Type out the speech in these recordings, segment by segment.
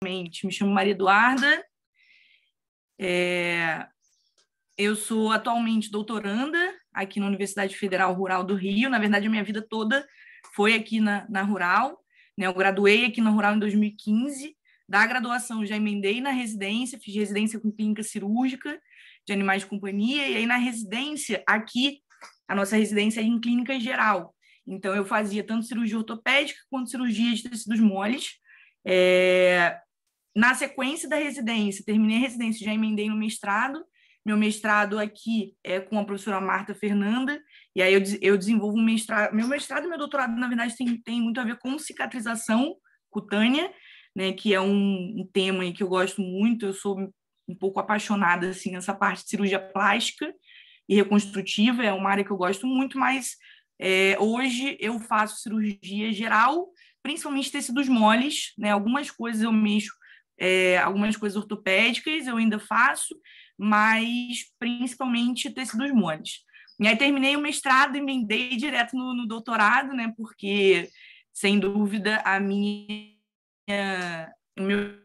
Me chamo Maria Eduarda, eu sou atualmente doutoranda aqui na Universidade Federal Rural do Rio. Na verdade, a minha vida toda foi aqui na Rural, né? Eu graduei aqui na Rural em 2015. Da graduação, já emendei na residência, fiz residência com clínica cirúrgica de animais de companhia, e aí na residência, aqui, a nossa residência é em clínica geral. Então, eu fazia tanto cirurgia ortopédica quanto cirurgia de tecidos moles. Na sequência da residência, terminei a residência, já emendei no mestrado. Meu mestrado aqui é com a professora Marta Fernanda, e aí eu desenvolvo um mestrado. Meu mestrado e meu doutorado, na verdade, tem muito a ver com cicatrização cutânea, né, que é um tema aí que eu gosto muito. Eu sou um pouco apaixonada assim, nessa parte de cirurgia plástica e reconstrutiva, é uma área que eu gosto muito, mas hoje eu faço cirurgia geral, principalmente tecidos moles, né? Algumas coisas eu mexo, algumas coisas ortopédicas eu ainda faço, mas principalmente tecidos moles. E aí terminei o mestrado e emendei direto no doutorado, né? Porque, sem dúvida, o meu...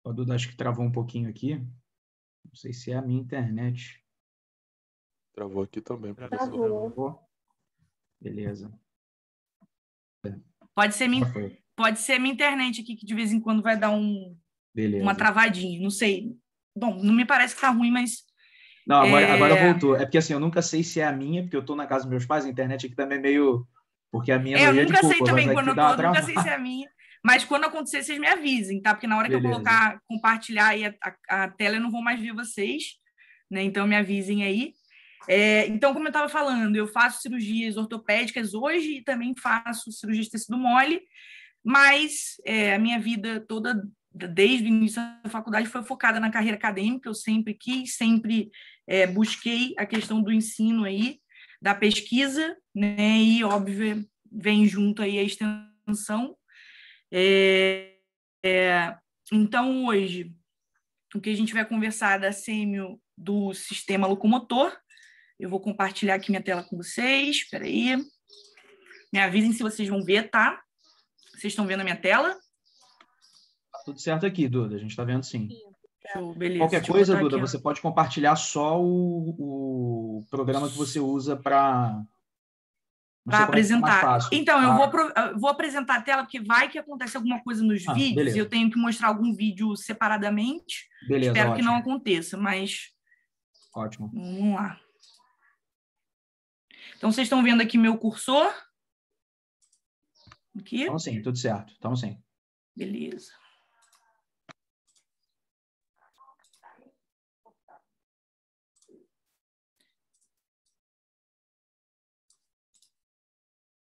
O Duda, acho que travou um pouquinho aqui. Não sei se é a minha internet. Travou aqui também, professor. Travou. Beleza. Pode ser minha internet aqui, que de vez em quando vai dar uma travadinha. Não sei. Bom, não me parece que tá ruim, mas... Não, agora voltou. É porque assim, eu nunca sei se é a minha, porque eu tô na casa dos meus pais, a internet aqui também é meio... Porque a minha não eu ia nunca de sei culpa, também mas quando aqui eu dá tô, nunca sei se é a minha. Mas quando acontecer, vocês me avisem, tá? Porque na hora que eu colocar, compartilhar aí a tela, eu não vou mais ver vocês, né? Então me avisem aí. Então, como eu estava falando, eu faço cirurgias ortopédicas hoje e também faço cirurgia de tecido mole, mas a minha vida toda, desde o início da faculdade, foi focada na carreira acadêmica. Eu sempre quis, sempre busquei a questão do ensino aí, da pesquisa, né? E, óbvio, vem junto aí a extensão. Então, hoje, o que a gente vai conversar da sêmio do sistema locomotor. Eu vou compartilhar aqui minha tela com vocês. Espera aí. Me avisem se vocês vão ver, tá? Vocês estão vendo a minha tela? Tá tudo certo aqui, Duda. A gente está vendo sim. Show, beleza. Qualquer coisa, Duda, você pode compartilhar só o programa que você usa para apresentar. Então, eu vou apresentar a tela, porque vai que acontece alguma coisa nos vídeos, beleza. E eu tenho que mostrar algum vídeo separadamente. Beleza, Espero ótimo. que não aconteça, mas... Ótimo. Vamos lá. Então, vocês estão vendo aqui meu cursor? Aqui? Então, sim, tudo certo. Então, sim. Beleza.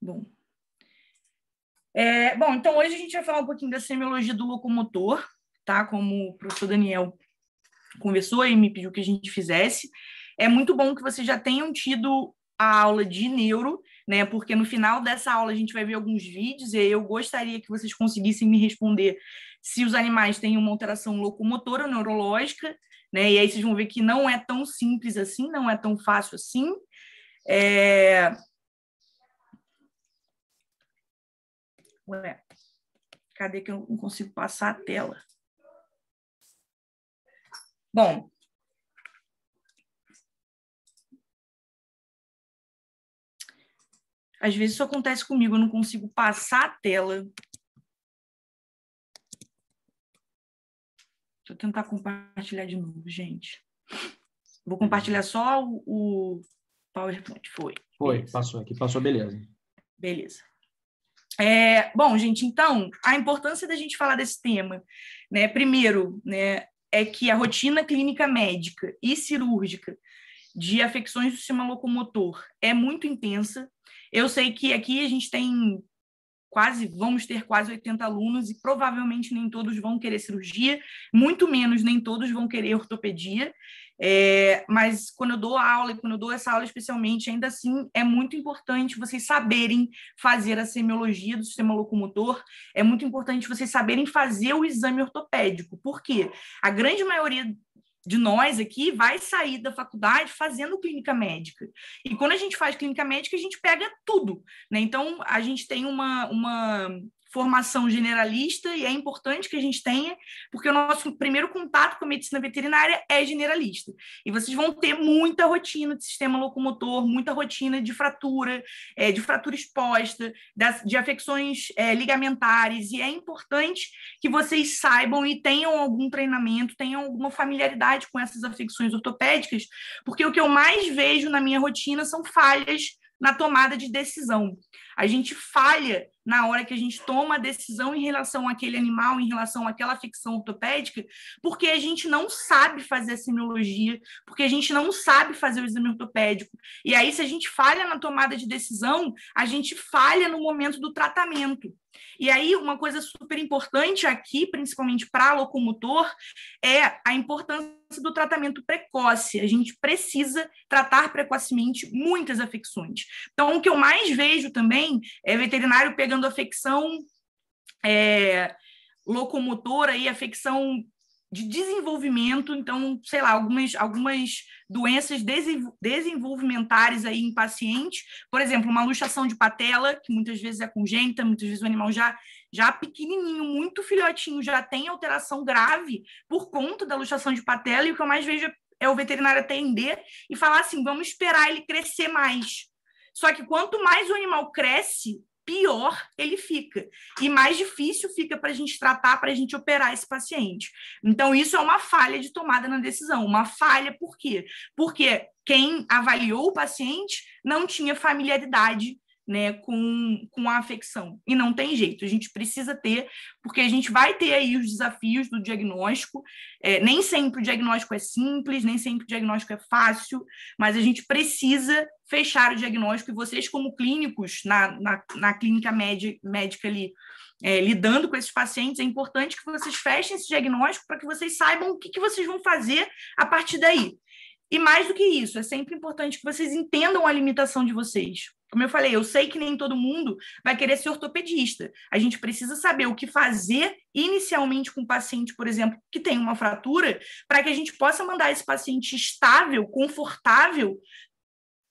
Bom, então hoje a gente vai falar um pouquinho da semiologia do locomotor, tá? Como o professor Daniel conversou e me pediu que a gente fizesse. É muito bom que vocês já tenham tido a aula de neuro, né? Porque no final dessa aula a gente vai ver alguns vídeos e eu gostaria que vocês conseguissem me responder se os animais têm uma alteração locomotora neurológica, né? E aí vocês vão ver que não é tão simples assim, não é tão fácil assim. Ué, cadê que eu não consigo passar a tela? Bom, às vezes isso acontece comigo, eu não consigo passar a tela. Deixa eu tentar compartilhar de novo, gente. Vou compartilhar só o PowerPoint. Foi, beleza. Passou aqui, passou, beleza. Beleza. Bom, gente, então, a importância da gente falar desse tema, né? Primeiro, né, é que a rotina clínica médica e cirúrgica de afecções do sistema locomotor é muito intensa. Eu sei que aqui a gente vamos ter quase 80 alunos e provavelmente nem todos vão querer cirurgia, muito menos nem todos vão querer ortopedia, mas quando eu dou aula, e quando eu dou essa aula especialmente, ainda assim é muito importante vocês saberem fazer a semiologia do sistema locomotor, é muito importante vocês saberem fazer o exame ortopédico, porque a grande maioria de nós aqui vai sair da faculdade fazendo clínica médica. E quando a gente faz clínica médica, a gente pega tudo, né? Então, a gente tem uma formação generalista e é importante que a gente tenha, porque o nosso primeiro contato com a medicina veterinária é generalista. E vocês vão ter muita rotina de sistema locomotor, muita rotina de fratura exposta, de afecções ligamentares, e é importante que vocês saibam e tenham algum treinamento, tenham alguma familiaridade com essas afecções ortopédicas, porque o que eu mais vejo na minha rotina são falhas na tomada de decisão. A gente falha na hora que a gente toma a decisão em relação àquele animal, em relação àquela afecção ortopédica, porque a gente não sabe fazer a semiologia, porque a gente não sabe fazer o exame ortopédico. E aí, se a gente falha na tomada de decisão, a gente falha no momento do tratamento. E aí, uma coisa super importante aqui, principalmente para locomotor, é a importância do tratamento precoce. A gente precisa tratar precocemente muitas afecções. Então, o que eu mais vejo também é veterinário pegando afecção locomotora e afecção de desenvolvimento, então, sei lá, algumas doenças desenvolvimentares aí em paciente, por exemplo, uma luxação de patela, que muitas vezes é congênita, muitas vezes o animal já pequenininho, muito filhotinho, já tem alteração grave por conta da luxação de patela, e o que eu mais vejo é o veterinário atender e falar assim, vamos esperar ele crescer mais. Só que quanto mais o animal cresce, pior ele fica. E mais difícil fica para a gente tratar, para a gente operar esse paciente. Então, isso é uma falha de tomada na decisão. Uma falha por quê? Porque quem avaliou o paciente não tinha familiaridade, né, com a afecção. E não tem jeito, a gente precisa ter, porque a gente vai ter aí os desafios do diagnóstico. Nem sempre o diagnóstico é simples, nem sempre o diagnóstico é fácil, mas a gente precisa fechar o diagnóstico, e vocês, como clínicos, na clínica médica ali, lidando com esses pacientes, é importante que vocês fechem esse diagnóstico para que vocês saibam o que vocês vão fazer a partir daí. E mais do que isso, é sempre importante que vocês entendam a limitação de vocês. Como eu falei, eu sei que nem todo mundo vai querer ser ortopedista. A gente precisa saber o que fazer inicialmente com o paciente, por exemplo, que tem uma fratura, para que a gente possa mandar esse paciente estável, confortável,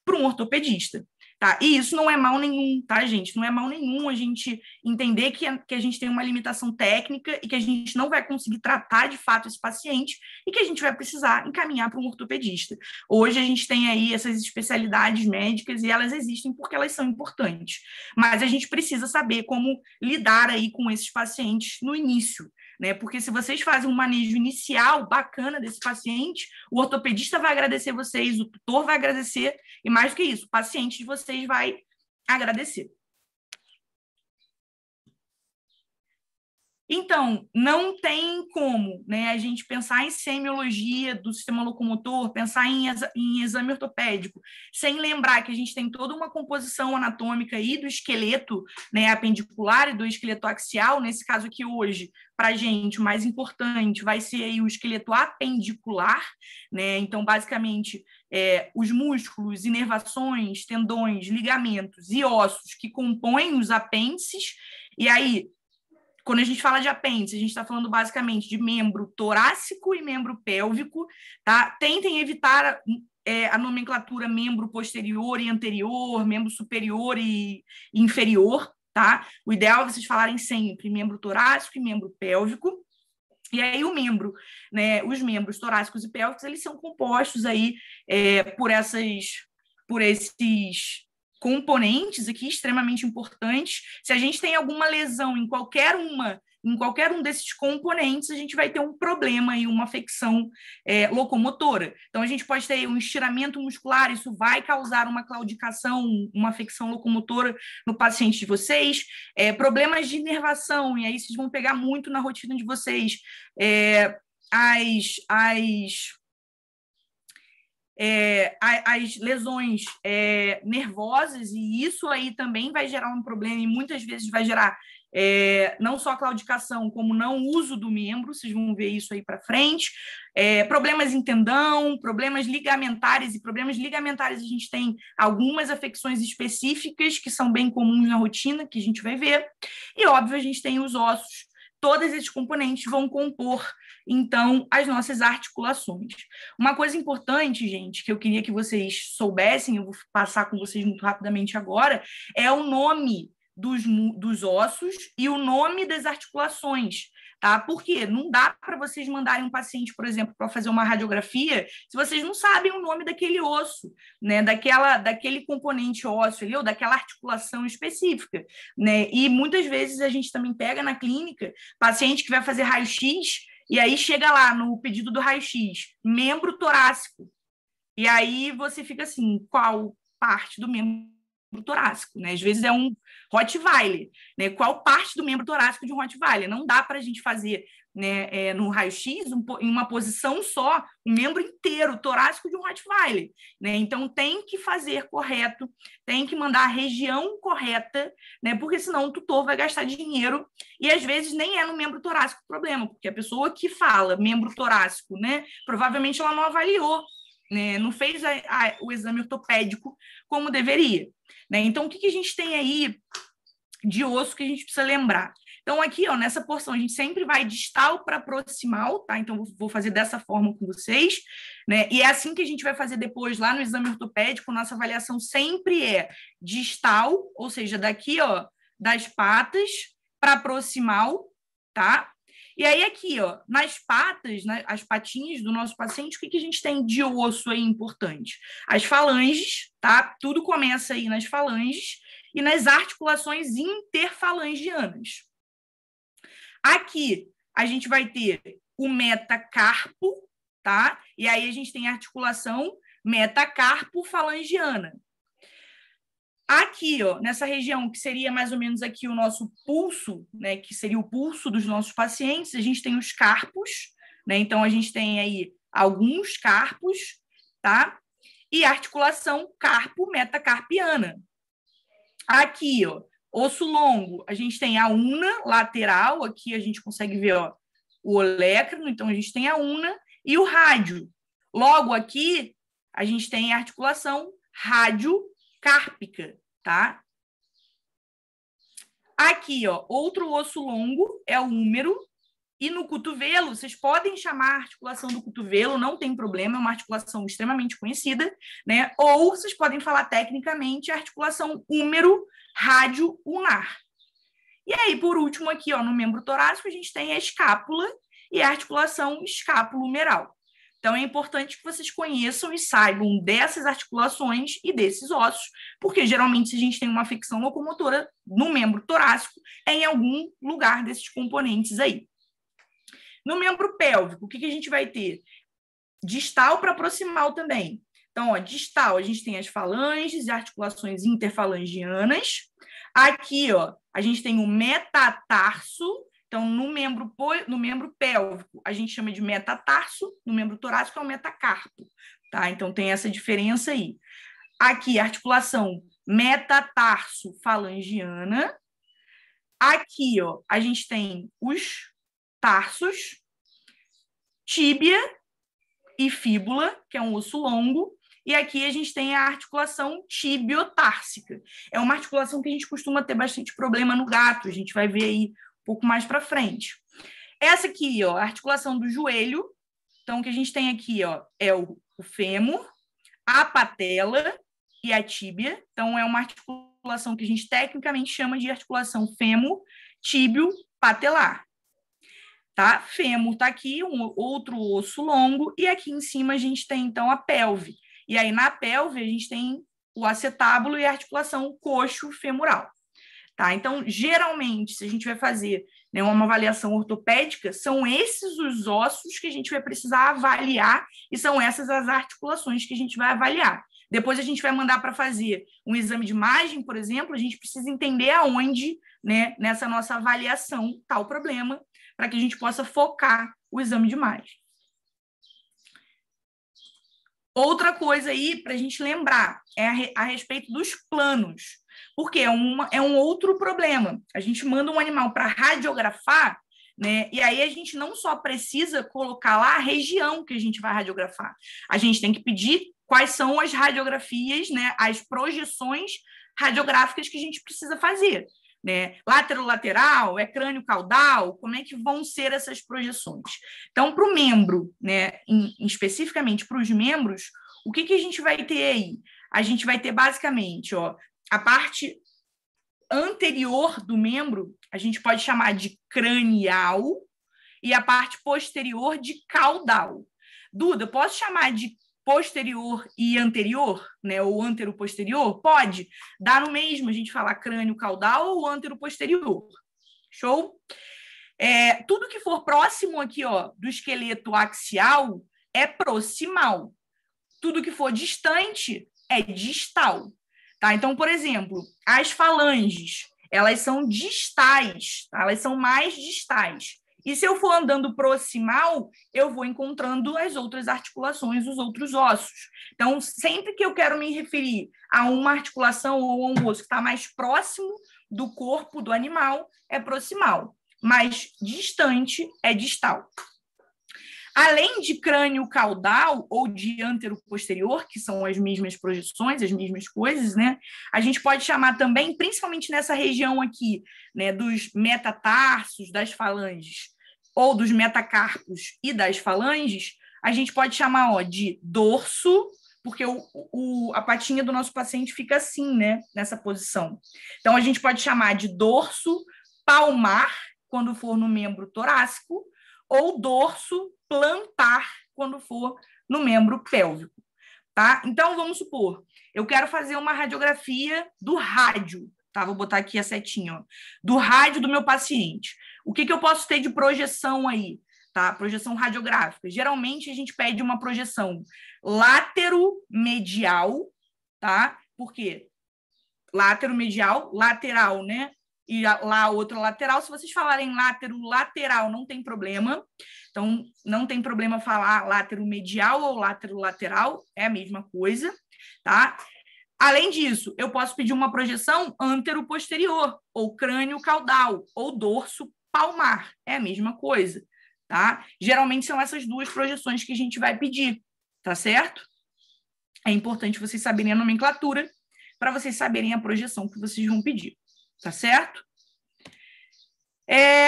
para um ortopedista. Tá? E isso não é mal nenhum, tá, gente? Não é mal nenhum a gente entender que a gente tem uma limitação técnica e que a gente não vai conseguir tratar de fato esse paciente e que a gente vai precisar encaminhar para um ortopedista. Hoje a gente tem aí essas especialidades médicas e elas existem porque elas são importantes. Mas a gente precisa saber como lidar aí com esses pacientes no início, né? Porque se vocês fazem um manejo inicial bacana desse paciente, o ortopedista vai agradecer vocês, o tutor vai agradecer, e mais do que isso, o paciente de vocês vai agradecer. Então, não tem como, né, a gente pensar em semiologia do sistema locomotor, pensar em exame ortopédico, sem lembrar que a gente tem toda uma composição anatômica aí do esqueleto, né, apendicular e do esqueleto axial. Nesse caso aqui hoje, para a gente, o mais importante vai ser aí o esqueleto apendicular, né? Então, basicamente, os músculos, inervações, tendões, ligamentos e ossos que compõem os apêndices. E aí, quando a gente fala de apêndice, a gente está falando basicamente de membro torácico e membro pélvico, tá? Tentem evitar a nomenclatura membro posterior e anterior, membro superior e inferior, tá? O ideal é vocês falarem sempre membro torácico e membro pélvico. E aí o membro, né, os membros torácicos e pélvicos, eles são compostos aí por esses componentes aqui extremamente importantes. Se a gente tem alguma lesão em qualquer um desses componentes, a gente vai ter um problema e uma afecção locomotora. Então, a gente pode ter um estiramento muscular, isso vai causar uma claudicação, uma afecção locomotora no paciente de vocês, problemas de inervação, e aí vocês vão pegar muito na rotina de vocês, as lesões nervosas, e isso aí também vai gerar um problema, e muitas vezes vai gerar não só a claudicação, como não uso do membro, vocês vão ver isso aí para frente, problemas em tendão, problemas ligamentares, e problemas ligamentares a gente tem algumas afecções específicas que são bem comuns na rotina, que a gente vai ver, e óbvio a gente tem os ossos. Todos esses componentes vão compor então, as nossas articulações. Uma coisa importante, gente, que eu queria que vocês soubessem, eu vou passar com vocês muito rapidamente agora, é o nome dos ossos e o nome das articulações, tá? Porque não dá para vocês mandarem um paciente, por exemplo, para fazer uma radiografia se vocês não sabem o nome daquele osso, né? Daquele componente ósseo ali, ou daquela articulação específica, né? E muitas vezes a gente também pega na clínica paciente que vai fazer raio-x e aí chega lá no pedido do raio-x, membro torácico. E aí você fica assim, qual parte do membro torácico, né? Às vezes é um Rottweiler, né? Qual parte do membro torácico de um Rottweiler? Não dá para a gente fazer, né, no raio-x, em uma posição só, o membro inteiro torácico de um Rottweiler, né? Então tem que fazer correto, tem que mandar a região correta, né? Porque senão o tutor vai gastar dinheiro e às vezes nem é no membro torácico o problema, porque a pessoa que fala membro torácico, né? Provavelmente ela não avaliou, né? Não fez o exame ortopédico como deveria, né? Então, o que a gente tem aí de osso que a gente precisa lembrar? Então, aqui, ó, nessa porção, a gente sempre vai distal para proximal, tá? Então, vou fazer dessa forma com vocês, né? E é assim que a gente vai fazer depois lá no exame ortopédico. Nossa avaliação sempre é distal, ou seja, daqui, ó, das patas para proximal, tá? E aí aqui, ó, nas patas, né, as patinhas do nosso paciente, o que a gente tem de osso aí importante? As falanges, tá? Tudo começa aí nas falanges e nas articulações interfalangianas. Aqui a gente vai ter o metacarpo, tá? E aí a gente tem a articulação metacarpo-falangiana. Aqui, ó, nessa região, que seria mais ou menos aqui o nosso pulso, né, que seria o pulso dos nossos pacientes, a gente tem os carpos, né? Então, a gente tem aí alguns carpos, tá? E articulação carpo-metacarpiana. Aqui, ó, osso longo, a gente tem a una lateral, aqui a gente consegue ver, ó, o olecrano, então a gente tem a una e o rádio. Logo aqui, a gente tem a articulação rádio-cárpica, tá? Aqui, ó, outro osso longo é o húmero, e no cotovelo, vocês podem chamar a articulação do cotovelo, não tem problema, é uma articulação extremamente conhecida, né? Ou vocês podem falar tecnicamente a articulação húmero rádio-unar. E aí, por último, aqui, ó, no membro torácico, a gente tem a escápula e a articulação escápulo-humeral. Então, é importante que vocês conheçam e saibam dessas articulações e desses ossos, porque, geralmente, se a gente tem uma afecção locomotora no membro torácico, é em algum lugar desses componentes aí. No membro pélvico, o que a gente vai ter? Distal para proximal também. Então, ó, distal, a gente tem as falanges e articulações interfalangianas. Aqui, ó, a gente tem o metatarso. Então, no membro pélvico, a gente chama de metatarso, no membro torácico é o metacarpo, tá? Então, tem essa diferença aí. Aqui, articulação metatarso-falangiana. Aqui, ó, a gente tem os tarsos, tíbia e fíbula, que é um osso longo, e aqui a gente tem a articulação tibiotársica. É uma articulação que a gente costuma ter bastante problema no gato, a gente vai ver aí um pouco mais para frente. Essa aqui, ó, a articulação do joelho. Então, o que a gente tem aqui, ó, é o fêmur, a patela e a tíbia. Então, é uma articulação que a gente tecnicamente chama de articulação fêmur-tíbio-patelar. Tá? Fêmur tá aqui, um outro osso longo, e aqui em cima a gente tem, então, a pelve. E aí, na pelve, a gente tem o acetábulo e a articulação coxo-femoral. Tá? Então, geralmente, se a gente vai fazer, né, uma avaliação ortopédica, são esses os ossos que a gente vai precisar avaliar e são essas as articulações que a gente vai avaliar. Depois a gente vai mandar para fazer um exame de imagem, por exemplo, a gente precisa entender aonde, né, nessa nossa avaliação está o problema, para que a gente possa focar o exame de imagem. Outra coisa aí para a gente lembrar é a respeito dos planos, porque é um outro problema. A gente manda um animal para radiografar, né? E aí a gente não só precisa colocar lá a região que a gente vai radiografar, a gente tem que pedir quais são as radiografias, né? As projeções radiográficas que a gente precisa fazer. né? Lateral, é crânio caudal, como é que vão ser essas projeções? Então, para o membro, né, especificamente para os membros, o que a gente vai ter aí? A gente vai ter basicamente, ó, a parte anterior do membro, a gente pode chamar de cranial, e a parte posterior de caudal. Duda, posso chamar de posterior e anterior, né? Ou antero-posterior? Pode. Dá no mesmo a gente falar crânio caudal ou antero-posterior. Show? Tudo que for próximo aqui, ó, do esqueleto axial é proximal. Tudo que for distante é distal. Tá? Então, por exemplo, as falanges, elas são distais, tá? Elas são mais distais. E se eu for andando proximal, eu vou encontrando as outras articulações, os outros ossos. Então, sempre que eu quero me referir a uma articulação ou a um osso que está mais próximo do corpo do animal, é proximal. Mais distante é distal. Além de crânio caudal ou de antero-posterior, que são as mesmas projeções, as mesmas coisas, né? A gente pode chamar também, principalmente nessa região aqui, né, dos metatarsos, das falanges, ou dos metacarpos e das falanges, a gente pode chamar, ó, de dorso, porque a patinha do nosso paciente fica assim, né, nessa posição. Então, a gente pode chamar de dorso palmar, quando for no membro torácico, ou dorso plantar, quando for no membro pélvico, tá? Então, vamos supor, eu quero fazer uma radiografia do rádio, tá? Vou botar aqui a setinha, ó, do rádio do meu paciente. O que eu posso ter de projeção aí, tá? Projeção radiográfica. Geralmente, a gente pede uma projeção látero-medial, tá? Por quê? Látero-medial, lateral, né? E lá outra lateral. Se vocês falarem látero-lateral, não tem problema. Então, não tem problema falar látero-medial ou látero-lateral, é a mesma coisa, tá? Além disso, eu posso pedir uma projeção antero-posterior, ou crânio-caudal, ou dorso-palmar, é a mesma coisa, tá? Geralmente são essas duas projeções que a gente vai pedir, tá certo? É importante vocês saberem a nomenclatura para vocês saberem a projeção que vocês vão pedir. Tá certo?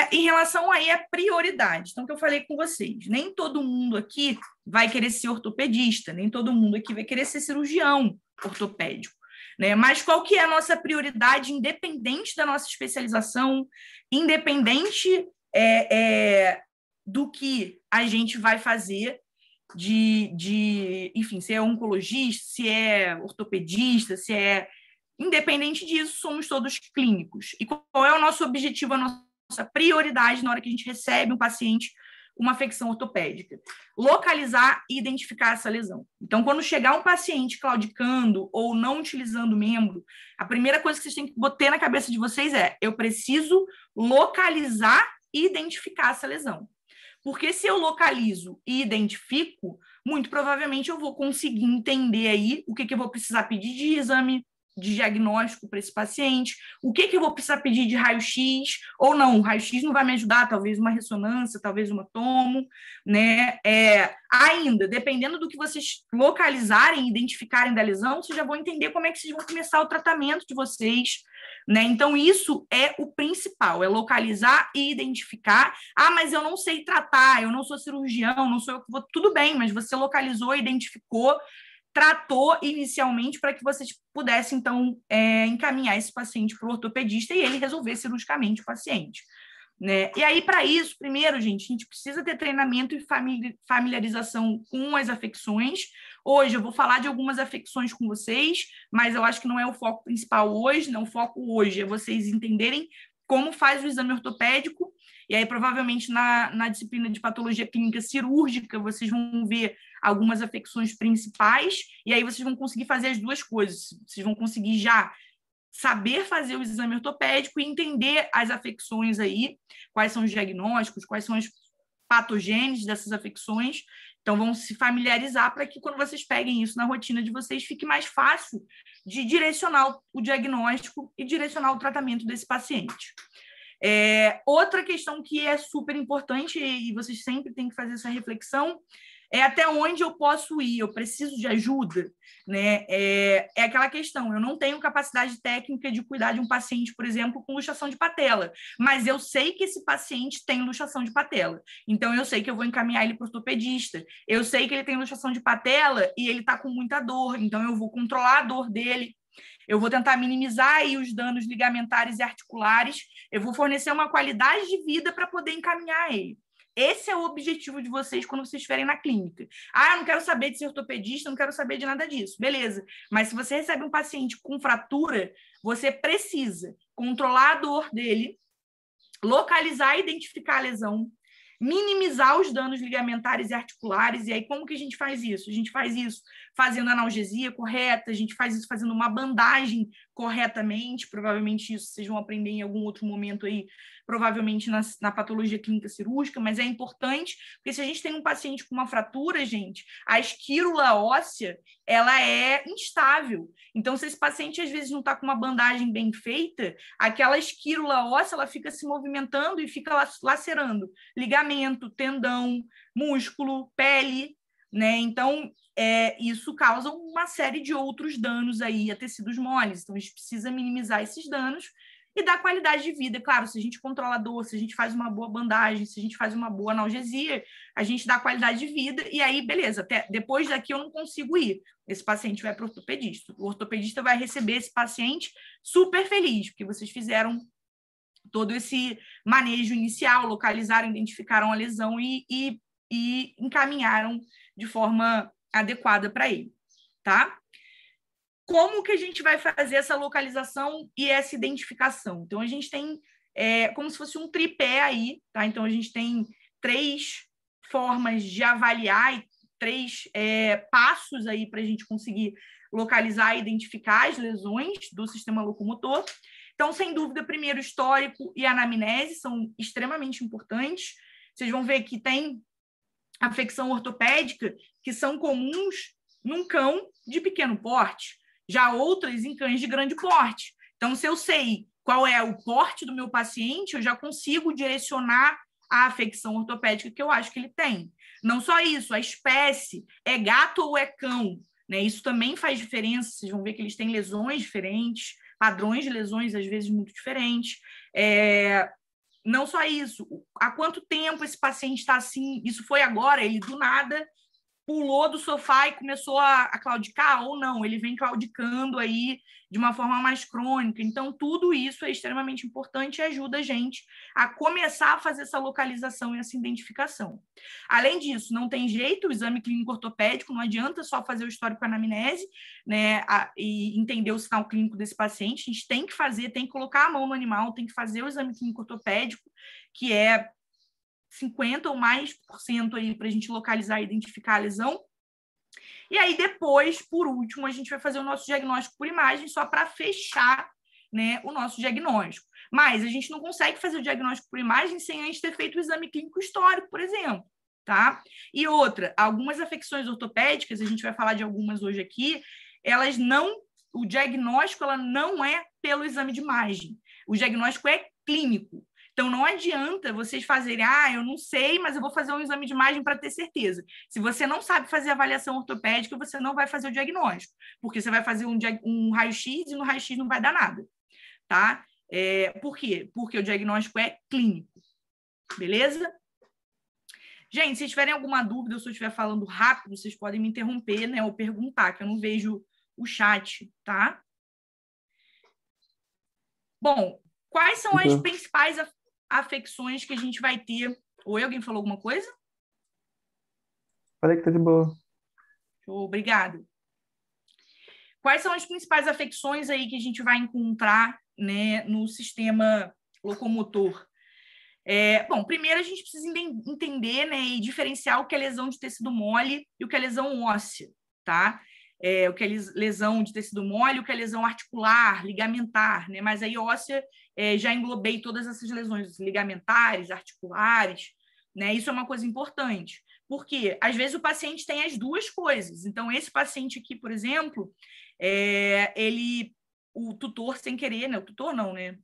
Em relação aí à prioridade, então, que eu falei com vocês, nem todo mundo aqui vai querer ser ortopedista, nem todo mundo aqui vai querer ser cirurgião ortopédico, né? Mas qual que é a nossa prioridade, independente da nossa especialização, independente do que a gente vai fazer, enfim, se é oncologista, se é ortopedista, se é... Independente disso, somos todos clínicos. E qual é o nosso objetivo, a nossa prioridade na hora que a gente recebe um paciente uma afecção ortopédica? Localizar e identificar essa lesão. Então, quando chegar um paciente claudicando ou não utilizando o membro, a primeira coisa que vocês têm que botar na cabeça de vocês é: eu preciso localizar e identificar essa lesão. Porque se eu localizo e identifico, muito provavelmente eu vou conseguir entender aí o que eu vou precisar pedir de exame, de diagnóstico para esse paciente, o que eu vou precisar pedir de raio-x, ou não, o raio-x não vai me ajudar, talvez uma ressonância, talvez uma tomo, né? Ainda, dependendo do que vocês localizarem, identificarem da lesão, vocês já vão entender como é que vocês vão começar o tratamento de vocês, né? Então, isso é o principal, é localizar e identificar. Ah, mas eu não sei tratar, eu não sou cirurgião, não sou eu que vou... Tudo bem, mas você localizou, identificou, tratou inicialmente para que vocês pudessem, então, encaminhar esse paciente para o ortopedista e ele resolver cirurgicamente o paciente, né? E aí, para isso, primeiro, gente, a gente precisa ter treinamento e familiarização com as afecções. Hoje eu vou falar de algumas afecções com vocês, mas eu acho que não é o foco principal hoje, não. O foco hoje é vocês entenderem como faz o exame ortopédico. E aí, provavelmente, na disciplina de patologia clínica cirúrgica, vocês vão ver algumas afecções principais, e aí vocês vão conseguir fazer as duas coisas. Vocês vão conseguir já saber fazer o exame ortopédico e entender as afecções aí, quais são os diagnósticos, quais são as patogêneses dessas afecções. Então, vão se familiarizar para que, quando vocês peguem isso na rotina de vocês, fique mais fácil de direcionar o diagnóstico e direcionar o tratamento desse paciente. Outra questão que é super importante, e vocês sempre têm que fazer essa reflexão, até onde eu posso ir, eu preciso de ajuda, né? É aquela questão, eu não tenho capacidade técnica de cuidar de um paciente, por exemplo, com luxação de patela, mas eu sei que esse paciente tem luxação de patela, então eu sei que eu vou encaminhar ele para o ortopedista, eu sei que ele tem luxação de patela e ele está com muita dor, então eu vou controlar a dor dele, eu vou tentar minimizar aí os danos ligamentares e articulares, eu vou fornecer uma qualidade de vida para poder encaminhar ele. Esse é o objetivo de vocês quando vocês estiverem na clínica. Ah, eu não quero saber de ser ortopedista, não quero saber de nada disso. Beleza. Mas se você recebe um paciente com fratura, você precisa controlar a dor dele, localizar e identificar a lesão, minimizar os danos ligamentares e articulares. E aí, como que a gente faz isso? A gente faz isso fazendo analgesia correta, a gente faz isso fazendo uma bandagem corretamente, provavelmente isso vocês vão aprender em algum outro momento aí, provavelmente na patologia clínica cirúrgica, mas é importante, porque se a gente tem um paciente com uma fratura, gente, a esquírula óssea, ela é instável. Então, se esse paciente, às vezes, não está com uma bandagem bem feita, aquela esquírula óssea, ela fica se movimentando e fica lacerando ligamento, tendão, músculo, pele, né? Então, isso causa uma série de outros danos aí a tecidos moles. Então, a gente precisa minimizar esses danos e dar qualidade de vida. Claro, se a gente controla a dor, se a gente faz uma boa bandagem, se a gente faz uma boa analgesia, a gente dá qualidade de vida e aí, beleza, até depois daqui eu não consigo ir. Esse paciente vai para o ortopedista. O ortopedista vai receber esse paciente super feliz, porque vocês fizeram todo esse manejo inicial, localizaram, identificaram a lesão e encaminharam de forma adequada para ele, tá? Como que a gente vai fazer essa localização e essa identificação? Então, a gente tem como se fosse um tripé aí, tá? Então, a gente tem 3 formas de avaliar e 3 passos aí para a gente conseguir localizar e identificar as lesões do sistema locomotor. Então, sem dúvida, primeiro, histórico e anamnese são extremamente importantes. Vocês vão ver que tem afecção ortopédica que são comuns num cão de pequeno porte, já outras em cães de grande porte. Então, se eu sei qual é o porte do meu paciente, eu já consigo direcionar a afecção ortopédica que eu acho que ele tem. Não só isso, a espécie, é gato ou é cão, né? Isso também faz diferença, vocês vão ver que eles têm lesões diferentes, padrões de lesões, às vezes, muito diferentes. Não só isso, há quanto tempo esse paciente está assim? Isso foi agora, ele do nada pulou do sofá e começou a claudicar, ou não, ele vem claudicando aí de uma forma mais crônica. Então, tudo isso é extremamente importante e ajuda a gente a começar a fazer essa localização e essa identificação. Além disso, não tem jeito, o exame clínico ortopédico, não adianta só fazer o histórico anamnese, né, e entender o sinal clínico desse paciente, a gente tem que fazer, tem que colocar a mão no animal, tem que fazer o exame clínico ortopédico, que é 50% ou mais aí para a gente localizar e identificar a lesão. E aí, depois, por último, a gente vai fazer o nosso diagnóstico por imagem, só para fechar, né, o nosso diagnóstico. Mas a gente não consegue fazer o diagnóstico por imagem sem antes ter feito o exame clínico histórico, por exemplo. Tá? E outra, algumas afecções ortopédicas, a gente vai falar de algumas hoje aqui, elas não, o diagnóstico ela não é pelo exame de imagem. O diagnóstico é clínico. Então, não adianta vocês fazerem, eu não sei, mas eu vou fazer um exame de imagem para ter certeza. Se você não sabe fazer avaliação ortopédica, você não vai fazer o diagnóstico, porque você vai fazer um raio-x e no raio-x não vai dar nada, tá? Por quê? Porque o diagnóstico é clínico, beleza? Gente, se tiverem alguma dúvida ou se eu estiver falando rápido, vocês podem me interromper, né, ou perguntar, que eu não vejo o chat, tá? Bom, quais são as principais afecções que a gente vai ter? Oi, alguém falou alguma coisa? Falei que tá de boa. Obrigada. Quais são as principais afecções aí que a gente vai encontrar, né, no sistema locomotor? Bom, primeiro a gente precisa entender, né, e diferenciar o que é lesão de tecido mole e o que é lesão óssea, tá? O que é lesão de tecido mole, o que é lesão articular, ligamentar, né? Mas aí óssea já englobei todas essas lesões ligamentares, articulares, né? Isso é uma coisa importante, porque às vezes o paciente tem as duas coisas. Então, esse paciente aqui, por exemplo, o tutor sem querer, né? O tutor não, né?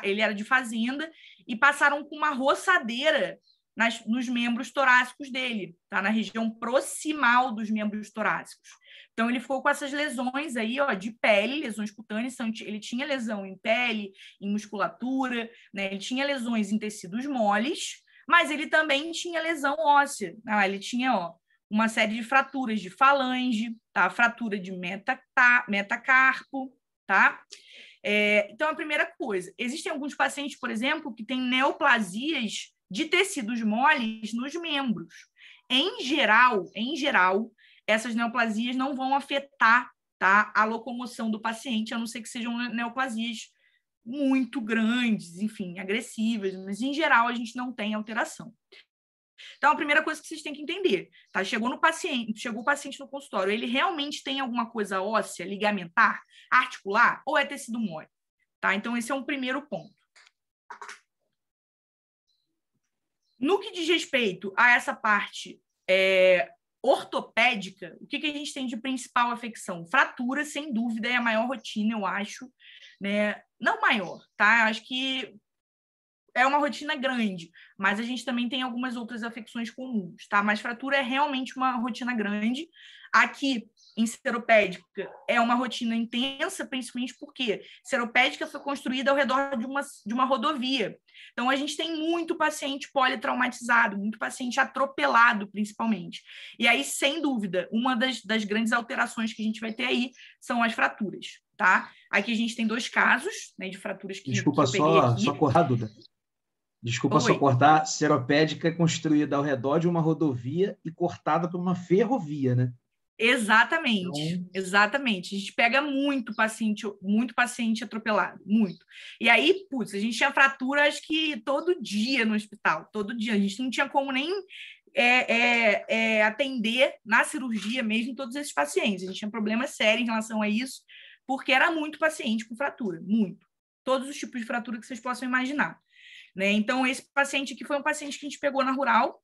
Ele era de fazenda e passaram com uma roçadeira nos membros torácicos dele, tá? Na região proximal dos membros torácicos. Então, ele ficou com essas lesões aí, ó, de pele, lesões cutâneas. Ele tinha lesão em pele, em musculatura, né? Ele tinha lesões em tecidos moles, mas ele também tinha lesão óssea. Ele tinha, ó, uma série de fraturas de falange, tá? Fratura de metacarpo, tá? Então, a primeira coisa, existem alguns pacientes, por exemplo, que têm neoplasias de tecidos moles nos membros. Em geral, essas neoplasias não vão afetar, tá, a locomoção do paciente, a não ser que sejam neoplasias muito grandes, enfim, agressivas, mas em geral a gente não tem alteração. Então, a primeira coisa que vocês têm que entender, tá? Chegou o paciente no consultório, ele realmente tem alguma coisa óssea, ligamentar, articular, ou é tecido mole? Tá? Então, esse é um primeiro ponto. No que diz respeito a essa parte ortopédica, o que a gente tem de principal afecção? Fratura, sem dúvida, é a maior rotina, eu acho, né? Não maior, tá? Acho que é uma rotina grande, mas a gente também tem algumas outras afecções comuns, tá? Mas fratura é realmente uma rotina grande. Aqui, em seropédica, é uma rotina intensa, principalmente porque seropédica foi construída ao redor de uma rodovia. Então, a gente tem muito paciente politraumatizado, muito paciente atropelado, principalmente. E aí, sem dúvida, uma das grandes alterações que a gente vai ter aí são as fraturas, tá? Aqui a gente tem 2 casos, né, de fraturas que Desculpa, eu peguei aqui. só cortar, Duda. Desculpa só cortar, seropédica é construída ao redor de uma rodovia e cortada por uma ferrovia, né? Exatamente, então... exatamente. A gente pega muito paciente atropelado, muito. E aí, putz, a gente tinha fratura, acho que todo dia no hospital, todo dia. A gente não tinha como nem atender na cirurgia mesmo todos esses pacientes. A gente tinha problemas sérios em relação a isso, porque era muito paciente com fratura, muito. Todos os tipos de fratura que vocês possam imaginar. Né? Então, esse paciente aqui foi um paciente que a gente pegou na rural,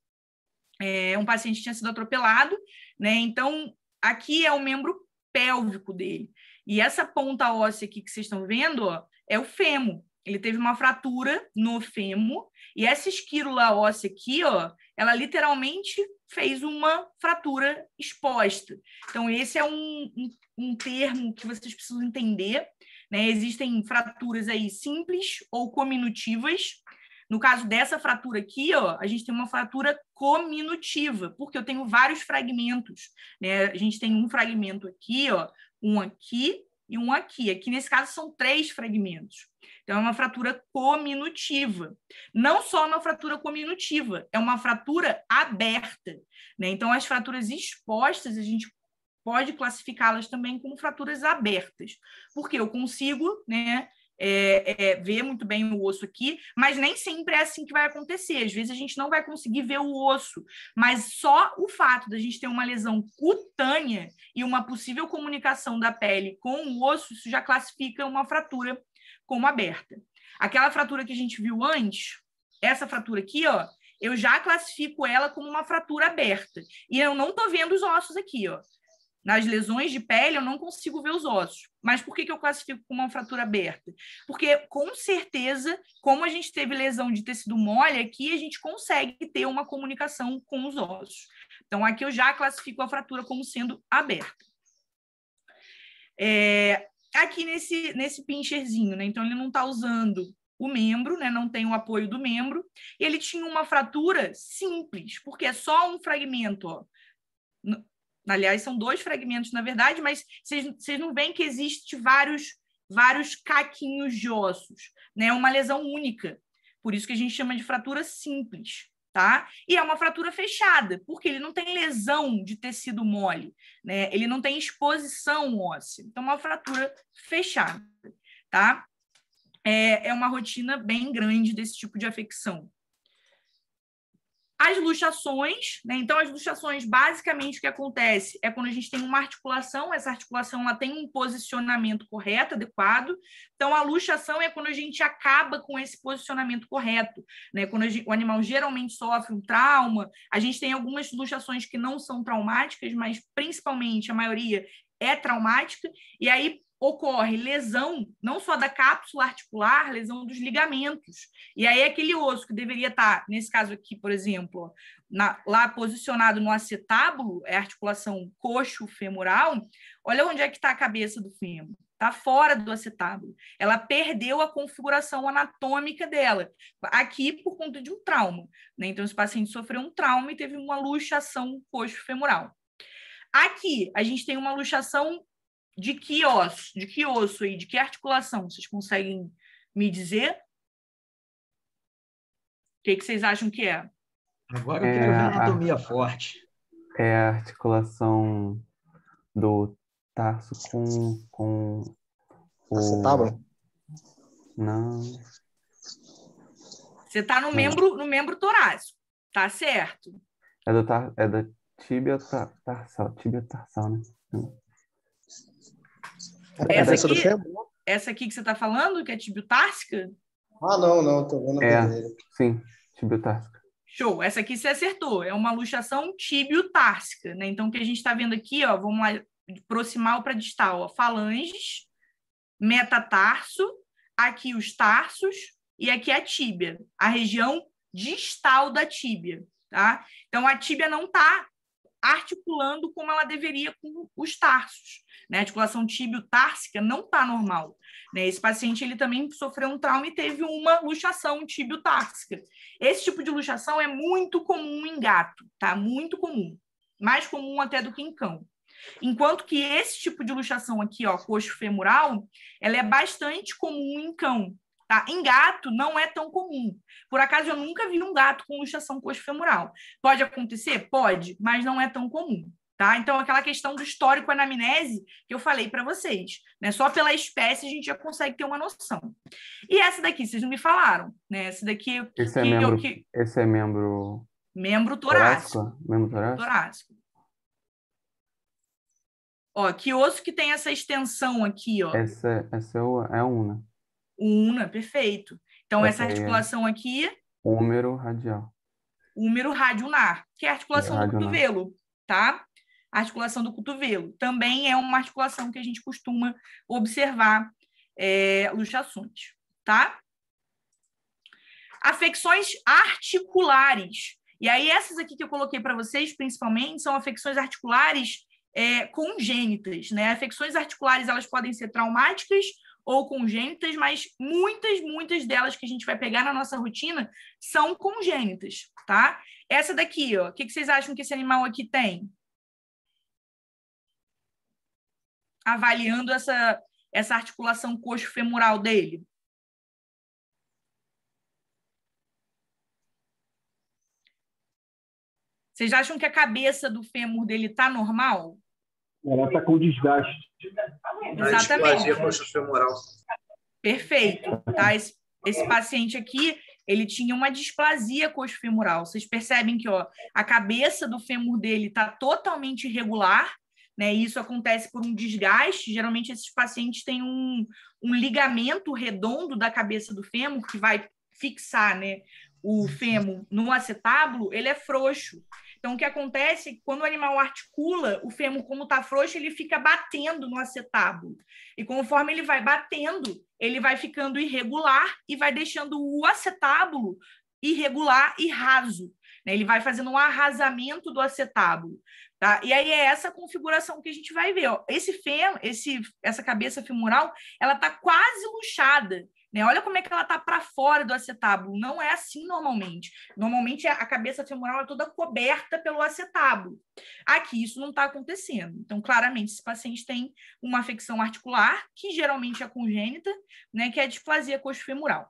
um paciente que tinha sido atropelado, né? Então, aqui é o membro pélvico dele. E essa ponta óssea aqui que vocês estão vendo, ó, é o fêmur. Ele teve uma fratura no fêmur, e essa esquírula óssea aqui, ó, ela literalmente fez uma fratura exposta. Então, esse é um termo que vocês precisam entender, né? Existem fraturas aí simples ou cominutivas. No caso dessa fratura aqui, ó, a gente tem uma fratura cominutiva, porque eu tenho vários fragmentos, né? A gente tem um fragmento aqui, ó, um aqui e um aqui. Aqui, nesse caso, são 3 fragmentos. Então, é uma fratura cominutiva. Não só uma fratura cominutiva, é uma fratura aberta, né? Então, as fraturas expostas, a gente pode classificá-las também como fraturas abertas, porque eu consigo, né, ver muito bem o osso aqui, mas nem sempre é assim que vai acontecer. Às vezes a gente não vai conseguir ver o osso, mas só o fato da gente ter uma lesão cutânea e uma possível comunicação da pele com o osso, isso já classifica uma fratura como aberta. Aquela fratura que a gente viu antes, essa fratura aqui, ó, eu já classifico ela como uma fratura aberta. E eu não estou vendo os ossos aqui, ó. Nas lesões de pele, eu não consigo ver os ossos. Mas por que eu classifico como uma fratura aberta? Porque, com certeza, como a gente teve lesão de tecido mole, aqui a gente consegue ter uma comunicação com os ossos. Então, aqui eu já classifico a fratura como sendo aberta. Aqui nesse pincherzinho, né? Então, ele não está usando o membro, né? Não tem o apoio do membro. E ele tinha uma fratura simples, porque é só um fragmento, ó. Aliás, são 2 fragmentos, na verdade, mas vocês não veem que existe vários caquinhos de ossos, né? É uma lesão única. Por isso que a gente chama de fratura simples, tá? E é uma fratura fechada, porque ele não tem lesão de tecido mole, né? Ele não tem exposição óssea. Então, é uma fratura fechada, tá? É uma rotina bem grande desse tipo de afecção. As luxações, né? Então, as luxações, basicamente, o que acontece é quando a gente tem uma articulação, essa articulação ela tem um posicionamento correto, adequado. Então, a luxação é quando a gente acaba com esse posicionamento correto, né? Quando o animal geralmente sofre um trauma, a gente tem algumas luxações que não são traumáticas, mas, principalmente, a maioria é traumática, e aí ocorre lesão não só da cápsula articular, lesão dos ligamentos. E aí aquele osso que deveria estar, nesse caso aqui, por exemplo, lá posicionado no acetábulo, é a articulação coxo-femoral, olha onde é que está a cabeça do fêmur. Está fora do acetábulo. Ela perdeu a configuração anatômica dela, aqui por conta de um trauma, né? Então, esse paciente sofreu um trauma e teve uma luxação coxo-femoral. Aqui, a gente tem uma luxação de que osso? De que osso aí? De que articulação? Vocês conseguem me dizer? O que vocês acham que é? Agora eu quero ver anatomia forte. É a articulação do tarso com o... Acetábulo? Não. Você está no membro torácico, tá certo? É da tíbia tarsal. Tíbia tarsal, né? Essa aqui que você está falando, que é tibiotársica? Não, tô vendo vermelho. Sim, tibiotársica. Show, essa aqui você acertou, é uma luxação tibiotársica, né? Então, o que a gente está vendo aqui, ó, vamos lá, de proximal para distal, ó, falanges, metatarso, aqui os tarsos e aqui a tíbia, a região distal da tíbia, tá? Então, a tíbia não está articulando como ela deveria com os tarsos, né? A articulação tibiotársica não está normal, né? Esse paciente ele também sofreu um trauma e teve uma luxação tibiotársica. Esse tipo de luxação é muito comum em gato, tá? Muito comum, mais comum até do que em cão. Enquanto que esse tipo de luxação aqui, ó, coxo-femoral, ela é bastante comum em cão, tá? Em gato não é tão comum. Por acaso eu nunca vi um gato com luxação coxo-femoral. Pode acontecer? Pode, mas não é tão comum, tá? Então, aquela questão do histórico anamnese que eu falei para vocês, né? Só pela espécie a gente já consegue ter uma noção. E essa daqui, vocês não me falaram, né? Essa daqui... Esse é membro... Membro torácico. Membro torácico? Torácico. Ó, que osso que tem essa extensão aqui, ó? Essa é a una. Una, perfeito. Então, essa articulação aqui... Húmero radial. Húmero radionar, que é a articulação do cotovelo, tá? A articulação do cotovelo. Também é uma articulação que a gente costuma observar luxações, tá? Afecções articulares. E aí, essas aqui que eu coloquei para vocês, principalmente, são afecções articulares congênitas, né? Afecções articulares, elas podem ser traumáticas ou congênitas, mas muitas delas que a gente vai pegar na nossa rotina são congênitas, tá? Essa daqui, ó, o que vocês acham que esse animal aqui tem? Avaliando essa articulação coxo-femoral dele. Vocês acham que a cabeça do fêmur dele está normal? Ela está com desgaste. Exatamente. Perfeito. Tá? Esse paciente aqui, ele tinha uma displasia coxofemoral. Vocês percebem que, ó, a cabeça do fêmur dele está totalmente irregular, né? Isso acontece por um desgaste. Geralmente, esses pacientes têm um ligamento redondo da cabeça do fêmur que vai fixar, né, o fêmur no acetábulo, ele é frouxo. Então, o que acontece é que quando o animal articula, o fêmur, como está frouxo, ele fica batendo no acetábulo. E conforme ele vai batendo, ele vai ficando irregular e vai deixando o acetábulo irregular e raso, né? Ele vai fazendo um arrasamento do acetábulo. Tá? E aí é essa configuração que a gente vai ver. Ó. Essa cabeça femoral, ela está quase luxada. Né? Olha como é que ela está para fora do acetábulo. Não é assim normalmente. Normalmente a cabeça femoral é toda coberta pelo acetábulo. Aqui isso não está acontecendo. Então, claramente, esse paciente tem uma afecção articular, que geralmente é congênita, né? Que é a displasia coxofemoral.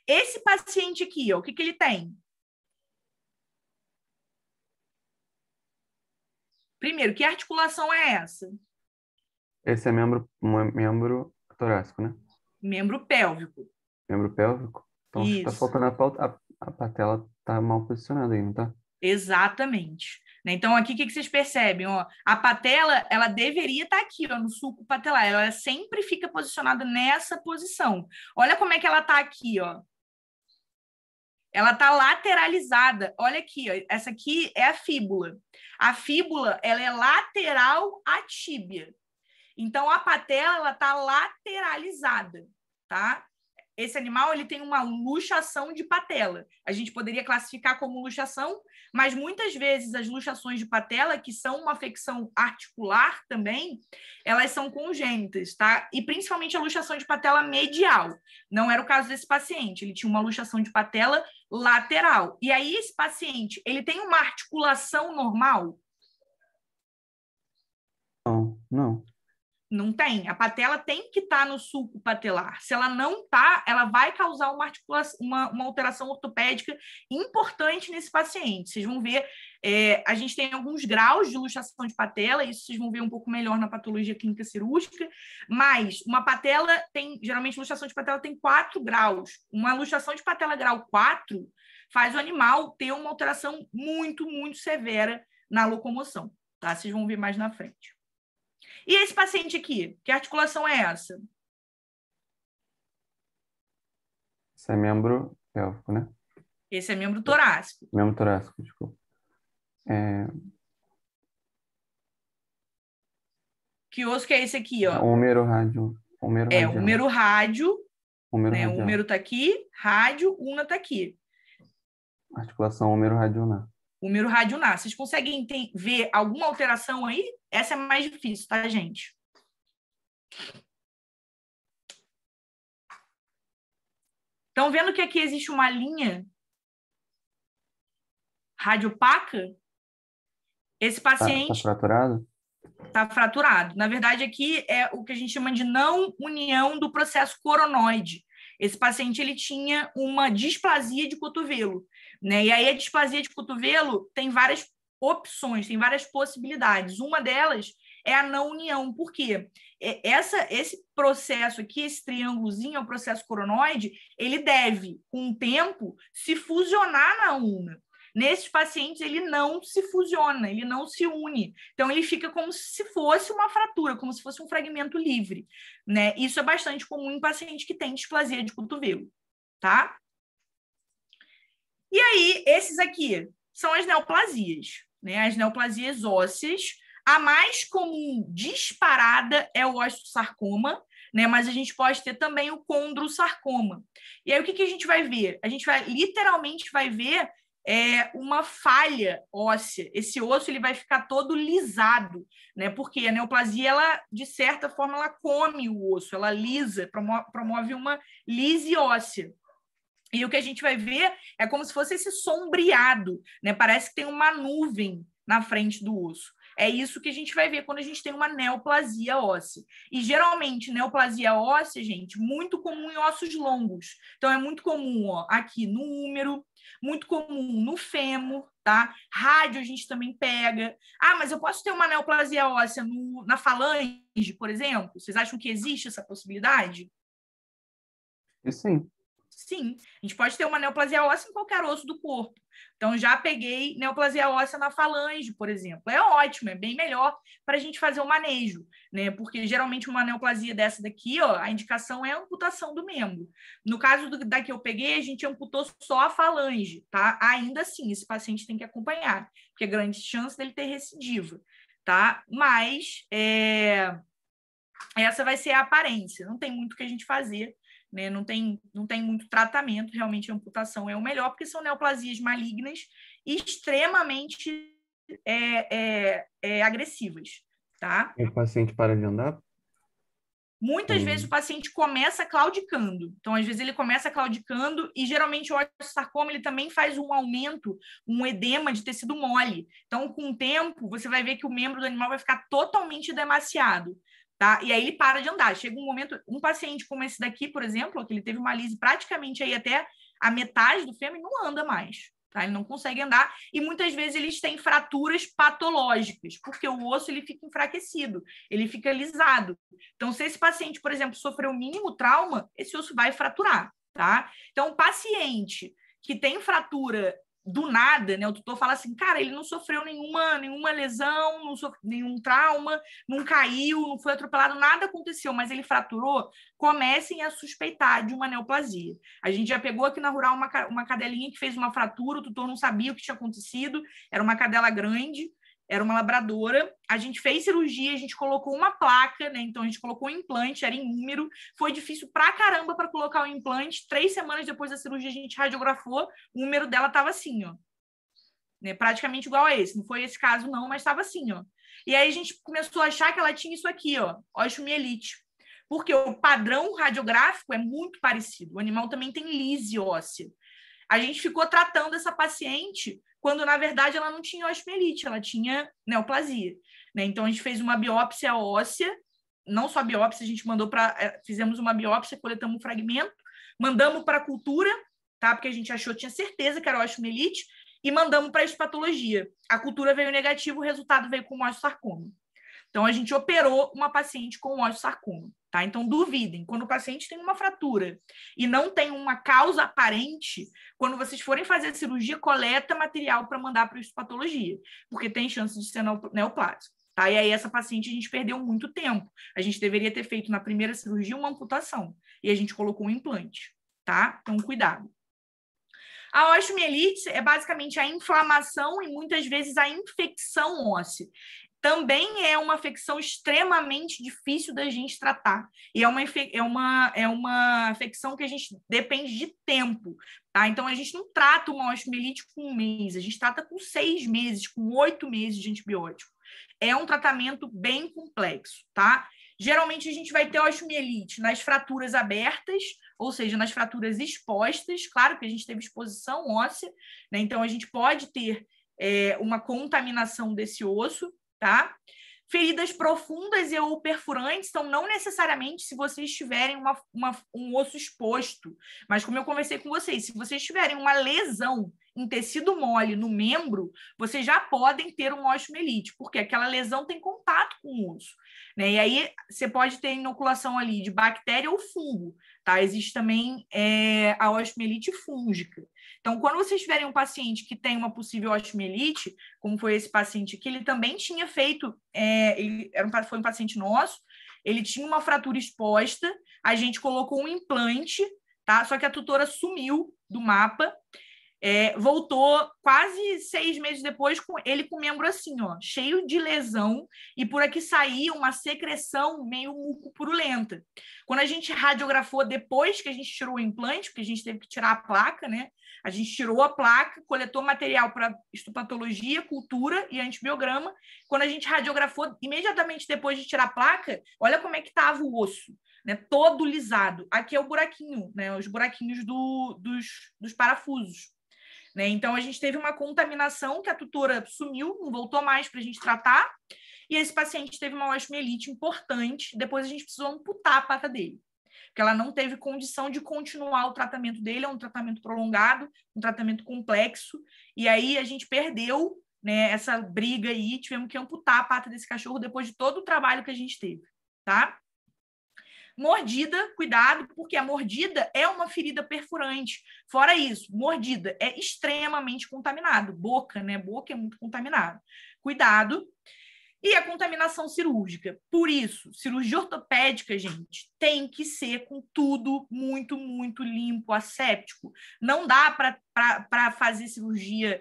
Esse paciente aqui, ó, o que ele tem? Primeiro, que articulação é essa? Esse é membro torácico, né? Membro pélvico. Membro pélvico? Então, está faltando a patela está mal posicionada aí, não está? Exatamente. Então, aqui, o que vocês percebem? Ó, a patela, ela deveria estar aqui, ó, no sulco patelar. Ela sempre fica posicionada nessa posição. Olha como é que ela está aqui, ó. Ela está lateralizada. Olha aqui, ó. Essa aqui é a fíbula. A fíbula, ela é lateral à tíbia. Então, a patela está lateralizada, tá? Esse animal ele tem uma luxação de patela. A gente poderia classificar como luxação, mas muitas vezes as luxações de patela, que são uma afecção articular também, elas são congênitas, tá? E principalmente a luxação de patela medial. Não era o caso desse paciente, ele tinha uma luxação de patela lateral. E aí esse paciente, ele tem uma articulação normal? Não. Não tem. A patela tem que estar no sulco patelar. Se ela não está, ela vai causar uma articulação, uma alteração ortopédica importante nesse paciente. Vocês vão ver, a gente tem alguns graus de luxação de patela, isso vocês vão ver um pouco melhor na patologia clínica cirúrgica, mas uma patela tem, geralmente, luxação de patela tem 4 graus. Uma luxação de patela grau 4 faz o animal ter uma alteração muito, muito severa na locomoção, tá? Vocês vão ver mais na frente. E esse paciente aqui, que articulação é essa? Esse é membro pélvico, né? Esse é membro torácico. Membro torácico, desculpa. Que osso que é esse aqui, ó? Húmero rádio. Húmero rádio. Húmero O húmero tá aqui, rádio, una tá aqui. Articulação húmero radionar. Húmero radionar. Vocês conseguem ver alguma alteração aí? Essa é mais difícil, tá, gente? Estão vendo que aqui existe uma linha radiopaca? Esse paciente... Tá fraturado? Está fraturado. Na verdade, aqui é o que a gente chama de não união do processo coronoide. Esse paciente ele tinha uma displasia de cotovelo, né? E aí a displasia de cotovelo tem várias opções, tem várias possibilidades. Uma delas é a não união. Por quê? Esse processo aqui, esse triângulozinho, o processo coronoide, ele deve, com o tempo, se fusionar na una. Nesses pacientes, ele não se fusiona, ele não se une. Então, ele fica como se fosse uma fratura, como se fosse um fragmento livre, né? Isso é bastante comum em pacientes que têm displasia de cotovelo, tá? E aí, esses aqui são as neoplasias, né? As neoplasias ósseas. A mais comum disparada é o osteosarcoma, né? Mas a gente pode ter também o condrosarcoma. E aí, o que a gente vai ver? A gente literalmente vai ver uma falha óssea. Esse osso ele vai ficar todo lisado, né? Porque a neoplasia, ela, de certa forma, ela come o osso, ela lisa, promove uma lise óssea. E o que a gente vai ver é como se fosse esse sombreado, né? Parece que tem uma nuvem na frente do osso. É isso que a gente vai ver quando a gente tem uma neoplasia óssea. E, geralmente, neoplasia óssea, gente, muito comum em ossos longos. Então, é muito comum, ó, aqui no húmero, muito comum no fêmur, tá? Rádio a gente também pega. Ah, mas eu posso ter uma neoplasia óssea na falange, por exemplo? Vocês acham que existe essa possibilidade? Sim. Sim, a gente pode ter uma neoplasia óssea em qualquer osso do corpo. Então, já peguei neoplasia óssea na falange, por exemplo. É ótimo, é bem melhor para a gente fazer o manejo, né? Porque, geralmente, uma neoplasia dessa daqui, ó, a indicação é a amputação do membro. No caso da que eu peguei, a gente amputou só a falange, tá? Ainda assim, esse paciente tem que acompanhar, porque é grande chance dele ter recidiva, tá? Mas, essa vai ser a aparência. Não tem muito o que a gente fazer, né? Não tem muito tratamento, realmente a amputação é o melhor, porque são neoplasias malignas e extremamente agressivas, tá? E o paciente para de andar? Muitas vezes o paciente começa claudicando. Então, às vezes ele começa claudicando e, geralmente, o osteosarcoma ele também faz um aumento, um edema de tecido mole. Então, com o tempo, você vai ver que o membro do animal vai ficar totalmente edemaciado. Tá? E aí ele para de andar. Chega um momento, um paciente como esse daqui, por exemplo, que ele teve uma lise praticamente aí até a metade do fêmur, não anda mais. Tá? Ele não consegue andar. E muitas vezes eles têm fraturas patológicas, porque o osso ele fica enfraquecido, ele fica lisado. Então, se esse paciente, por exemplo, sofreu o mínimo trauma, esse osso vai fraturar. Tá? Então, o paciente que tem fratura do nada, né? O tutor fala assim, cara, ele não sofreu nenhuma lesão, não sofreu nenhum trauma, não caiu, não foi atropelado, nada aconteceu, mas ele fraturou, comecem a suspeitar de uma neoplasia. A gente já pegou aqui na Rural uma cadelinha que fez uma fratura, o tutor não sabia o que tinha acontecido, era uma cadela grande, era uma labradora, a gente fez cirurgia, a gente colocou uma placa, né? Então a gente colocou um implante, era em úmero, foi difícil pra caramba para colocar o implante, 3 semanas depois da cirurgia a gente radiografou, o úmero dela estava assim, ó, né? Praticamente igual a esse, não foi esse caso não, mas estava assim, ó. E aí a gente começou a achar que ela tinha isso aqui, ó, osteomielite, porque o padrão radiográfico é muito parecido, o animal também tem lise óssea. A gente ficou tratando essa paciente quando, na verdade, ela não tinha osteomielite, ela tinha neoplasia, né? Então, a gente fez uma biópsia óssea, não só biópsia, a gente mandou para... Fizemos uma biópsia, coletamos um fragmento, mandamos para a cultura, tá? Porque a gente achou, tinha certeza que era osteomielite, e mandamos para a histopatologia. A cultura veio negativo, o resultado veio com osteosarcoma. Então, a gente operou uma paciente com osteosarcoma, tá? Então, duvidem. Quando o paciente tem uma fratura e não tem uma causa aparente, quando vocês forem fazer a cirurgia, coleta material para mandar para a histopatologia, porque tem chance de ser neoplásico, tá? E aí, essa paciente, a gente perdeu muito tempo. A gente deveria ter feito, na primeira cirurgia, uma amputação. E a gente colocou um implante, tá? Então, cuidado. A osteomielite é basicamente a inflamação e, muitas vezes, a infecção óssea. Também é uma afecção extremamente difícil da gente tratar. E é uma afecção que a gente depende de tempo, tá? Então, a gente não trata uma osteomielite com 1 mês, a gente trata com 6 meses, com 8 meses de antibiótico. É um tratamento bem complexo, tá? Geralmente, a gente vai ter osteomielite nas fraturas abertas, ou seja, nas fraturas expostas. Claro que a gente teve exposição óssea, né? Então, a gente pode ter uma contaminação desse osso, tá? Feridas profundas e ou perfurantes, então não necessariamente se vocês tiverem um osso exposto, mas como eu conversei com vocês, se vocês tiverem uma lesão em tecido mole no membro, vocês já podem ter uma osteomielite, porque aquela lesão tem contato com o osso, né? E aí você pode ter inoculação ali de bactéria ou fungo, tá? Existe também a osteomielite fúngica. Então, quando vocês tiverem um paciente que tem uma possível osteomielite, como foi esse paciente aqui, ele também tinha feito, foi um paciente nosso, ele tinha uma fratura exposta, a gente colocou um implante, tá? Só que a tutora sumiu do mapa, voltou quase 6 meses depois, com ele com o membro assim, ó, cheio de lesão, e por aqui saía uma secreção meio mucopurulenta. Quando a gente radiografou depois que a gente tirou o implante, porque a gente teve que tirar a placa, né? A gente tirou a placa, coletou material para histopatologia, cultura e antibiograma. Quando a gente radiografou, imediatamente depois de tirar a placa, olha como é que estava o osso, né? Todo lisado. Aqui é o buraquinho, né? Os buraquinhos dos parafusos. Né? Então, a gente teve uma contaminação que a tutora sumiu, não voltou mais para a gente tratar, e esse paciente teve uma osteomielite importante, depois a gente precisou amputar a pata dele, porque ela não teve condição de continuar o tratamento dele, é um tratamento prolongado, um tratamento complexo, e aí a gente perdeu, né, essa briga aí, tivemos que amputar a pata desse cachorro depois de todo o trabalho que a gente teve, tá? Mordida, cuidado, porque a mordida é uma ferida perfurante. Fora isso, mordida é extremamente contaminado. Boca, né? Boca é muito contaminado. Cuidado. E a contaminação cirúrgica. Por isso, cirurgia ortopédica, gente, tem que ser com tudo muito, muito limpo, asséptico. Não dá para fazer cirurgia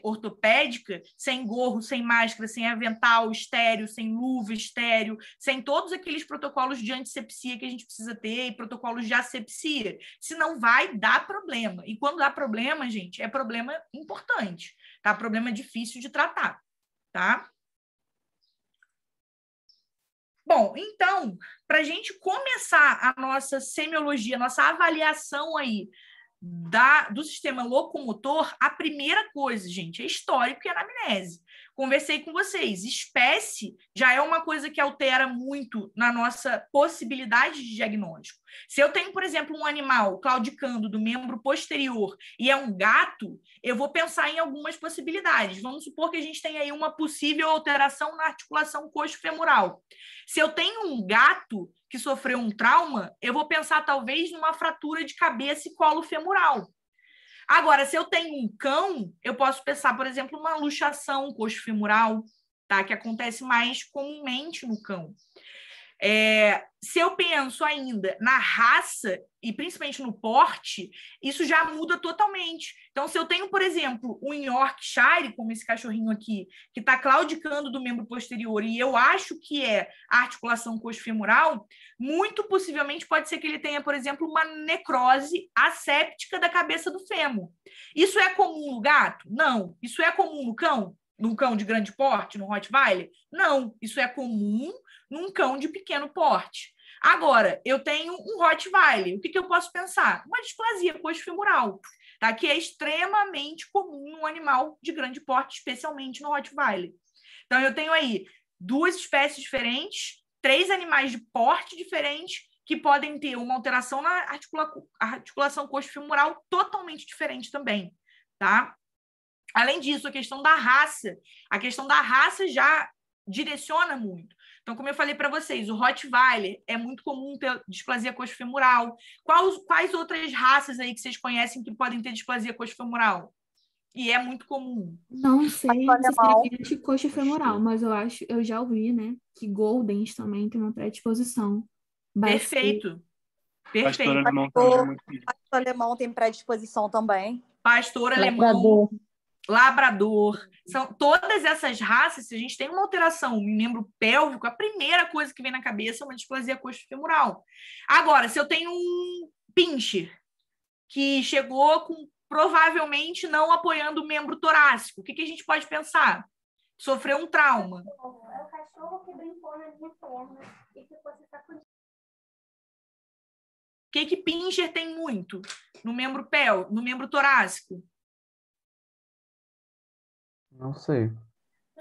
ortopédica sem gorro, sem máscara, sem avental estéreo, sem luva estéreo, sem todos aqueles protocolos de antisepsia que a gente precisa ter e protocolos de asepsia. Senão vai dar problema. E quando dá problema, gente, é problema importante, tá? Problema difícil de tratar, tá? Bom, então, para a gente começar a nossa semiologia, nossa avaliação aí do sistema locomotor, a primeira coisa, gente, é histórico e anamnese. Conversei com vocês, espécie já é uma coisa que altera muito na nossa possibilidade de diagnóstico. Se eu tenho, por exemplo, um animal claudicando do membro posterior e é um gato, eu vou pensar em algumas possibilidades. Vamos supor que a gente tenha aí uma possível alteração na articulação coxo-femoral. Se eu tenho um gato que sofreu um trauma, eu vou pensar talvez numa fratura de cabeça e colo femoral. Agora, se eu tenho um cão, eu posso pensar, por exemplo, numa luxação coxo-femoral, tá? Que acontece mais comumente no cão. Se eu penso ainda na raça, e principalmente no porte, isso já muda totalmente. Então, se eu tenho, por exemplo, um Yorkshire, como esse cachorrinho aqui, que está claudicando do membro posterior, e eu acho que é a articulação coxofemoral, muito possivelmente pode ser que ele tenha, por exemplo, uma necrose asséptica da cabeça do fêmur. Isso é comum no gato? Não. Isso é comum no cão? Num cão de grande porte, no Rottweiler? Não. Isso é comum num cão de pequeno porte. Agora, eu tenho um Rottweiler. O que eu posso pensar? Uma displasia coxofemoral, tá? Que é extremamente comum num animal de grande porte, especialmente no Rottweiler. Então, eu tenho aí 2 espécies diferentes, 3 animais de porte diferentes que podem ter uma alteração na articulação coxofemoral totalmente diferente também, tá? Além disso, a questão da raça já direciona muito. Então, como eu falei para vocês, o Rottweiler é muito comum ter displasia coxofemoral. Quais outras raças aí que vocês conhecem que podem ter displasia coxofemoral? E é muito comum. Não sei necessariamente coxofemoral, mas eu já ouvi, né, que Goldens também tem uma predisposição. Perfeito. Pastor alemão também. Pastor alemão tem predisposição também. Pastor alemão. Labrador, são todas essas raças. Se a gente tem uma alteração no membro pélvico, a primeira coisa que vem na cabeça é uma displasia coxofemoral. Agora, se eu tenho um pincher que chegou com provavelmente não apoiando o membro torácico, o que a gente pode pensar? Sofreu um trauma. É o cachorro que brincou na minha perna e ficou se sacudindo. O que pincher tem muito no membro no membro torácico? Não sei.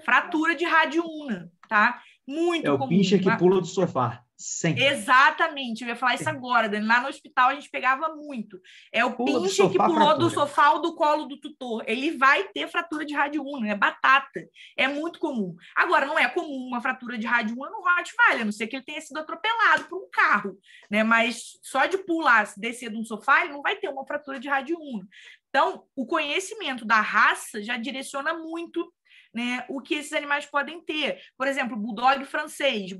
Fratura de radiúna, tá? Muito comum. É o pincher que pula do sofá. Sempre. Exatamente, eu ia falar isso agora, Dani. Lá no hospital a gente pegava muito. É o pincher que pulou do sofá ou do colo do tutor. Ele vai ter fratura de radiúna, é batata. É muito comum. Agora, não é comum uma fratura de radiúna no Rottweiler, a não ser que ele tenha sido atropelado por um carro, né? Mas só de pular, descer de um sofá, ele não vai ter uma fratura de radiúna. Então, o conhecimento da raça já direciona muito, né, o que esses animais podem ter. Por exemplo, bulldog francês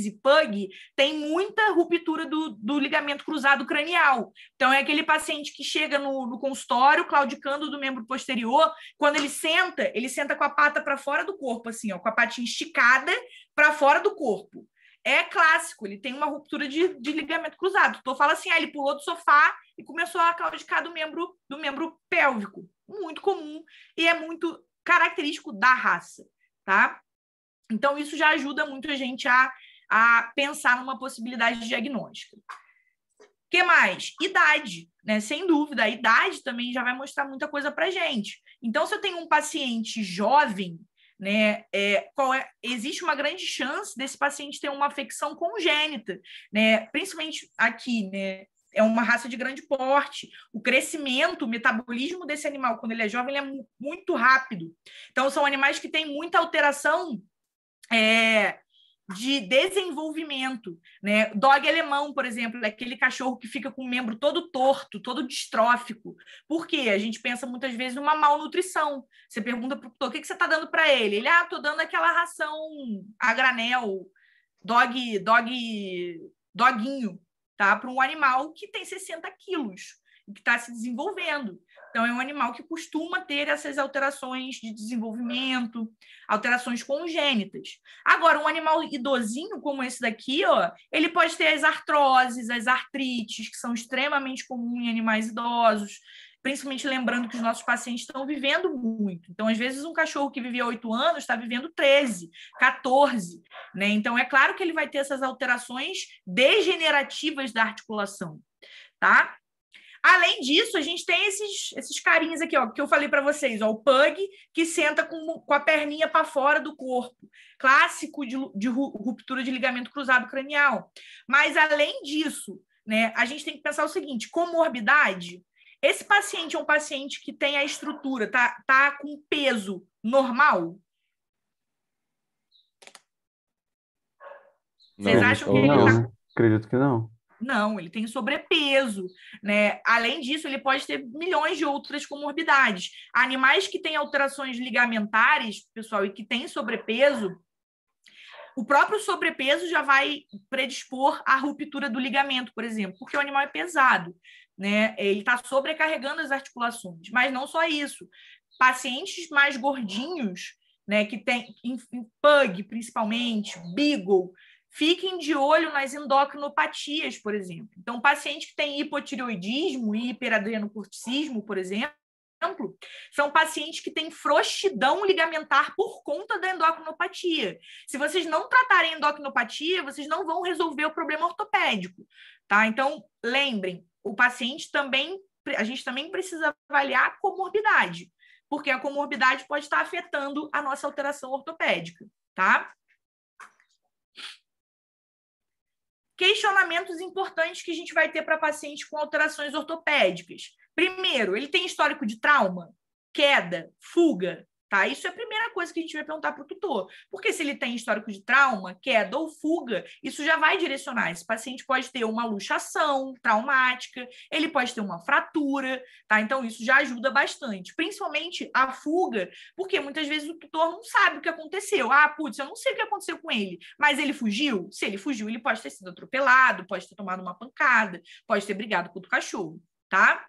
e pug tem muita ruptura do ligamento cruzado cranial. Então, é aquele paciente que chega no consultório, claudicando do membro posterior, quando ele senta com a pata para fora do corpo, assim, ó, com a patinha esticada para fora do corpo. É clássico, ele tem uma ruptura de ligamento cruzado. Então, fala assim, ele pulou do sofá e começou a claudicar do membro pélvico. Muito comum e é muito característico da raça, tá? Então, isso já ajuda muito a gente a pensar numa possibilidade diagnóstica. O que mais? Idade, né? Sem dúvida, a idade também já vai mostrar muita coisa para a gente. Então, se eu tenho um paciente jovem, né, existe uma grande chance desse paciente ter uma afecção congênita, né? Principalmente aqui, né? É uma raça de grande porte. O crescimento, o metabolismo desse animal, quando ele é jovem, ele é muito rápido. Então, são animais que têm muita alteração de desenvolvimento, né? Dog alemão, por exemplo, é aquele cachorro que fica com o membro todo torto, todo distrófico. Por quê? A gente pensa muitas vezes numa malnutrição. Você pergunta para o tutor, o que você está dando para ele? Ele, estou dando aquela ração a granel, doguinho, tá? Para um animal que tem 60 quilos e que está se desenvolvendo. Então, é um animal que costuma ter essas alterações de desenvolvimento, alterações congênitas. Agora, um animal idosinho como esse daqui, ele pode ter as artroses, as artrites, que são extremamente comuns em animais idosos, principalmente lembrando que os nossos pacientes estão vivendo muito. Então, às vezes, um cachorro que vivia 8 anos está vivendo 13, 14, né? Então, é claro que ele vai ter essas alterações degenerativas da articulação, tá? Além disso, a gente tem esses carinhas aqui, que eu falei para vocês, o pug que senta com a perninha para fora do corpo, clássico de ruptura de ligamento cruzado cranial. Mas, além disso, né, a gente tem que pensar o seguinte, comorbidade. Esse paciente é um paciente que tem a estrutura, tá com peso normal? Vocês acham que ele tá... Acredito que não. Não, ele tem sobrepeso, né? Além disso, ele pode ter milhões de outras comorbidades. Animais que têm alterações ligamentares, pessoal, e que têm sobrepeso, O próprio sobrepeso já vai predispor à ruptura do ligamento, por exemplo, porque o animal é pesado, né? Ele está sobrecarregando as articulações. Mas não só isso. Pacientes mais gordinhos, né, que tem em pug, principalmente, beagle, fiquem de olho nas endocrinopatias, por exemplo. Então, pacientes que têm hipotireoidismo e hiperadrenocorticismo, por exemplo, são pacientes que têm frouxidão ligamentar por conta da endocrinopatia. Se vocês não tratarem a endocrinopatia, vocês não vão resolver o problema ortopédico, tá? Então, lembrem, o paciente também, a gente também precisa avaliar a comorbidade, porque a comorbidade pode estar afetando a nossa alteração ortopédica, tá? Questionamentos importantes que a gente vai ter para pacientes com alterações ortopédicas. Primeiro, ele tem histórico de trauma, queda, fuga, tá? Isso é a primeira coisa que a gente vai perguntar para o tutor. Porque se ele tem histórico de trauma, queda ou fuga, isso já vai direcionar. Esse paciente pode ter uma luxação traumática, ele pode ter uma fratura, tá? Então, isso já ajuda bastante. Principalmente a fuga, porque muitas vezes o tutor não sabe o que aconteceu. Ah, putz, eu não sei o que aconteceu com ele, mas ele fugiu? Se ele fugiu, ele pode ter sido atropelado, pode ter tomado uma pancada, pode ter brigado com o cachorro, tá?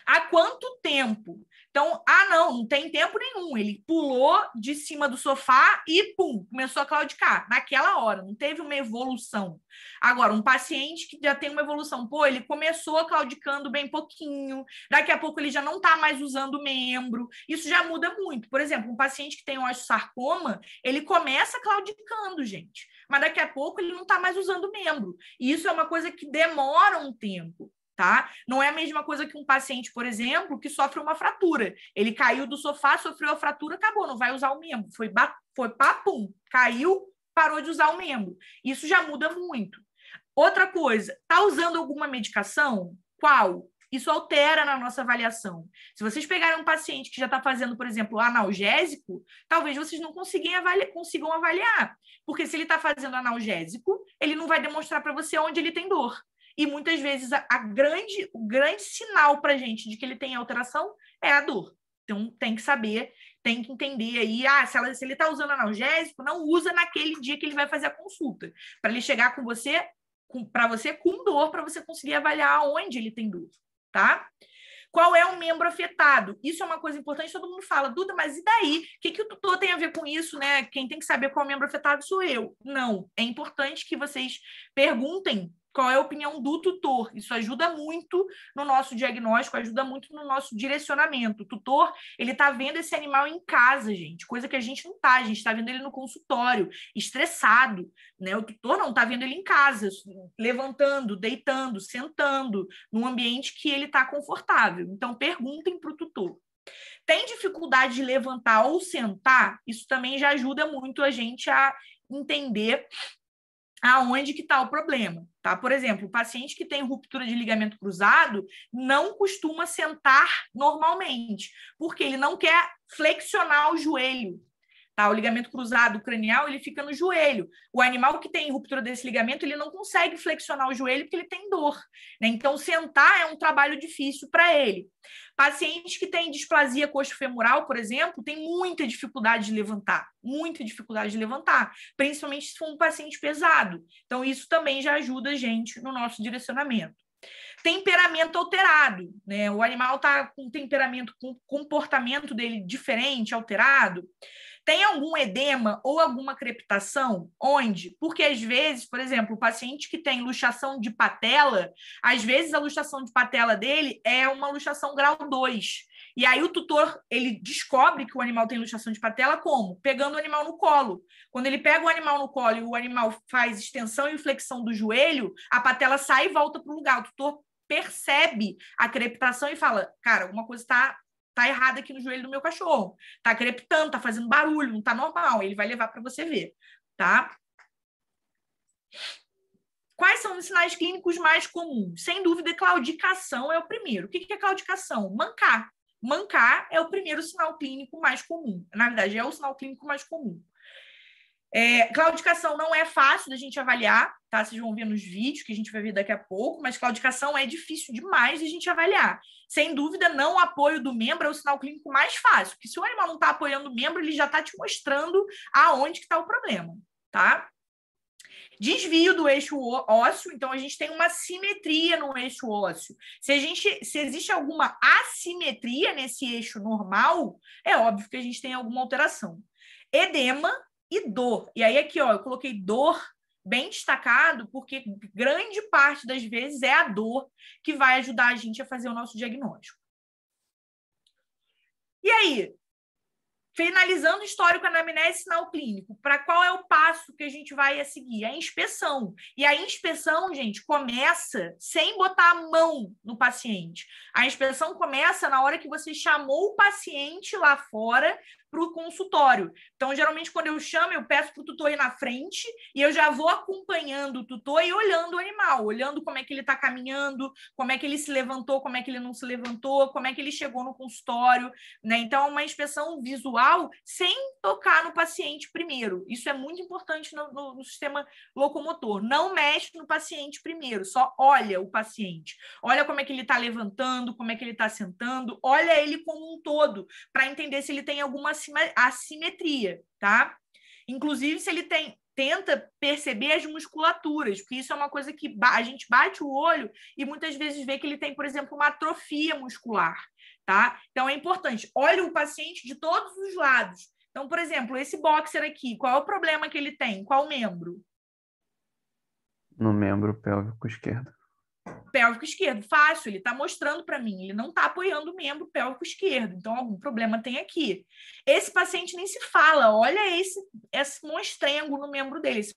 Há quanto tempo? Então, não tem tempo nenhum. Ele pulou de cima do sofá e, pum, começou a claudicar. Naquela hora, não teve uma evolução. Agora, um paciente que já tem uma evolução, pô, ele começou claudicando bem pouquinho, daqui a pouco ele já não está mais usando o membro. Isso já muda muito. Por exemplo, um paciente que tem osteosarcoma, ele começa claudicando, gente, mas daqui a pouco ele não está mais usando o membro. E isso é uma coisa que demora um tempo. Tá? Não é a mesma coisa que um paciente, por exemplo, que sofre uma fratura. Ele caiu do sofá, sofreu a fratura, acabou, não vai usar o membro. Foi papum, caiu, parou de usar o membro. Isso já muda muito. Outra coisa, está usando alguma medicação? Qual? Isso altera na nossa avaliação. Se vocês pegarem um paciente que já está fazendo, por exemplo, analgésico, talvez vocês não consigam avaliar. Porque se ele está fazendo analgésico, ele não vai demonstrar para você onde ele tem dor. E muitas vezes o grande sinal para a gente de que ele tem alteração é a dor. Então, tem que saber, tem que entender aí, se ele está usando analgésico, não usa naquele dia que ele vai fazer a consulta, para ele chegar com você, com dor, para você conseguir avaliar onde ele tem dor, tá? Qual é o membro afetado? Isso é uma coisa importante, todo mundo fala, Duda, mas e daí? O que o tutor tem a ver com isso, né? Quem tem que saber qual é o membro afetado sou eu. Não, é importante que vocês perguntem qual é a opinião do tutor. Isso ajuda muito no nosso diagnóstico, ajuda muito no nosso direcionamento. O tutor, ele está vendo esse animal em casa, gente, coisa que a gente não está. A gente está vendo ele no consultório, estressado, né? O tutor não está vendo ele em casa, levantando, deitando, sentando, num ambiente que ele está confortável. Então, perguntem para o tutor. Tem dificuldade de levantar ou sentar? Isso também já ajuda muito a gente a entender aonde que está o problema, tá? Por exemplo, o paciente que tem ruptura de ligamento cruzado não costuma sentar normalmente, porque ele não quer flexionar o joelho, tá? O ligamento cruzado cranial, ele fica no joelho. O animal que tem ruptura desse ligamento, ele não consegue flexionar o joelho porque ele tem dor, né? Então, sentar é um trabalho difícil para ele. Pacientes que têm displasia coxofemoral, por exemplo, tem muita dificuldade de levantar, principalmente se for um paciente pesado. Então, isso também já ajuda a gente no nosso direcionamento. Temperamento alterado, né? O animal está com temperamento, com comportamento dele diferente, alterado. Tem algum edema ou alguma crepitação? Onde? Porque, às vezes, por exemplo, o paciente que tem luxação de patela, às vezes a luxação de patela dele é uma luxação grau 2. E aí o tutor, ele descobre que o animal tem luxação de patela como? Pegando o animal no colo. Quando ele pega o animal no colo e o animal faz extensão e flexão do joelho, a patela sai e volta para o lugar. O tutor percebe a crepitação e fala, cara, alguma coisa está errada aqui no joelho do meu cachorro. Está crepitando, está fazendo barulho, não está normal. Ele vai levar para você ver, tá? Quais são os sinais clínicos mais comuns? Sem dúvida, claudicação é o primeiro. O que é claudicação? Mancar. Mancar é o primeiro sinal clínico mais comum. Na verdade, é o sinal clínico mais comum. Claudicação não é fácil da gente avaliar, tá? Vocês vão ver nos vídeos que a gente vai ver daqui a pouco, mas claudicação é difícil demais de a gente avaliar. Sem dúvida, não apoio do membro é o sinal clínico mais fácil, porque se o animal não está apoiando o membro, ele já está te mostrando aonde que está o problema, tá? Desvio do eixo ósseo, então a gente tem uma simetria no eixo ósseo. Se existe alguma assimetria nesse eixo normal, é óbvio que a gente tem alguma alteração. Edema e dor. E aí aqui, ó, eu coloquei dor bem destacado, porque grande parte das vezes é a dor que vai ajudar a gente a fazer o nosso diagnóstico. E aí, finalizando o histórico, anamnese, sinal clínico, para qual é o passo que a gente vai a seguir? A inspeção. E a inspeção, gente, começa sem botar a mão no paciente. A inspeção começa na hora que você chamou o paciente lá fora para o consultório. Então, geralmente, quando eu chamo, eu peço para o tutor ir na frente e eu já vou acompanhando o tutor e olhando o animal, olhando como é que ele está caminhando, como é que ele se levantou, como é que ele não se levantou, como é que ele chegou no consultório, né? Então, uma inspeção visual sem tocar no paciente primeiro. Isso é muito importante no sistema locomotor. Não mexe no paciente primeiro, só olha o paciente. Olha como é que ele está levantando, como é que ele está sentando, olha ele como um todo, para entender se ele tem alguma assimetria, tá? Inclusive, se ele tenta perceber as musculaturas, porque isso é uma coisa que a gente bate o olho e muitas vezes vê que ele tem, por exemplo, uma atrofia muscular, tá? Então, é importante. Olha o paciente de todos os lados. Então, por exemplo, esse boxer aqui, qual é o problema que ele tem? Qual membro? No membro pélvico esquerdo. Pélvico esquerdo, fácil, ele está mostrando para mim, ele não está apoiando o membro pélvico esquerdo, então algum problema tem aqui. Esse paciente nem se fala, olha esse monstrengo no membro dele, esse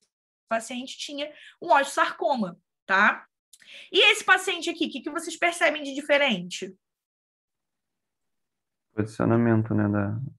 paciente tinha um osteosarcoma, tá? E esse paciente aqui, o que vocês percebem de diferente? Posicionamento, né,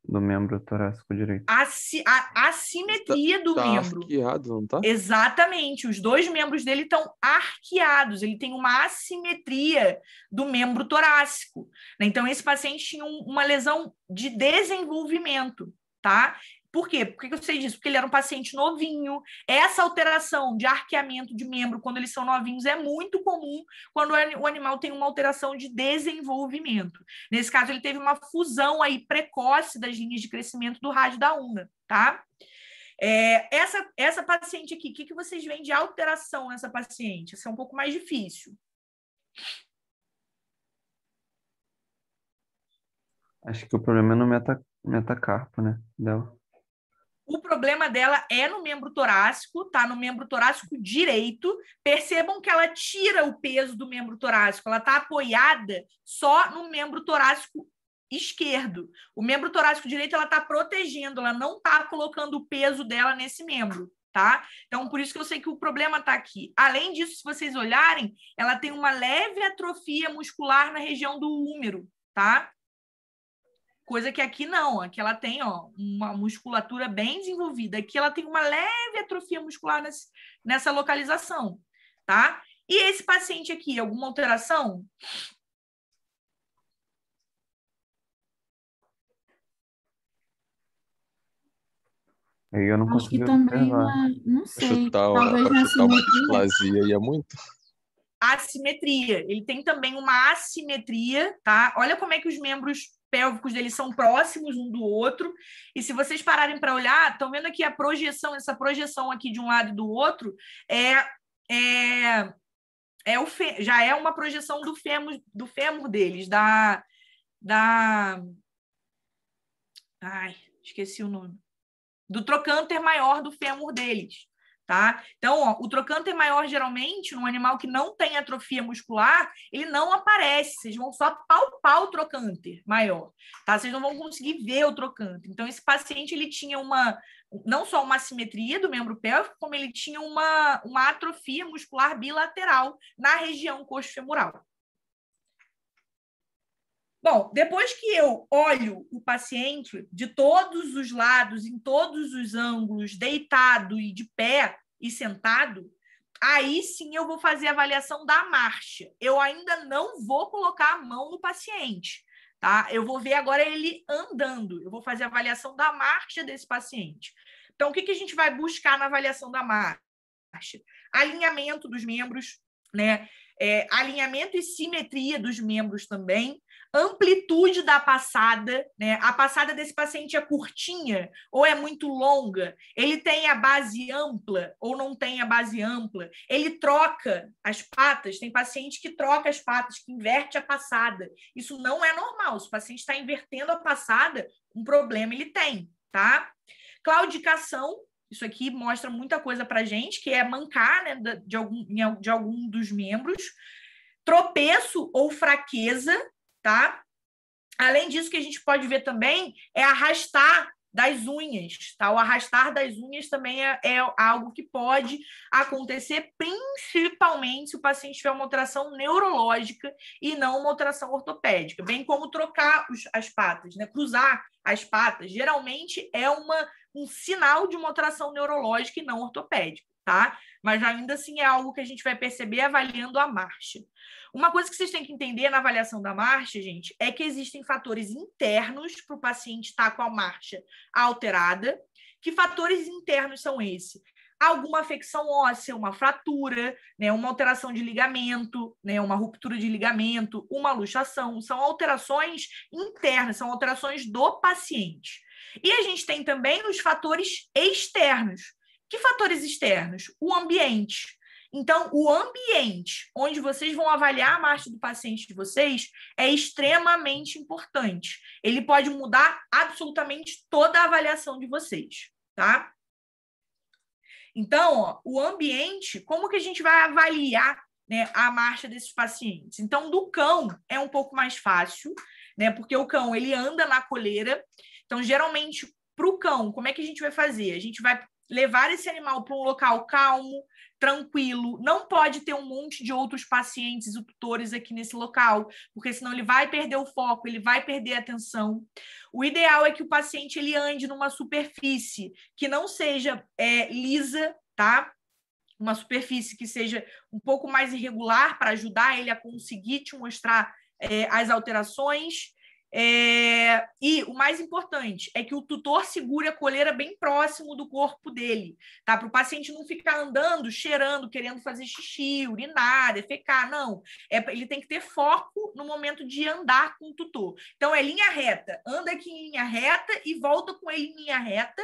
do membro torácico direito. A assimetria do membro. Arqueado, não tá? Exatamente. Os dois membros dele estão arqueados. Ele tem uma assimetria do membro torácico. Então, esse paciente tinha uma lesão de desenvolvimento, tá? Por quê? Por que eu sei disso? Porque ele era um paciente novinho. Essa alteração de arqueamento de membro, quando eles são novinhos, é muito comum quando o animal tem uma alteração de desenvolvimento. Nesse caso, ele teve uma fusão aí precoce das linhas de crescimento do rádio da ulna, tá? Essa paciente aqui, o que vocês veem de alteração nessa paciente? Isso é um pouco mais difícil. Acho que o problema é no metacarpo, né, dela. O problema dela é no membro torácico, tá? No membro torácico direito. Percebam que ela tira o peso do membro torácico, ela está apoiada só no membro torácico esquerdo. O membro torácico direito ela está protegendo, ela não está colocando o peso dela nesse membro, tá? Então, por isso que eu sei que o problema está aqui. Além disso, se vocês olharem, ela tem uma leve atrofia muscular na região do úmero, tá? Coisa que aqui não, aqui ela tem uma musculatura bem desenvolvida. Aqui ela tem uma leve atrofia muscular nessa localização, tá? E esse paciente aqui, alguma alteração? Aí eu não Acho que consigo também, observar. não sei, Chutar talvez na uma assimetria. displasia ia muito. Assimetria. Ele tem também uma assimetria, tá? Olha como é que os membros pélvicos deles são próximos um do outro. E se vocês pararem para olhar, estão vendo aqui a projeção, essa projeção aqui de um lado e do outro já é uma projeção do fêmur deles, esqueci o nome. Do trocânter maior do fêmur deles. Tá? Então, o trocânter maior, geralmente, num animal que não tem atrofia muscular, ele não aparece, vocês vão só palpar o trocânter maior, tá? Vocês não vão conseguir ver o trocânter. Então, esse paciente, ele tinha não só uma assimetria do membro pélvico, como ele tinha uma atrofia muscular bilateral na região coxofemoral. Bom, depois que eu olho o paciente de todos os lados, em todos os ângulos, deitado e de pé e sentado, aí sim eu vou fazer a avaliação da marcha. Eu ainda não vou colocar a mão no paciente, tá? Eu vou ver agora ele andando. Eu vou fazer a avaliação da marcha desse paciente. Então, o que a gente vai buscar na avaliação da marcha? Alinhamento dos membros, né? Alinhamento e simetria dos membros também, amplitude da passada, né? A passada desse paciente é curtinha ou é muito longa? Ele tem a base ampla ou não tem a base ampla? Ele troca as patas? Tem paciente que troca as patas, que inverte a passada. Isso não é normal. Se o paciente está invertendo a passada, um problema ele tem, tá? Claudicação, isso aqui mostra muita coisa para a gente, que é mancar, né, de algum dos membros. Tropeço ou fraqueza, tá? Além disso, que a gente pode ver também é arrastar das unhas, tá? O arrastar das unhas também é algo que pode acontecer, principalmente se o paciente tiver uma alteração neurológica e não uma alteração ortopédica, bem como trocar as patas, né? Cruzar as patas, geralmente é um sinal de uma alteração neurológica e não ortopédica, tá? Mas ainda assim é algo que a gente vai perceber avaliando a marcha. Uma coisa que vocês têm que entender na avaliação da marcha, gente, é que existem fatores internos para o paciente estar com a marcha alterada. Que fatores internos são esses? Alguma afecção óssea, uma fratura, né, uma alteração de ligamento, né, uma ruptura de ligamento, uma luxação. São alterações internas, são alterações do paciente. E a gente tem também os fatores externos. Que fatores externos? O ambiente. Então, o ambiente onde vocês vão avaliar a marcha do paciente de vocês é extremamente importante. Ele pode mudar absolutamente toda a avaliação de vocês, tá? Então, ó, o ambiente, como que a gente vai avaliar, né, a marcha desses pacientes? Então, do cão é um pouco mais fácil, né, porque o cão ele anda na coleira. Então, geralmente, para o cão, como é que a gente vai fazer? A gente vai levar esse animal para um local calmo, tranquilo, não pode ter um monte de outros pacientes e tutores aqui nesse local, porque senão ele vai perder o foco, ele vai perder a atenção. O ideal é que o paciente ele ande numa superfície que não seja lisa, tá? Uma superfície que seja um pouco mais irregular para ajudar ele a conseguir te mostrar as alterações. E o mais importante é que o tutor segure a coleira bem próximo do corpo dele, tá? Para o paciente não ficar andando, cheirando, querendo fazer xixi, urinar, defecar, não. Ele tem que ter foco no momento de andar com o tutor. Então, é linha reta. Anda aqui em linha reta e volta com ele em linha reta,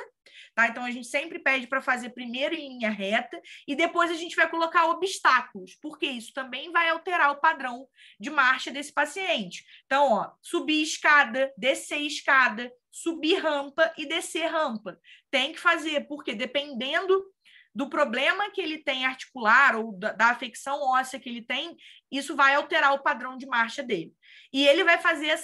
tá? Então, a gente sempre pede para fazer primeiro em linha reta e depois a gente vai colocar obstáculos, porque isso também vai alterar o padrão de marcha desse paciente. Então, ó, subir escada, descer escada, subir rampa e descer rampa. Tem que fazer, porque dependendo do problema que ele tem articular ou da afecção óssea que ele tem, isso vai alterar o padrão de marcha dele. E ele vai fazer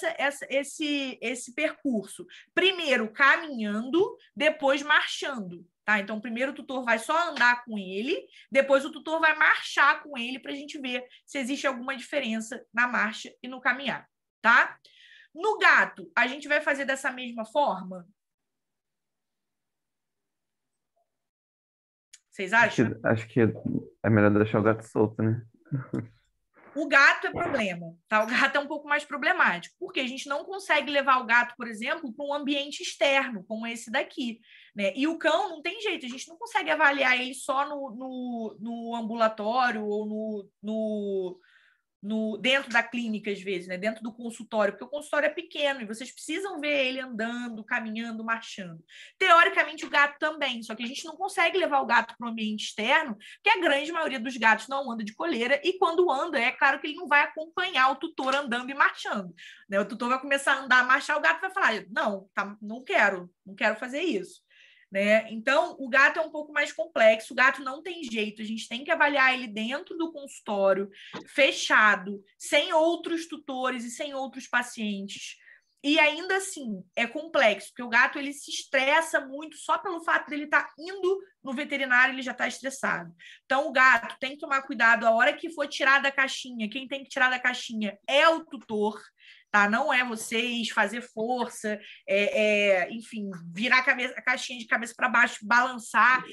esse percurso, primeiro caminhando, depois marchando. Tá? Então, primeiro o tutor vai só andar com ele, depois o tutor vai marchar com ele para a gente ver se existe alguma diferença na marcha e no caminhar. Tá? No gato, a gente vai fazer dessa mesma forma? Vocês acham? Acho que é melhor deixar o gato solto, né? O gato é problema, tá? O gato é um pouco mais problemático, porque a gente não consegue levar o gato, por exemplo, para um ambiente externo, como esse daqui, né? E o cão não tem jeito, a gente não consegue avaliar ele só no ambulatório ou dentro da clínica, às vezes, né? Dentro do consultório, porque o consultório é pequeno e vocês precisam ver ele andando, caminhando, marchando. Teoricamente, o gato também, só que a gente não consegue levar o gato para o ambiente externo, porque a grande maioria dos gatos não anda de coleira e quando anda, é claro que ele não vai acompanhar o tutor andando e marchando, né? O tutor vai começar a andar, marchar, o gato vai falar, não, tá, não quero fazer isso. Né? Então, o gato é um pouco mais complexo, o gato não tem jeito, a gente tem que avaliar ele dentro do consultório, fechado, sem outros tutores e sem outros pacientes. E ainda assim, é complexo, porque o gato ele se estressa muito só pelo fato de ele estar indo no veterinário, ele já está estressado. Então, o gato tem que tomar cuidado, a hora que for tirar da caixinha, quem tem que tirar da caixinha é o tutor, tá? Não é vocês fazer força, enfim, virar a caixinha de cabeça para baixo, balançar.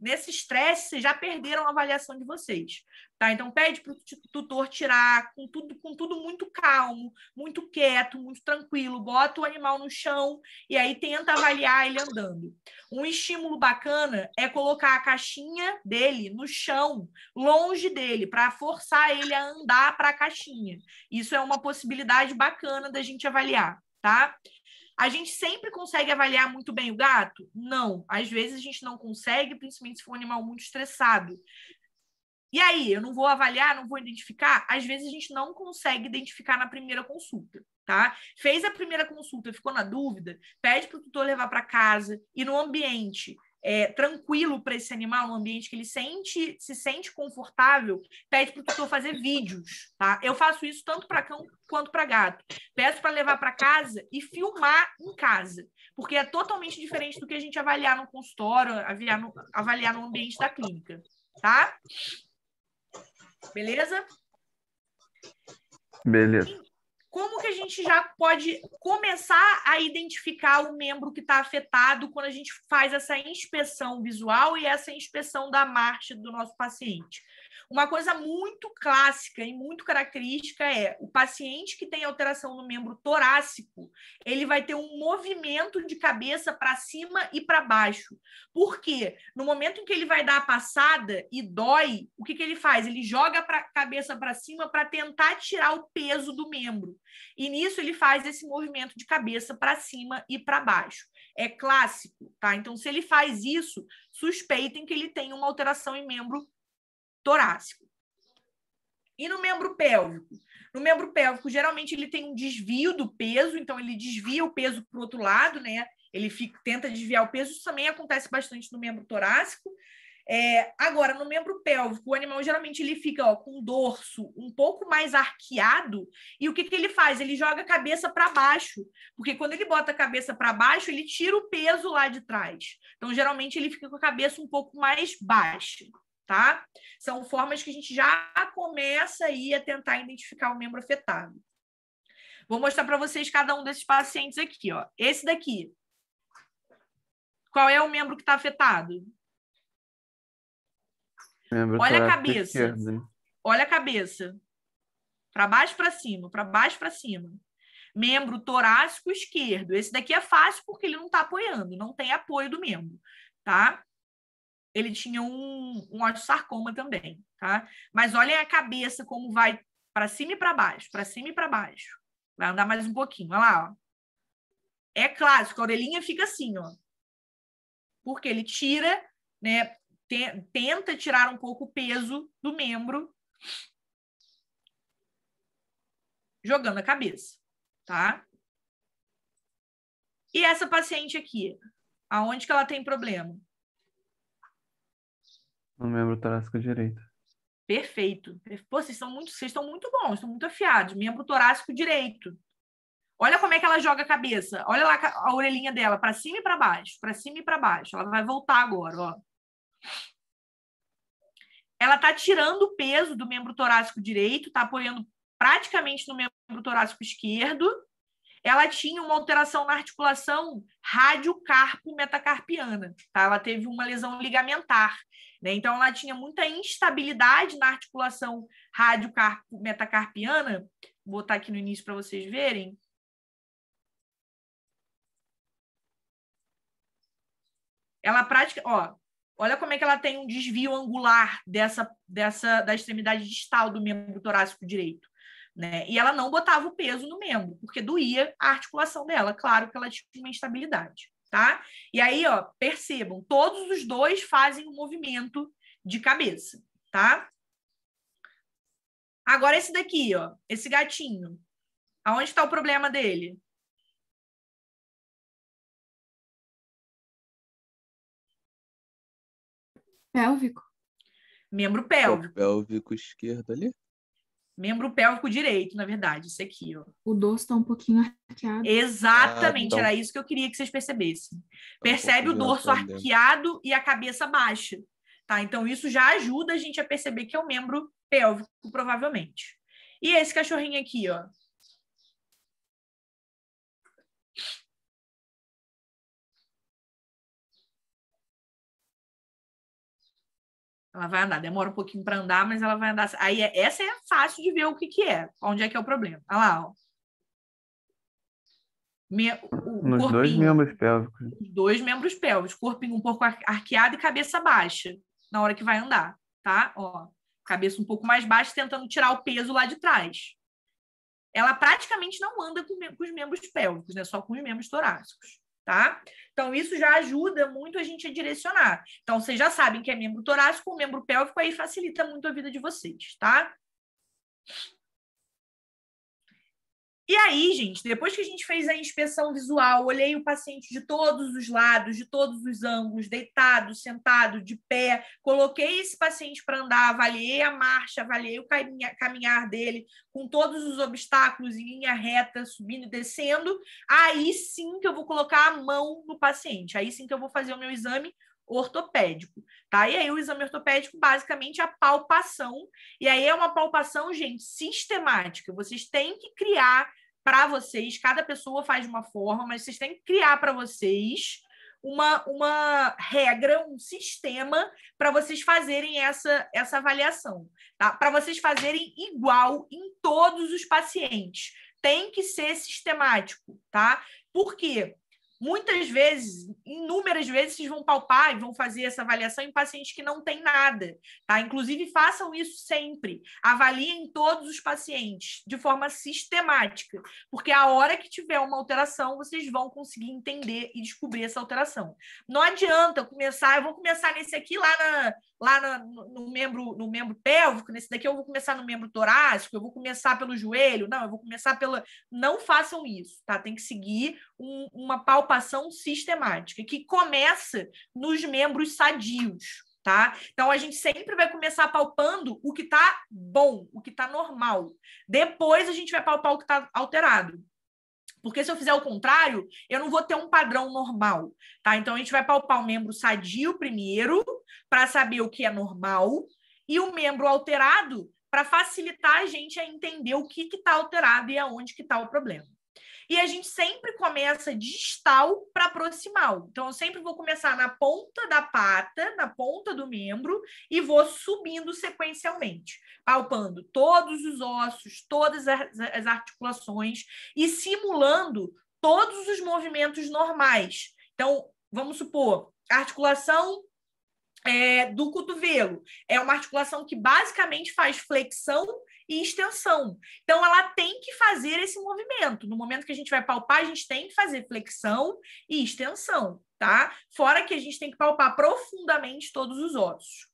Nesse estresse, vocês já perderam a avaliação de vocês. Tá? Então, pede para o tutor tirar com tudo muito calmo, muito quieto, muito tranquilo. Bota o animal no chão e aí tenta avaliar ele andando. Um estímulo bacana é colocar a caixinha dele no chão, longe dele, para forçar ele a andar para a caixinha. Isso é uma possibilidade bacana da gente avaliar, tá? A gente sempre consegue avaliar muito bem o gato? Não. Às vezes a gente não consegue, principalmente se for um animal muito estressado. E aí, eu não vou avaliar, não vou identificar? Às vezes a gente não consegue identificar na primeira consulta, tá? Fez a primeira consulta, ficou na dúvida, pede para o tutor levar para casa e no ambiente tranquilo para esse animal, no ambiente que ele se sente confortável, pede para o tutor fazer vídeos, tá? Eu faço isso tanto para cão quanto para gato. Peço para levar para casa e filmar em casa, porque é totalmente diferente do que a gente avaliar no consultório, avaliar no ambiente da clínica, tá? Beleza? Beleza. Como que a gente já pode começar a identificar o membro que está afetado quando a gente faz essa inspeção visual e essa inspeção da marcha do nosso paciente? Uma coisa muito clássica e muito característica é o paciente que tem alteração no membro torácico, ele vai ter um movimento de cabeça para cima e para baixo. Por quê? No momento em que ele vai dar a passada e dói, o que ele faz? Ele joga a cabeça para cima para tentar tirar o peso do membro. E nisso ele faz esse movimento de cabeça para cima e para baixo. É clássico, tá? Então, se ele faz isso, suspeitem que ele tem uma alteração em membro torácico. E no membro pélvico? No membro pélvico, geralmente, ele tem um desvio do peso, então ele desvia o peso para o outro lado, né? Ele tenta desviar o peso, isso também acontece bastante no membro torácico. Agora, no membro pélvico, o animal geralmente ele fica com o dorso um pouco mais arqueado, e o que ele faz? Ele joga a cabeça para baixo, porque quando ele bota a cabeça para baixo, ele tira o peso lá de trás. Então, geralmente, ele fica com a cabeça um pouco mais baixa. Tá? São formas que a gente já começa aí a tentar identificar o membro afetado. Vou mostrar para vocês cada um desses pacientes aqui, ó. Esse daqui. Qual é o membro que está afetado? Olha a cabeça. Esquerdo. Olha a cabeça. Para baixo, para cima, para baixo, para cima. Membro torácico esquerdo. Esse daqui é fácil porque ele não está apoiando, não tem apoio do membro, tá? Ele tinha um osteosarcoma também, tá? Mas olhem a cabeça como vai para cima e para baixo, para cima e para baixo. Vai andar mais um pouquinho, olha lá, ó. É clássico, a orelhinha fica assim, ó. Porque ele tira, né? Tenta tirar um pouco o peso do membro, jogando a cabeça, tá? E essa paciente aqui, aonde que ela tem problema? No membro torácico direito. Perfeito. Pô, vocês estão muito bons, estão muito afiados. Membro torácico direito. Olha como é que ela joga a cabeça. Olha lá a orelhinha dela, para cima e para baixo, para cima e para baixo. Ela vai voltar agora, ó. Ela está tirando o peso do membro torácico direito, está apoiando praticamente no membro torácico esquerdo. Ela tinha uma alteração na articulação radiocarpo-metacarpiana, tá? Ela teve uma lesão ligamentar, né? Então, ela tinha muita instabilidade na articulação radiocarpo-metacarpiana. Vou botar aqui no início para vocês verem. Ela olha como é que ela tem um desvio angular da extremidade distal do membro torácico direito. Né? E ela não botava o peso no membro, porque doía a articulação dela. Claro que ela tinha uma instabilidade, tá? E aí, ó, percebam, todos os dois fazem um movimento de cabeça, tá? Agora esse daqui, ó, esse gatinho. Aonde está o problema dele? Pélvico. Membro pélvico. Pélvico esquerdo ali? Membro pélvico direito, na verdade, isso aqui, ó. O dorso está um pouquinho arqueado. Exatamente, então... era isso que eu queria que vocês percebessem. Percebe o dorso arqueado e a cabeça baixa, tá? Então, isso já ajuda a gente a perceber que é o membro pélvico, provavelmente. E esse cachorrinho aqui, ó. Ela vai andar, demora um pouquinho para andar, mas ela vai andar. Aí essa é fácil de ver o que é, onde é que é o problema. Olha lá, ó. Nos corpinho, 2 membros pélvicos. Os 2 membros pélvicos, corpinho um pouco arqueado e cabeça baixa, na hora que vai andar, tá? Ó, cabeça um pouco mais baixa, tentando tirar o peso lá de trás. Ela praticamente não anda com os membros pélvicos, né? Só com os membros torácicos, tá? Então, isso já ajuda muito a gente a direcionar. Então, vocês já sabem que é membro torácico ou membro pélvico, aí facilita muito a vida de vocês, tá? E aí, gente, depois que a gente fez a inspeção visual, olhei o paciente de todos os lados, de todos os ângulos, deitado, sentado, de pé, coloquei esse paciente para andar, avaliei a marcha, avaliei o caminhar dele, com todos os obstáculos em linha reta, subindo e descendo, aí sim que eu vou colocar a mão no paciente, aí sim que eu vou fazer o meu exame ortopédico, tá? E aí o exame ortopédico basicamente é a palpação, e aí é uma palpação, gente, sistemática. Vocês têm que criar para vocês, cada pessoa faz de uma forma, mas vocês têm que criar para vocês uma regra, um sistema para vocês fazerem essa avaliação, tá? Para vocês fazerem igual em todos os pacientes. Tem que ser sistemático, tá? Por quê? Muitas vezes, inúmeras vezes, vocês vão palpar e vão fazer essa avaliação em pacientes que não têm nada, tá? Inclusive, façam isso sempre. Avaliem todos os pacientes de forma sistemática, porque a hora que tiver uma alteração, vocês vão conseguir entender e descobrir essa alteração. Não adianta eu vou começar nesse aqui no membro pélvico, nesse daqui eu vou começar no membro torácico, eu vou começar pelo joelho, não, eu vou começar pela... Não façam isso, tá? Tem que seguir uma palpação sistemática, que começa nos membros sadios, tá? Então, a gente sempre vai começar palpando o que está bom, o que está normal. Depois, a gente vai palpar o que está alterado. Porque se eu fizer o contrário, eu não vou ter um padrão normal, tá? Então, a gente vai palpar o membro sadio primeiro, para saber o que é normal, e o membro alterado para facilitar a gente a entender o que está alterado e aonde que está o problema. E a gente sempre começa distal para proximal. Então, eu sempre vou começar na ponta da pata, na ponta do membro, e vou subindo sequencialmente, palpando todos os ossos, todas as articulações e simulando todos os movimentos normais. Então, vamos supor, a articulação do cotovelo é uma articulação que basicamente faz flexão e extensão. Então, ela tem que fazer esse movimento. No momento que a gente vai palpar, a gente tem que fazer flexão e extensão, tá? Fora que a gente tem que palpar profundamente todos os ossos.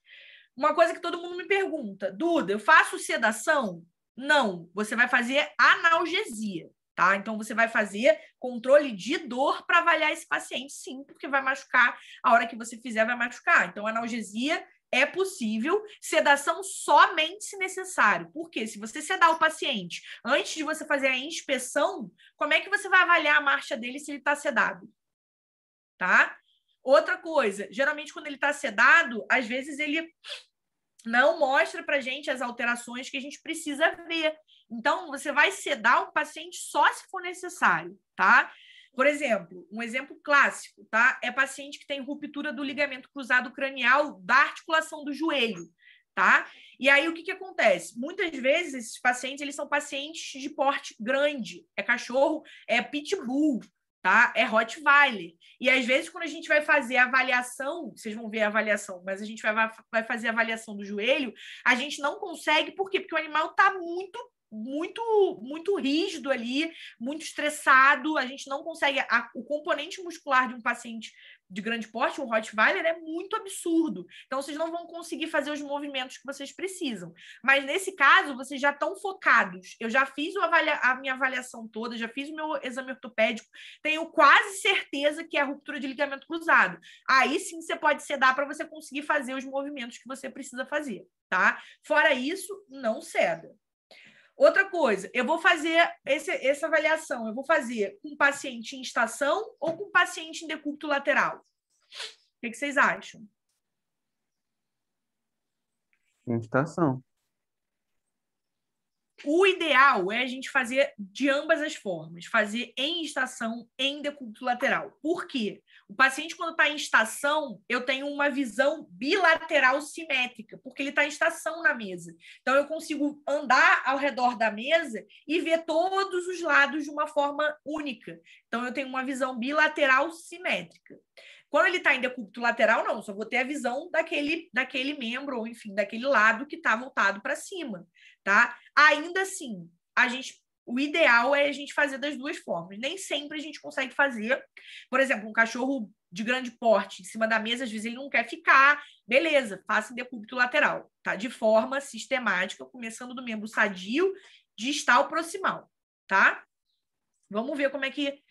Uma coisa que todo mundo me pergunta, Duda, eu faço sedação? Não, você vai fazer analgesia, tá? Então, você vai fazer controle de dor para avaliar esse paciente, sim, porque vai machucar. A hora que você fizer, vai machucar. Então, analgesia é possível, sedação somente se necessário. Porque se você sedar o paciente antes de você fazer a inspeção, como é que você vai avaliar a marcha dele se ele está sedado? Tá? Outra coisa, geralmente quando ele está sedado, às vezes ele não mostra para a gente as alterações que a gente precisa ver. Então, você vai sedar o paciente só se for necessário, tá? Por exemplo, um exemplo clássico, tá? É paciente que tem ruptura do ligamento cruzado cranial da articulação do joelho, tá? E aí, o que acontece? Muitas vezes, esses pacientes, eles são pacientes de porte grande. É cachorro, é pitbull, tá? É Rottweiler. E, às vezes, quando a gente vai fazer a avaliação, vocês vão ver a avaliação, mas a gente vai fazer a avaliação do joelho, a gente não consegue, por quê? Porque o animal está muito rígido ali, muito estressado, a gente não consegue... O componente muscular de um paciente de grande porte, um Rottweiler, é muito absurdo. Então, vocês não vão conseguir fazer os movimentos que vocês precisam. Mas, nesse caso, vocês já estão focados. Eu já fiz a minha avaliação toda, já fiz o meu exame ortopédico, tenho quase certeza que é a ruptura de ligamento cruzado. Aí, sim, você pode sedar para você conseguir fazer os movimentos que você precisa fazer, tá? Fora isso, não ceda. Outra coisa, eu vou fazer essa avaliação, eu vou fazer com paciente em estação ou com paciente em decúbito lateral? O que vocês acham? Em estação. O ideal é a gente fazer de ambas as formas, fazer em estação, em decúbito lateral. Por quê? O paciente, quando está em estação, eu tenho uma visão bilateral simétrica, porque ele está em estação na mesa. Então, eu consigo andar ao redor da mesa e ver todos os lados de uma forma única. Então, eu tenho uma visão bilateral simétrica. Quando ele está em decúbito lateral, não, só vou ter a visão daquele membro, ou enfim, daquele lado que está voltado para cima, tá? Ainda assim, o ideal é a gente fazer das duas formas. Nem sempre a gente consegue fazer. Por exemplo, um cachorro de grande porte em cima da mesa, às vezes ele não quer ficar. Beleza, faça em decúbito lateral, tá? De forma sistemática, começando do membro sadio, distal proximal, tá? Vamos ver como é que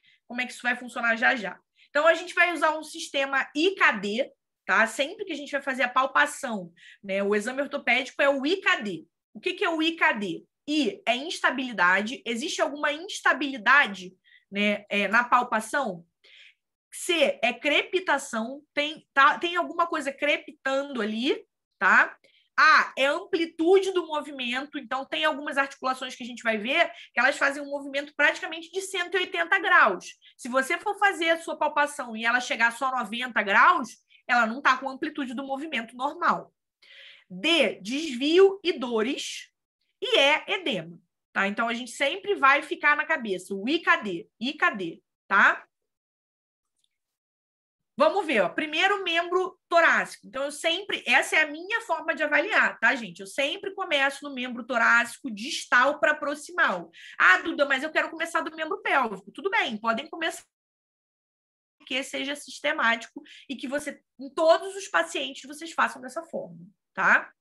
isso vai funcionar já já. Então, a gente vai usar um sistema IKD, tá? Sempre que a gente vai fazer a palpação, né? O exame ortopédico é o IKD. O que é o IKD? I é instabilidade. Existe alguma instabilidade, né, na palpação? C é crepitação. Tem alguma coisa crepitando ali, tá? A é amplitude do movimento. Então, tem algumas articulações que a gente vai ver que elas fazem um movimento praticamente de 180 graus. Se você for fazer a sua palpação e ela chegar só a 90 graus, ela não está com a amplitude do movimento normal. D, desvio e dores. E edema, tá? Então, a gente sempre vai ficar na cabeça o IKD, tá? Vamos ver, ó. Primeiro, membro torácico. Então, essa é a minha forma de avaliar, tá, gente? Eu sempre começo no membro torácico distal para proximal. Ah, Duda, mas eu quero começar do membro pélvico. Tudo bem, podem começar que seja sistemático e que em todos os pacientes, vocês façam dessa forma, tá?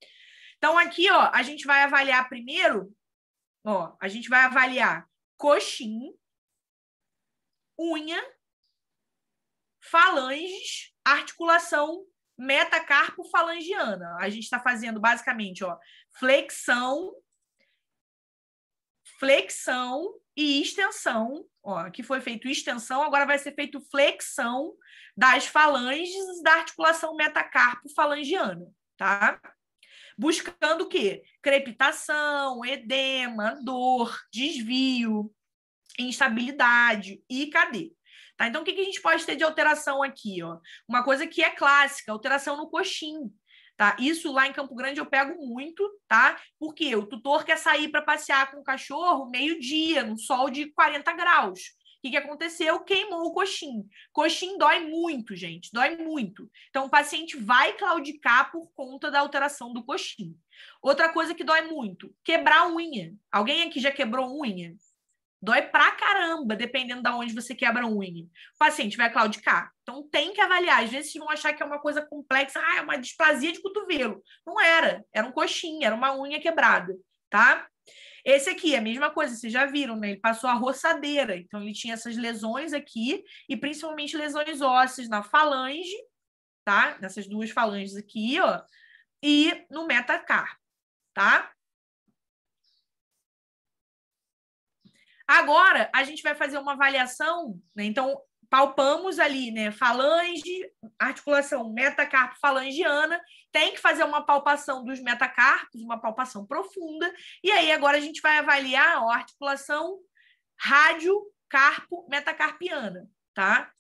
Então, aqui, ó, a gente vai avaliar primeiro, ó, a gente vai avaliar coxim, unha, falanges, articulação metacarpo-falangiana. A gente está fazendo, basicamente, ó, flexão e extensão. Ó, aqui foi feito extensão, agora vai ser feito flexão das falanges da articulação metacarpo-falangiana, tá? Buscando o quê? Crepitação, edema, dor, desvio, instabilidade, IKD. Tá? Então, o que a gente pode ter de alteração aqui? Ó? Uma coisa que é clássica, alteração no coxim. Tá? Isso lá em Campo Grande eu pego muito, tá? Porque o tutor quer sair para passear com o cachorro meio-dia, no sol de 40 graus. O que aconteceu? Queimou o coxim. Coxim dói muito, gente, dói muito. Então, o paciente vai claudicar por conta da alteração do coxim. Outra coisa que dói muito, quebrar a unha. Alguém aqui já quebrou unha? Dói pra caramba, dependendo de onde você quebra a unha. O paciente vai claudicar. Então, tem que avaliar. Às vezes, vocês vão achar que é uma coisa complexa. Ah, é uma displasia de cotovelo. Não era. Era um coxim, era uma unha quebrada, tá? Esse aqui, a mesma coisa, vocês já viram, né? Ele passou a roçadeira. Então, ele tinha essas lesões aqui, e principalmente lesões ósseas na falange, tá? Nessas duas falanges aqui, ó. E no metacarpo, tá? Agora, a gente vai fazer uma avaliação, né? Então, palpamos ali, né? Falange, articulação metacarpo-falangiana, tem que fazer uma palpação dos metacarpos, uma palpação profunda, e aí agora a gente vai avaliar ó, a articulação rádio-carpo-metacarpiana, tá?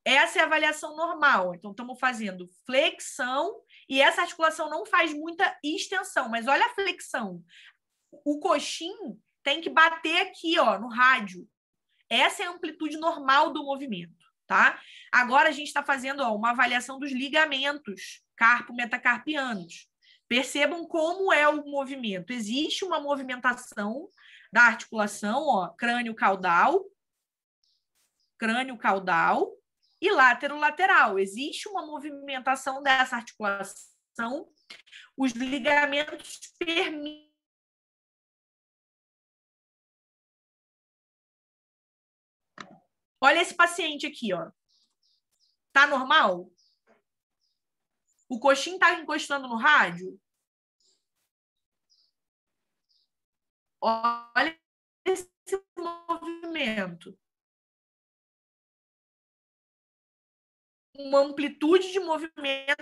Essa é a avaliação normal. Então, estamos fazendo flexão, e essa articulação não faz muita extensão, mas olha a flexão. O coxim tem que bater aqui, ó, no rádio. Essa é a amplitude normal do movimento, tá? Agora a gente está fazendo ó, uma avaliação dos ligamentos carpo-metacarpianos. Percebam como é o movimento. Existe uma movimentação da articulação, ó, crânio-caudal e látero-lateral. Existe uma movimentação dessa articulação. Os ligamentos permitem. Olha esse paciente aqui, ó. Tá normal? O coxim tá encostando no rádio? Olha esse movimento. Uma amplitude de movimento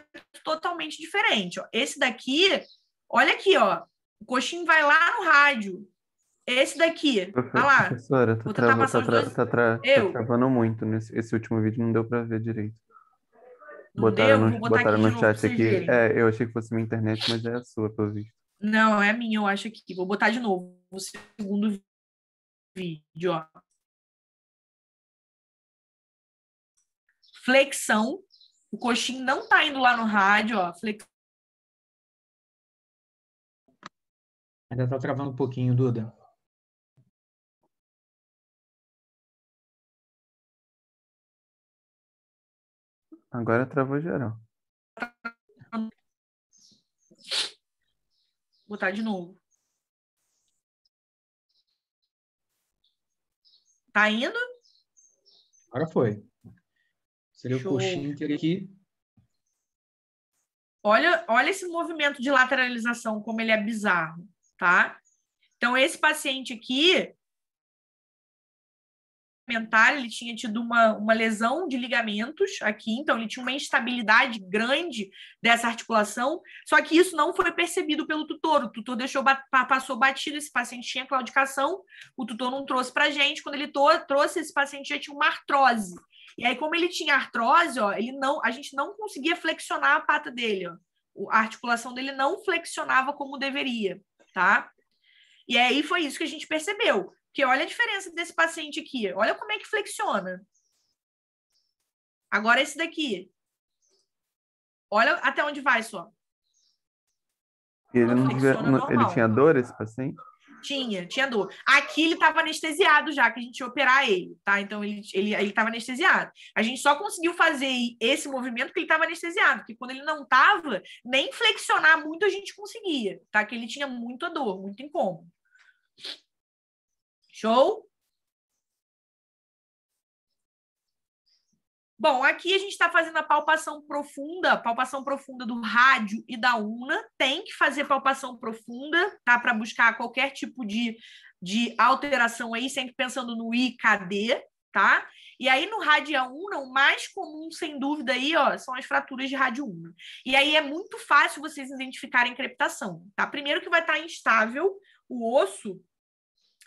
totalmente diferente. Ó. Esse daqui, olha aqui, ó. O coxim vai lá no rádio. Esse daqui. Olha lá. Professora, Vou tentar passar os dois. tá travando muito esse último vídeo, não deu para ver direito. Não deu? Vou botar botaram aqui de no novo pra chat vocês aqui. verem. Eu achei que fosse minha internet, mas é a sua, pelo visto. Não, é a minha, eu acho aqui. Vou botar de novo o segundo vídeo, ó. Flexão. O coxim não tá indo lá no rádio, ó. Ainda tá travando um pouquinho, Duda. Agora travou geral. Vou botar de novo. Tá indo? Agora foi. Seria Show. o coxim que aqui. Olha esse movimento de lateralização, como ele é bizarro, tá? Então, esse paciente aqui, ele tinha tido uma lesão de ligamentos aqui, então ele tinha uma instabilidade grande dessa articulação, só que isso não foi percebido pelo tutor. O tutor passou batido, esse paciente tinha claudicação, o tutor não trouxe para a gente. Quando ele trouxe, esse paciente já tinha uma artrose. E aí, como ele tinha artrose, ó, a gente não conseguia flexionar a pata dele, ó. A articulação dele não flexionava como deveria, tá? E aí foi isso que a gente percebeu. Porque olha a diferença desse paciente aqui. Olha como é que flexiona. Agora esse daqui. Olha até onde vai só. Ele tinha dor, esse paciente? Tinha dor. Aqui ele estava anestesiado já, que a gente ia operar ele, tá? Então ele estava anestesiado. A gente só conseguiu fazer esse movimento porque ele estava anestesiado, porque quando ele não estava, nem flexionar muito a gente conseguia, tá? Que ele tinha muita dor, muito incômodo. Show? Bom, aqui a gente está fazendo a palpação profunda do rádio e da una. Tem que fazer palpação profunda, tá? Para buscar qualquer tipo de alteração aí, sempre pensando no IKD, tá? E aí no rádio e a una, o mais comum, sem dúvida, aí, ó, são as fraturas de rádio una. E aí é muito fácil vocês identificarem crepitação, tá? Primeiro que vai estar instável, o osso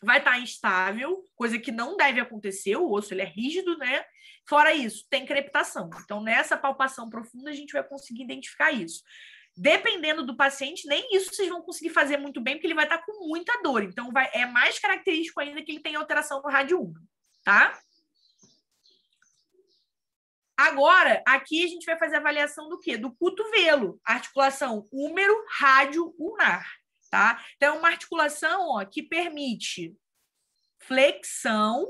vai estar instável, coisa que não deve acontecer, o osso ele é rígido, né? Fora isso, tem crepitação. Então, nessa palpação profunda, a gente vai conseguir identificar isso. Dependendo do paciente, nem isso vocês vão conseguir fazer muito bem, porque ele vai estar com muita dor. Então, é mais característico ainda que ele tem alteração no rádio una, tá? Agora, aqui a gente vai fazer a avaliação do quê? Do cotovelo, articulação húmero, rádio, ulnar, tá? Então, é uma articulação, ó, que permite flexão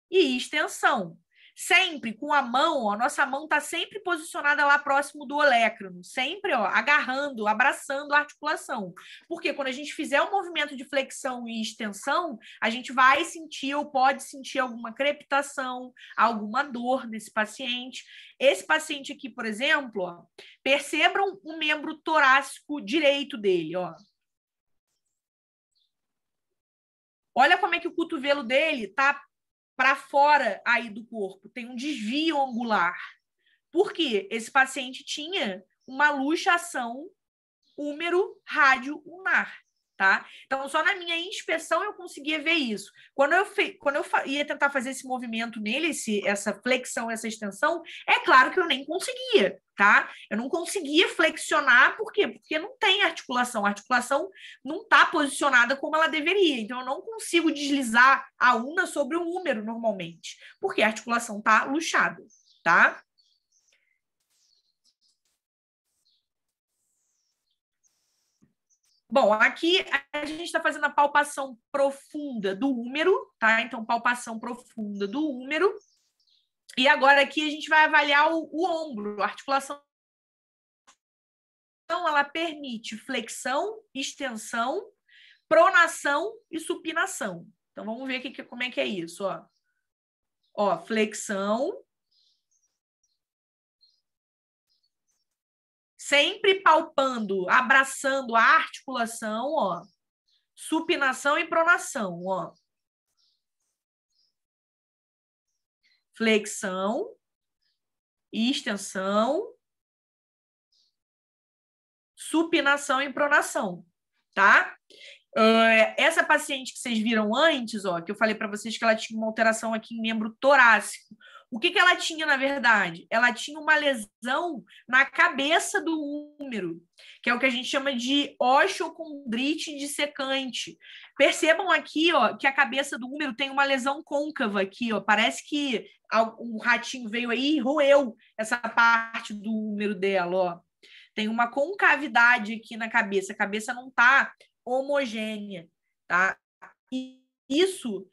e extensão. Sempre com a mão, ó, nossa mão está sempre posicionada lá próximo do olecrano, sempre, ó, agarrando, abraçando a articulação. Porque quando a gente fizer um movimento de flexão e extensão, a gente vai sentir ou pode sentir alguma crepitação, alguma dor nesse paciente. Esse paciente aqui, por exemplo, ó, percebam o membro torácico direito dele, ó. Olha como é que o cotovelo dele está para fora aí do corpo, tem um desvio angular. Por quê? Esse paciente tinha uma luxação húmero-rádio-ulnar, tá? Então, só na minha inspeção eu conseguia ver isso. Quando eu ia tentar fazer esse movimento nele, essa flexão, essa extensão, é claro que eu nem conseguia, tá? Eu não conseguia flexionar, por quê? Porque não tem articulação. A articulação não está posicionada como ela deveria. Então, eu não consigo deslizar a una sobre o húmero normalmente, porque a articulação está luxada, tá? Bom, aqui a gente está fazendo a palpação profunda do húmero, tá? Então, palpação profunda do húmero. E agora aqui a gente vai avaliar o ombro, a articulação. Então, ela permite flexão, extensão, pronação e supinação. Então, vamos ver aqui como é que é isso, ó. Ó, flexão. Sempre palpando, abraçando a articulação, ó. Supinação e pronação, ó. Flexão, extensão, supinação e pronação, tá? Essa paciente que vocês viram antes, ó, que eu falei para vocês que ela tinha uma alteração aqui em membro torácico. O que ela tinha, na verdade? Ela tinha uma lesão na cabeça do úmero, que é o que a gente chama de osteocondrite dissecante. Percebam aqui, ó, que a cabeça do úmero tem uma lesão côncava aqui, ó. Parece que um ratinho veio aí e roeu essa parte do úmero dela, ó. Tem uma concavidade aqui na cabeça. A cabeça não está homogênea, tá? E isso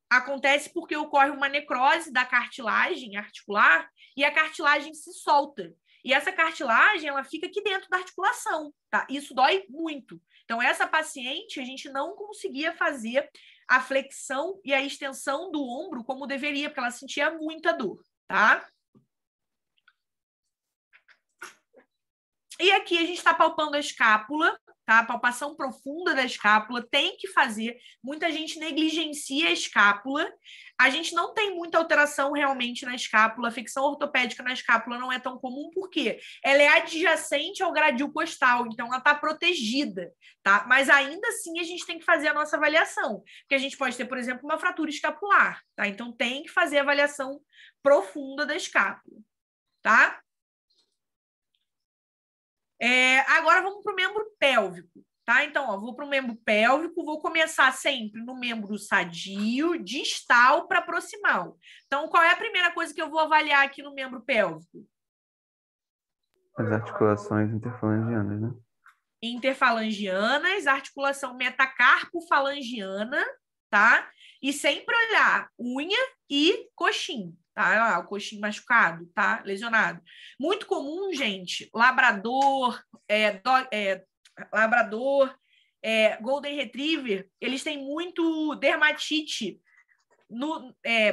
acontece porque ocorre uma necrose da cartilagem articular e a cartilagem se solta. E essa cartilagem, ela fica aqui dentro da articulação, tá? Isso dói muito. Então, essa paciente, a gente não conseguia fazer a flexão e a extensão do ombro como deveria, porque ela sentia muita dor, tá? E aqui a gente está palpando a escápula, tá? A palpação profunda da escápula tem que fazer. Muita gente negligencia a escápula. A gente não tem muita alteração realmente na escápula. A flexão ortopédica na escápula não é tão comum, porque ela é adjacente ao gradil costal, então ela está protegida, tá? Mas ainda assim a gente tem que fazer a nossa avaliação, porque a gente pode ter, por exemplo, uma fratura escapular, tá? Então tem que fazer a avaliação profunda da escápula, tá? Agora vamos para o membro pélvico, tá? Então, ó, vou para o membro pélvico, vou começar sempre no membro sadio, distal para proximal. Então, qual é a primeira coisa que eu vou avaliar aqui no membro pélvico? As articulações interfalangianas, né? Interfalangianas, articulação metacarpofalangiana, tá? E sempre olhar unha e coxim. Tá? O coxinho machucado, tá? Lesionado. Muito comum, gente, labrador, Golden Retriever, eles têm muito dermatite,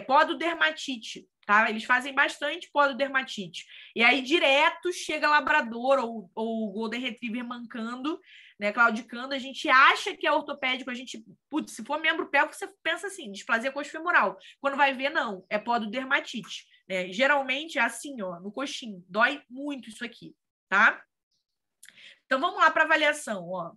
pododermatite, tá? Eles fazem bastante pododermatite. E aí, direto, chega labrador ou Golden Retriever mancando, né, claudicando, a gente acha que é ortopédico, a gente, putz, se for membro pélvico, você pensa assim, displasia coxofemoral. Quando vai ver, não, é pododermatite, né? Geralmente é assim, ó, no coxinho, dói muito isso aqui, tá? Então, vamos lá para avaliação, ó.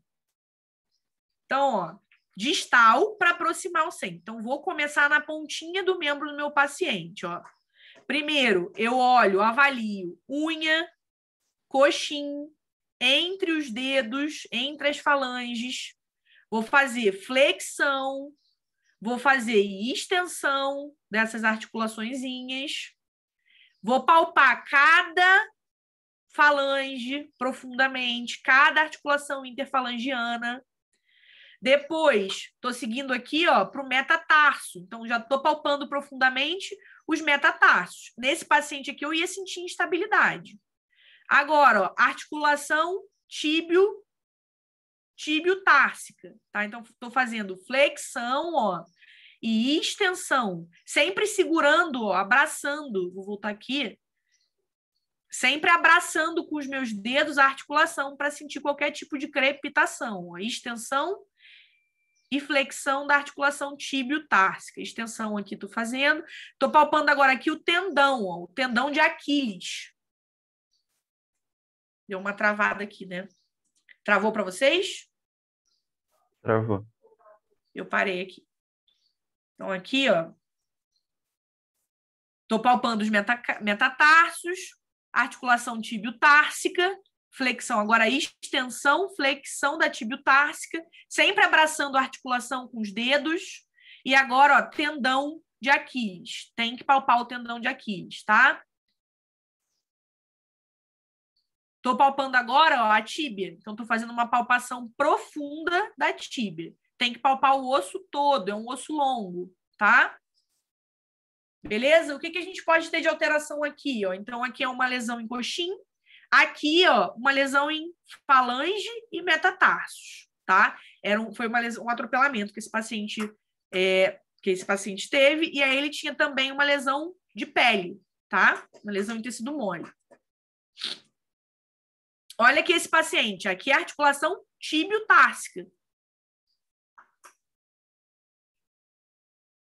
Então, ó, distal para proximal sempre. Então, vou começar na pontinha do membro do meu paciente, ó. Primeiro, eu olho, avalio unha, coxim, entre os dedos, entre as falanges, vou fazer flexão, vou fazer extensão dessas articulaçõezinhas, vou palpar cada falange profundamente, cada articulação interfalangiana. Depois, estou seguindo aqui para o metatarso, então já estou palpando profundamente os metatarsos. Nesse paciente aqui eu ia sentir instabilidade. Agora, ó, articulação tíbio-társica, tá? Então, estou fazendo flexão, ó, e extensão, sempre segurando, ó, abraçando, vou voltar aqui, sempre abraçando com os meus dedos a articulação para sentir qualquer tipo de crepitação, ó, extensão e flexão da articulação tíbio-társica. Extensão aqui estou fazendo, estou palpando agora aqui o tendão, ó, o tendão de Aquiles. Deu uma travada aqui, né? Travou para vocês? Travou. Eu parei aqui. Então, aqui, ó. Estou palpando os metatarsos, articulação tíbio-társica, flexão. Agora, extensão, flexão da tíbio-társica, sempre abraçando a articulação com os dedos. E agora, ó, tendão de Aquiles. Tem que palpar o tendão de Aquiles, tá? Estou palpando agora, ó, a tíbia. Então, estou fazendo uma palpação profunda da tíbia. Tem que palpar o osso todo, é um osso longo, tá? Beleza? O que a gente pode ter de alteração aqui, ó? Então, aqui é uma lesão em coxim. Aqui, ó, uma lesão em falange e metatarsos, tá? Foi um atropelamento que esse paciente teve. E aí ele tinha também uma lesão de pele, tá? Uma lesão em tecido mole. Olha aqui esse paciente. Aqui é a articulação tíbio-társica.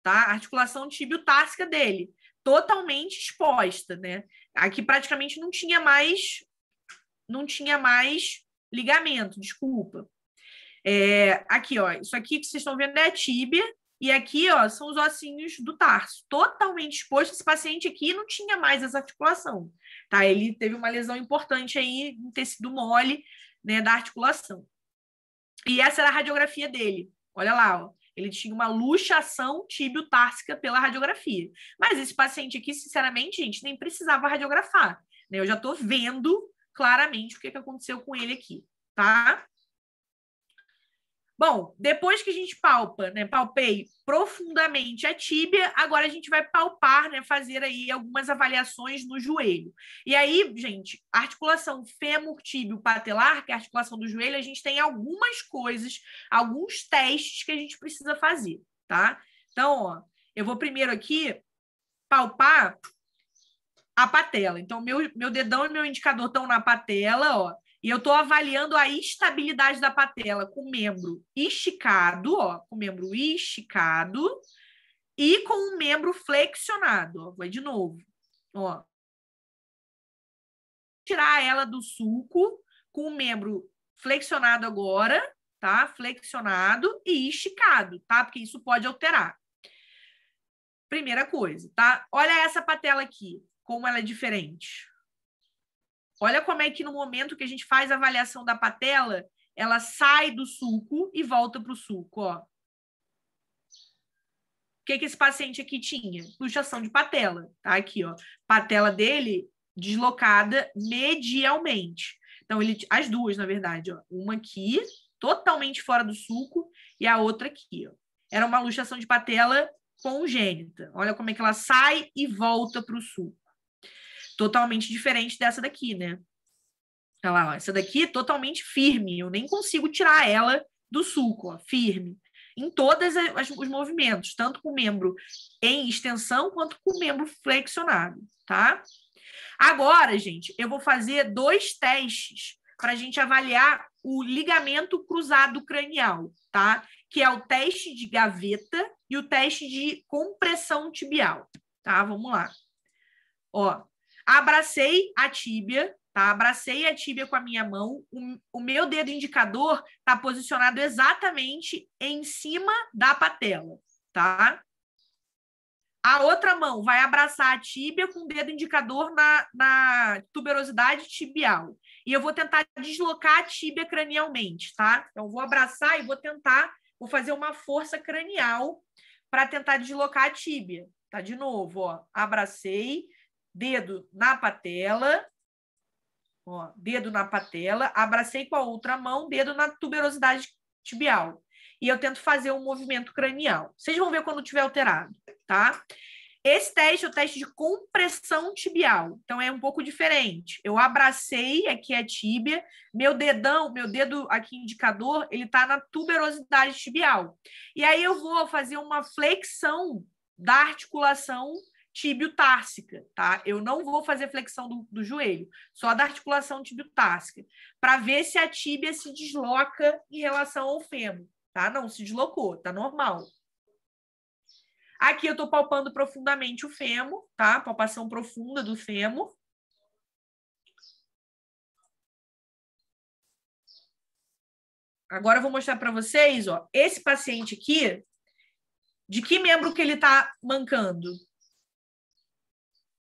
Tá? A articulação tíbio-társica dele. Totalmente exposta, né? Aqui praticamente não tinha mais ligamento, desculpa. Aqui, ó, isso aqui que vocês estão vendo é a tíbia, e aqui, ó, são os ossinhos do tarso, totalmente exposto. Esse paciente aqui não tinha mais essa articulação, tá? Ele teve uma lesão importante aí no tecido mole, né, da articulação. E essa era a radiografia dele. Olha lá, ó. Ele tinha uma luxação tíbio-társica pela radiografia. Mas esse paciente aqui, sinceramente, gente, nem precisava radiografar, né? Eu já estou vendo claramente o que aconteceu com ele aqui, tá? Bom, depois que a gente palpa, né, palpei profundamente a tíbia, agora a gente vai palpar, né, fazer aí algumas avaliações no joelho. E aí, gente, a articulação fêmur-tíbio-patelar, que é a articulação do joelho, a gente tem algumas coisas, alguns testes que a gente precisa fazer, tá? Então, ó, eu vou primeiro aqui palpar a patela. Então, meu dedão e meu indicador estão na patela, ó. E eu estou avaliando a estabilidade da patela com o membro esticado, ó, com o membro esticado e com o membro flexionado. Ó. Vai de novo. Ó. Tirar ela do sulco com o membro flexionado agora, tá? Flexionado e esticado, tá? Porque isso pode alterar. Primeira coisa, tá? Olha essa patela aqui, como ela é diferente. Olha como é que no momento que a gente faz a avaliação da patela, ela sai do sulco e volta para o sulco, ó. O que esse paciente aqui tinha? Luxação de patela, tá? Aqui, ó. Patela dele deslocada medialmente. Então, as duas, na verdade, ó. Uma aqui, totalmente fora do sulco, e a outra aqui, ó. Era uma luxação de patela congênita. Olha como é que ela sai e volta para o sulco. Totalmente diferente dessa daqui, né? Olha lá, ó, essa daqui é totalmente firme. Eu nem consigo tirar ela do sulco, ó, firme. Em todos os movimentos, tanto com o membro em extensão quanto com o membro flexionado, tá? Agora, gente, eu vou fazer 2 testes para a gente avaliar o ligamento cruzado cranial, tá? Que é o teste de gaveta e o teste de compressão tibial, tá? Vamos lá. Ó. Abracei a tíbia, tá? Abracei a tíbia com a minha mão. O meu dedo indicador está posicionado exatamente em cima da patela, tá? A outra mão vai abraçar a tíbia com o dedo indicador na tuberosidade tibial. E eu vou tentar deslocar a tíbia cranialmente, tá? Então, vou abraçar e vou fazer uma força cranial para tentar deslocar a tíbia, tá? De novo, ó. Abracei. Dedo na patela, ó, dedo na patela, abracei com a outra mão, dedo na tuberosidade tibial. E eu tento fazer um movimento cranial. Vocês vão ver quando tiver alterado, tá? Esse teste é o teste de compressão tibial. Então, é um pouco diferente. Eu abracei aqui a tíbia, meu dedo aqui indicador, ele tá na tuberosidade tibial. E aí eu vou fazer uma flexão da articulação tíbio-társica, tá? Eu não vou fazer flexão do joelho, só da articulação tíbio-társica, para ver se a tíbia se desloca em relação ao fêmur, tá? Não se deslocou, tá normal. Aqui eu tô palpando profundamente o fêmur, tá? Palpação profunda do fêmur. Agora eu vou mostrar para vocês, ó, esse paciente aqui, de que membro que ele tá mancando?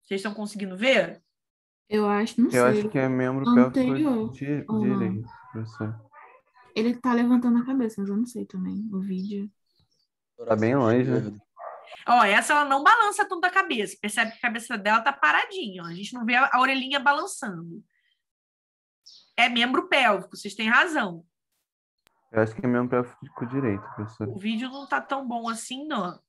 Vocês estão conseguindo ver? Eu acho, não sei. Eu acho que é membro pélvico direito, professor. Ele tá levantando a cabeça, mas eu não sei também. O vídeo. Tá bem longe, né? Ó, essa ela não balança tanto a cabeça. Percebe que a cabeça dela tá paradinha, ó. A gente não vê a orelhinha balançando. É membro pélvico, vocês têm razão. Eu acho que é membro pélvico direito, professor. O vídeo não tá tão bom assim, não.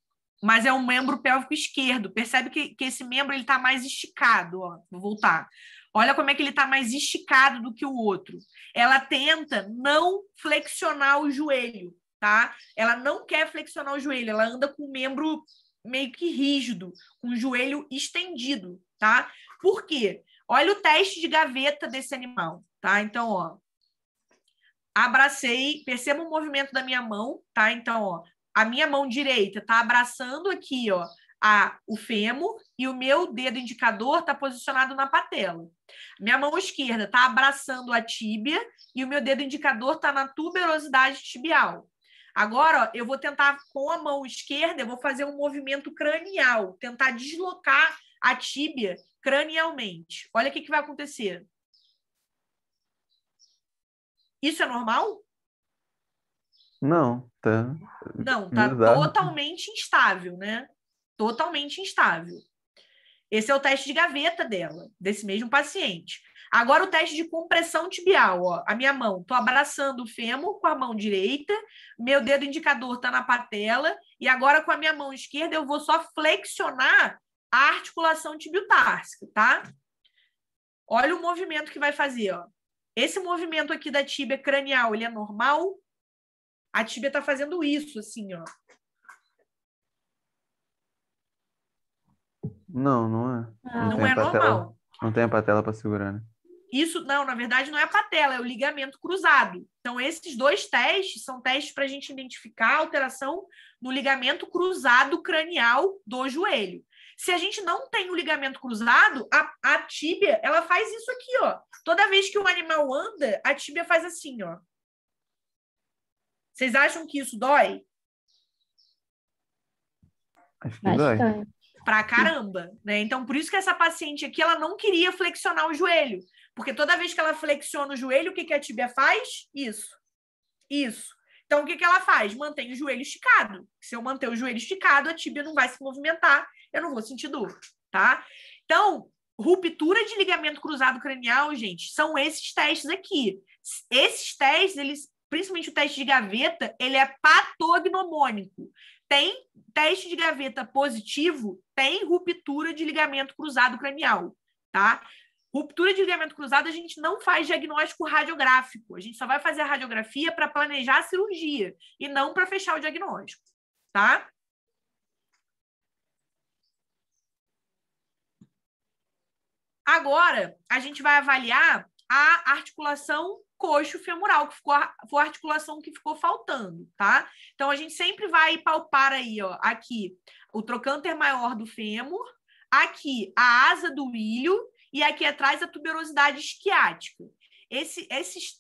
Mas é um membro pélvico esquerdo. Percebe que esse membro ele tá mais esticado, ó. Vou voltar. Olha como é que ele tá mais esticado do que o outro. Ela tenta não flexionar o joelho, tá? Ela não quer flexionar o joelho, ela anda com o membro meio que rígido, com o joelho estendido, tá? Por quê? Olha o teste de gaveta desse animal, tá? Então, ó, abracei, perceba o movimento da minha mão, tá? Então, ó, a minha mão direita tá abraçando aqui, ó, o fêmur e o meu dedo indicador está posicionado na patela. Minha mão esquerda está abraçando a tíbia e o meu dedo indicador está na tuberosidade tibial. Agora, ó, eu vou tentar, com a mão esquerda, eu vou fazer um movimento cranial, tentar deslocar a tíbia cranialmente. Olha o que vai acontecer. Isso é normal? Não, tá. Não, tá totalmente instável, né? Totalmente instável. Esse é o teste de gaveta dela, desse mesmo paciente. Agora o teste de compressão tibial, ó. A minha mão, tô abraçando o fêmur com a mão direita, meu dedo indicador tá na patela, e agora com a minha mão esquerda eu vou só flexionar a articulação tibiotársica, tá? Olha o movimento que vai fazer, ó. Esse movimento aqui da tíbia cranial, ele é normal? A tíbia tá fazendo isso, assim, ó. Não, não é. Não é normal. Não tem a patela para segurar, né? Isso, não, na verdade não é a patela, é o ligamento cruzado. Então, esses dois testes são testes para a gente identificar a alteração no ligamento cruzado cranial do joelho. Se a gente não tem o ligamento cruzado, a tíbia, ela faz isso aqui, ó. Toda vez que o animal anda, a tíbia faz assim, ó. Vocês acham que isso dói? Acho que dói. Pra caramba, né? Então, por isso que essa paciente aqui, ela não queria flexionar o joelho. Porque toda vez que ela flexiona o joelho, o que a tíbia faz? Isso. Isso. Então, o que ela faz? Mantém o joelho esticado. Se eu manter o joelho esticado, a tíbia não vai se movimentar, eu não vou sentir dor, tá? Então, ruptura de ligamento cruzado cranial, gente, são esses testes aqui. Esses testes, eles, principalmente o teste de gaveta, ele é patognomônico. Tem teste de gaveta positivo, tem ruptura de ligamento cruzado cranial, tá? Ruptura de ligamento cruzado, a gente não faz diagnóstico radiográfico. A gente só vai fazer a radiografia para planejar a cirurgia e não para fechar o diagnóstico, tá? Agora, a gente vai avaliar a articulação coxo-femoral, que foi a articulação que ficou faltando, tá? Então, a gente sempre vai palpar aí, ó, aqui, o trocânter maior do fêmur, aqui, a asa do ilho, e aqui atrás a tuberosidade isquiática. Essas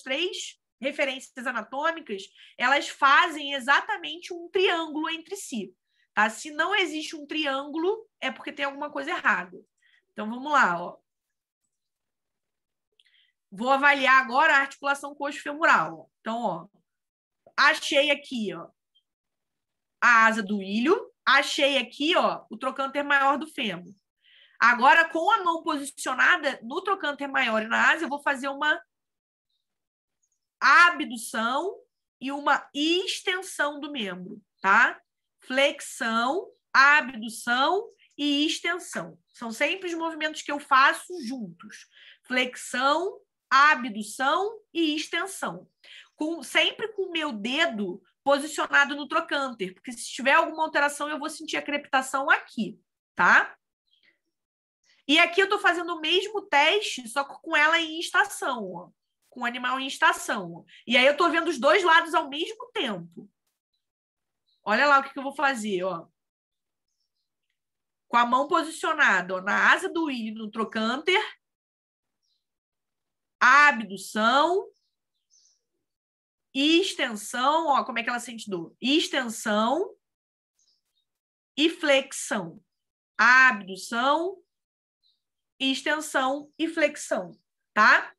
três referências anatômicas, elas fazem exatamente um triângulo entre si. Tá? Se não existe um triângulo, é porque tem alguma coisa errada. Então, vamos lá. Ó. Vou avaliar agora a articulação coxo-femoral. Ó. Então, ó, achei aqui ó, a asa do ilho, achei aqui ó, o trocânter maior do fêmur. Agora, com a mão posicionada no trocânter maior e na asa, eu vou fazer uma abdução e uma extensão do membro, tá? Flexão, abdução e extensão. São sempre os movimentos que eu faço juntos. Flexão, abdução e extensão. Sempre com o meu dedo posicionado no trocânter, porque se tiver alguma alteração, eu vou sentir a crepitação aqui, tá? E aqui eu estou fazendo o mesmo teste, só que com ela em estação, ó. Com o animal em estação. Ó. E aí eu estou vendo os dois lados ao mesmo tempo. Olha lá o que eu vou fazer, ó. Com a mão posicionada ó, na asa do ilho, no trocânter. Abdução. Extensão, ó, como é que ela sente dor? Extensão e flexão. Abdução, extensão e flexão, tá?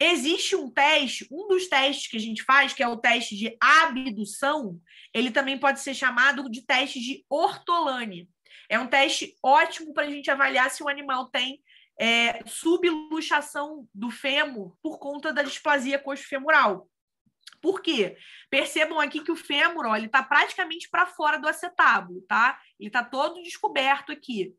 Existe um teste, um dos testes que a gente faz, que é o teste de abdução, ele também pode ser chamado de teste de ortolane. É um teste ótimo para a gente avaliar se o animal tem subluxação do fêmur por conta da displasia coxo-femoral. Por quê? Percebam aqui que o fêmur, ó, ele está praticamente para fora do acetábulo, tá? Ele está todo descoberto aqui.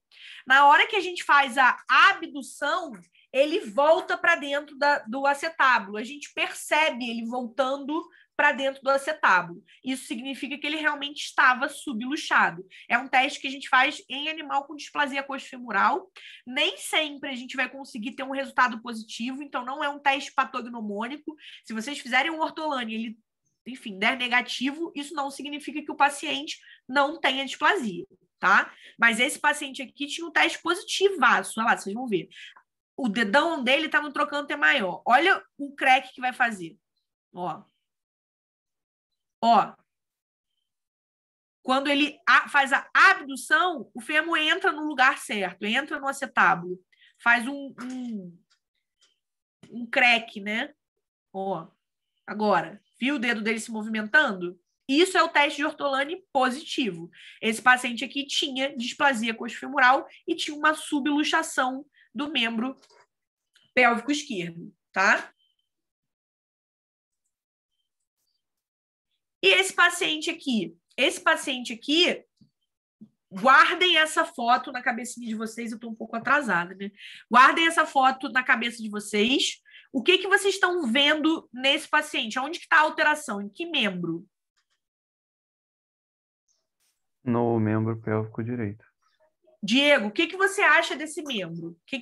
Na hora que a gente faz a abdução, ele volta para dentro do acetábulo. A gente percebe ele voltando para dentro do acetábulo. Isso significa que ele realmente estava subluxado. É um teste que a gente faz em animal com displasia coxo-femoral. Nem sempre a gente vai conseguir ter um resultado positivo, então não é um teste patognomônico. Se vocês fizerem um ortolane, ele enfim, der negativo, isso não significa que o paciente não tenha displasia, tá? Mas esse paciente aqui tinha um teste positivaço, olha lá, vocês vão ver. O dedão dele tá no trocânter maior. Olha o crack que vai fazer. Ó. Quando ele faz a abdução, o fêmur entra no lugar certo, entra no acetábulo. Faz um crack, né? Ó. Agora, viu o dedo dele se movimentando? Isso é o teste de Ortolani positivo. Esse paciente aqui tinha displasia coxofemoral e tinha uma subluxação do membro pélvico esquerdo, tá? E esse paciente aqui, guardem essa foto na cabecinha de vocês, eu estou um pouco atrasada, né? Guardem essa foto na cabeça de vocês. O que vocês estão vendo nesse paciente? Onde que está a alteração? Em que membro? No membro pélvico direito. Diego, o que você acha desse membro? O que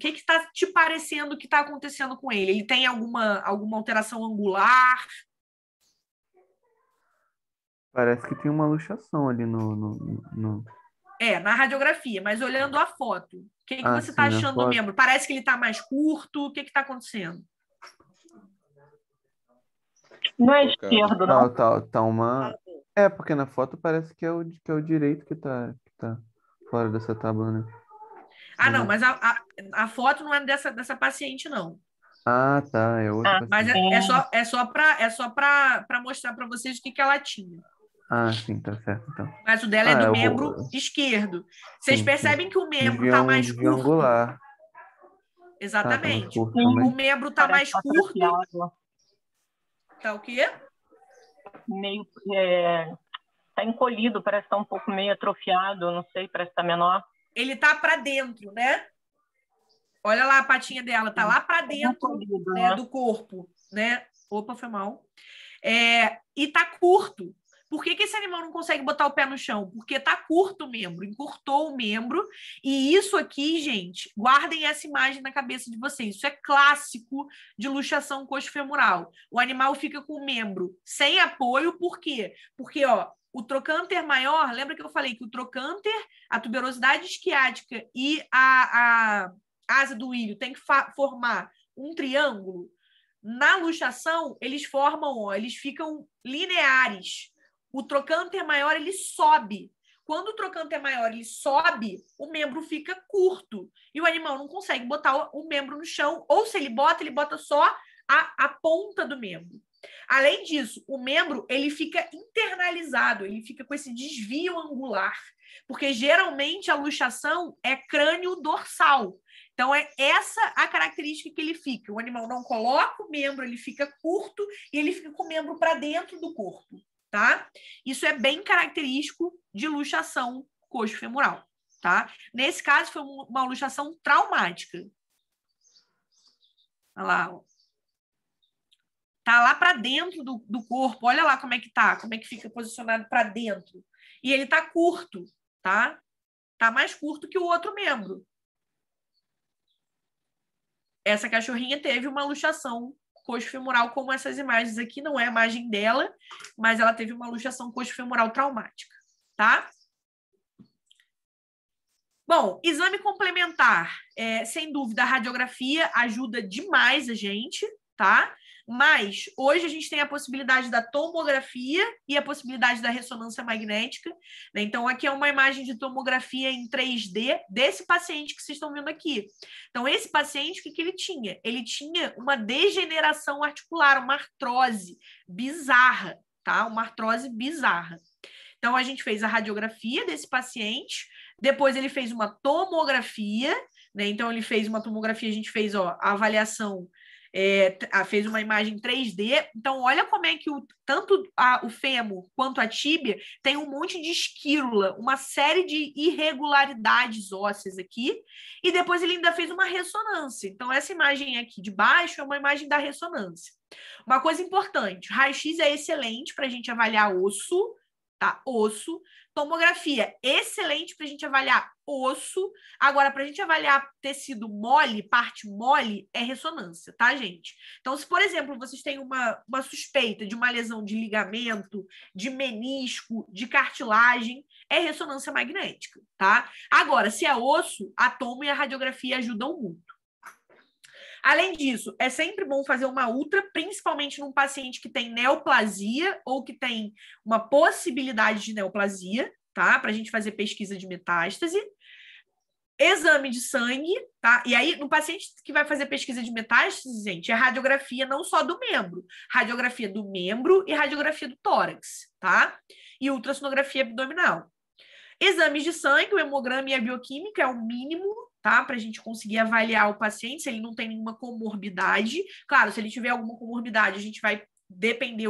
está te parecendo que está acontecendo com ele? Ele tem alguma alteração angular? Parece que tem uma luxação ali na radiografia, mas olhando a foto, o que você está achando do membro? Parece que ele está mais curto? O que está acontecendo? Não é esquerdo, não? Tá uma... porque na foto parece que é o direito que tá fora dessa tábua, né? Não, mas a foto não é dessa paciente, não. Ah, tá, é outra paciente. Mas é só para mostrar para vocês o que ela tinha. Ah, sim, tá certo, então. Mas o dela é do membro esquerdo. Vocês percebem que o membro está mais curto? Angular. Exatamente. Tá o membro está mais curto. Tá o quê? Meio... Tá encolhido, parece estar um pouco meio atrofiado, não sei, parece estar menor. Ele tá para dentro, né? Olha lá a patinha dela, tá lá para dentro, né, do corpo, né? Opa, foi mal. E tá curto. Por que esse animal não consegue botar o pé no chão? Porque tá curto o membro, encurtou o membro. E isso aqui, gente, guardem essa imagem na cabeça de vocês. Isso é clássico de luxação coxofemoral. O animal fica com o membro sem apoio, por quê? Porque, o trocânter maior, lembra que eu falei que o trocânter, a tuberosidade isquiática e a asa do ilho tem que formar um triângulo? Na luxação, eles ficam lineares. O trocânter maior, ele sobe. Quando o trocânter maior ele sobe, o membro fica curto. E o animal não consegue botar o membro no chão. Ou se ele bota só a ponta do membro. Além disso, o membro ele fica internalizado, ele fica com esse desvio angular, porque geralmente a luxação é crânio dorsal. Então, é essa a característica que ele fica. O animal não coloca o membro, ele fica curto e ele fica com o membro para dentro do corpo, tá? Isso é bem característico de luxação coxofemoral, tá? Nesse caso, foi uma luxação traumática. Olha lá, ó. Tá lá para dentro do corpo. Olha lá como é que fica posicionado para dentro. E ele tá curto, tá? Tá mais curto que o outro membro. Essa cachorrinha teve uma luxação coxofemoral, como essas imagens aqui. Não é a imagem dela, mas ela teve uma luxação coxofemoral traumática, tá? Bom, exame complementar. Sem dúvida, a radiografia ajuda demais a gente, tá? Mas hoje a gente tem a possibilidade da tomografia e a possibilidade da ressonância magnética, né? Então, aqui é uma imagem de tomografia em 3D desse paciente que vocês estão vendo aqui. Então, esse paciente, o que ele tinha? Ele tinha uma degeneração articular, uma artrose bizarra, tá? Uma artrose bizarra. Então, a gente fez a radiografia desse paciente, depois ele fez uma tomografia, né? Então, ele fez uma tomografia, a gente fez a avaliação, fez uma imagem 3D. Então, olha como é que tanto o fêmur quanto a tíbia tem um monte de esquírula, uma série de irregularidades ósseas aqui, e depois ele ainda fez uma ressonância. Então, essa imagem aqui de baixo é uma imagem da ressonância. Uma coisa importante, o raio-x é excelente para a gente avaliar osso, tá? Osso. Tomografia, excelente para a gente avaliar osso. Agora, para a gente avaliar tecido mole, parte mole, é ressonância, tá, gente? Então, se, por exemplo, vocês têm uma suspeita de uma lesão de ligamento, de menisco, de cartilagem, é ressonância magnética, tá? Agora, se é osso, a tomo e a radiografia ajudam muito. Além disso, é sempre bom fazer uma ultra, principalmente num paciente que tem neoplasia ou que tem uma possibilidade de neoplasia, tá? Para a gente fazer pesquisa de metástase. Exame de sangue, tá? E aí, no paciente que vai fazer pesquisa de metástase, gente, é radiografia não só do membro, radiografia do membro e radiografia do tórax, tá? E ultrassonografia abdominal. Exames de sangue, o hemograma e a bioquímica é o mínimo, tá? Para a gente conseguir avaliar o paciente, se ele não tem nenhuma comorbidade. Claro, se ele tiver alguma comorbidade, a gente vai depender,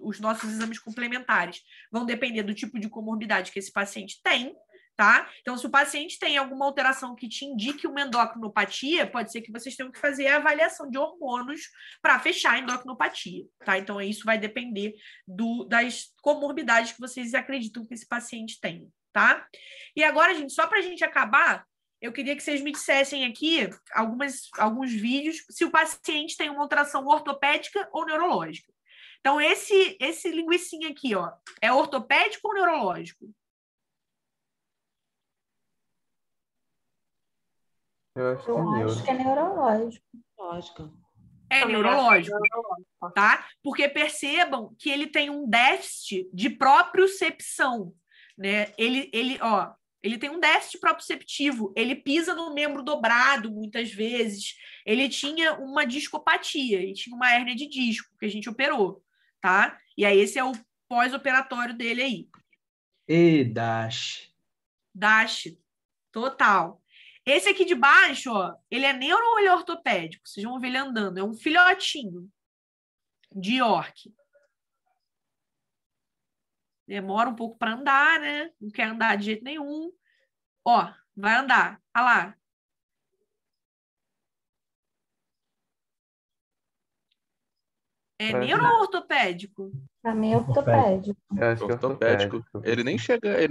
os nossos exames complementares vão depender do tipo de comorbidade que esse paciente tem, tá? Então, se o paciente tem alguma alteração que te indique uma endocrinopatia, pode ser que vocês tenham que fazer a avaliação de hormônios para fechar a endocrinopatia, tá? Então, isso vai depender das comorbidades que vocês acreditam que esse paciente tem, tá? E agora, gente, só para a gente acabar, eu queria que vocês me dissessem aqui alguns vídeos se o paciente tem uma alteração ortopédica ou neurológica. Então, esse linguicinha aqui, ó, é ortopédico ou neurológico? Eu acho que é Eu neuro. acho que é neurológico. Lógico. É neurológico, tá? Porque percebam que ele tem um déficit de propriocepção, né? Ele tem um déficit proprioceptivo, ele pisa no membro dobrado muitas vezes, ele tinha uma discopatia, ele tinha uma hérnia de disco que a gente operou, tá? E aí esse é o pós-operatório dele aí. E Dash. Dash, total. Esse aqui de baixo, ó, ele é neuro ou ele é ortopédico? Vocês vão ver ele andando, é um filhotinho de York. Demora um pouco para andar, né? Não quer andar de jeito nenhum. Ó, vai andar. Olha lá. É neuro ou ortopédico? Pra mim é ortopédico. Eu acho que é ortopédico. Ele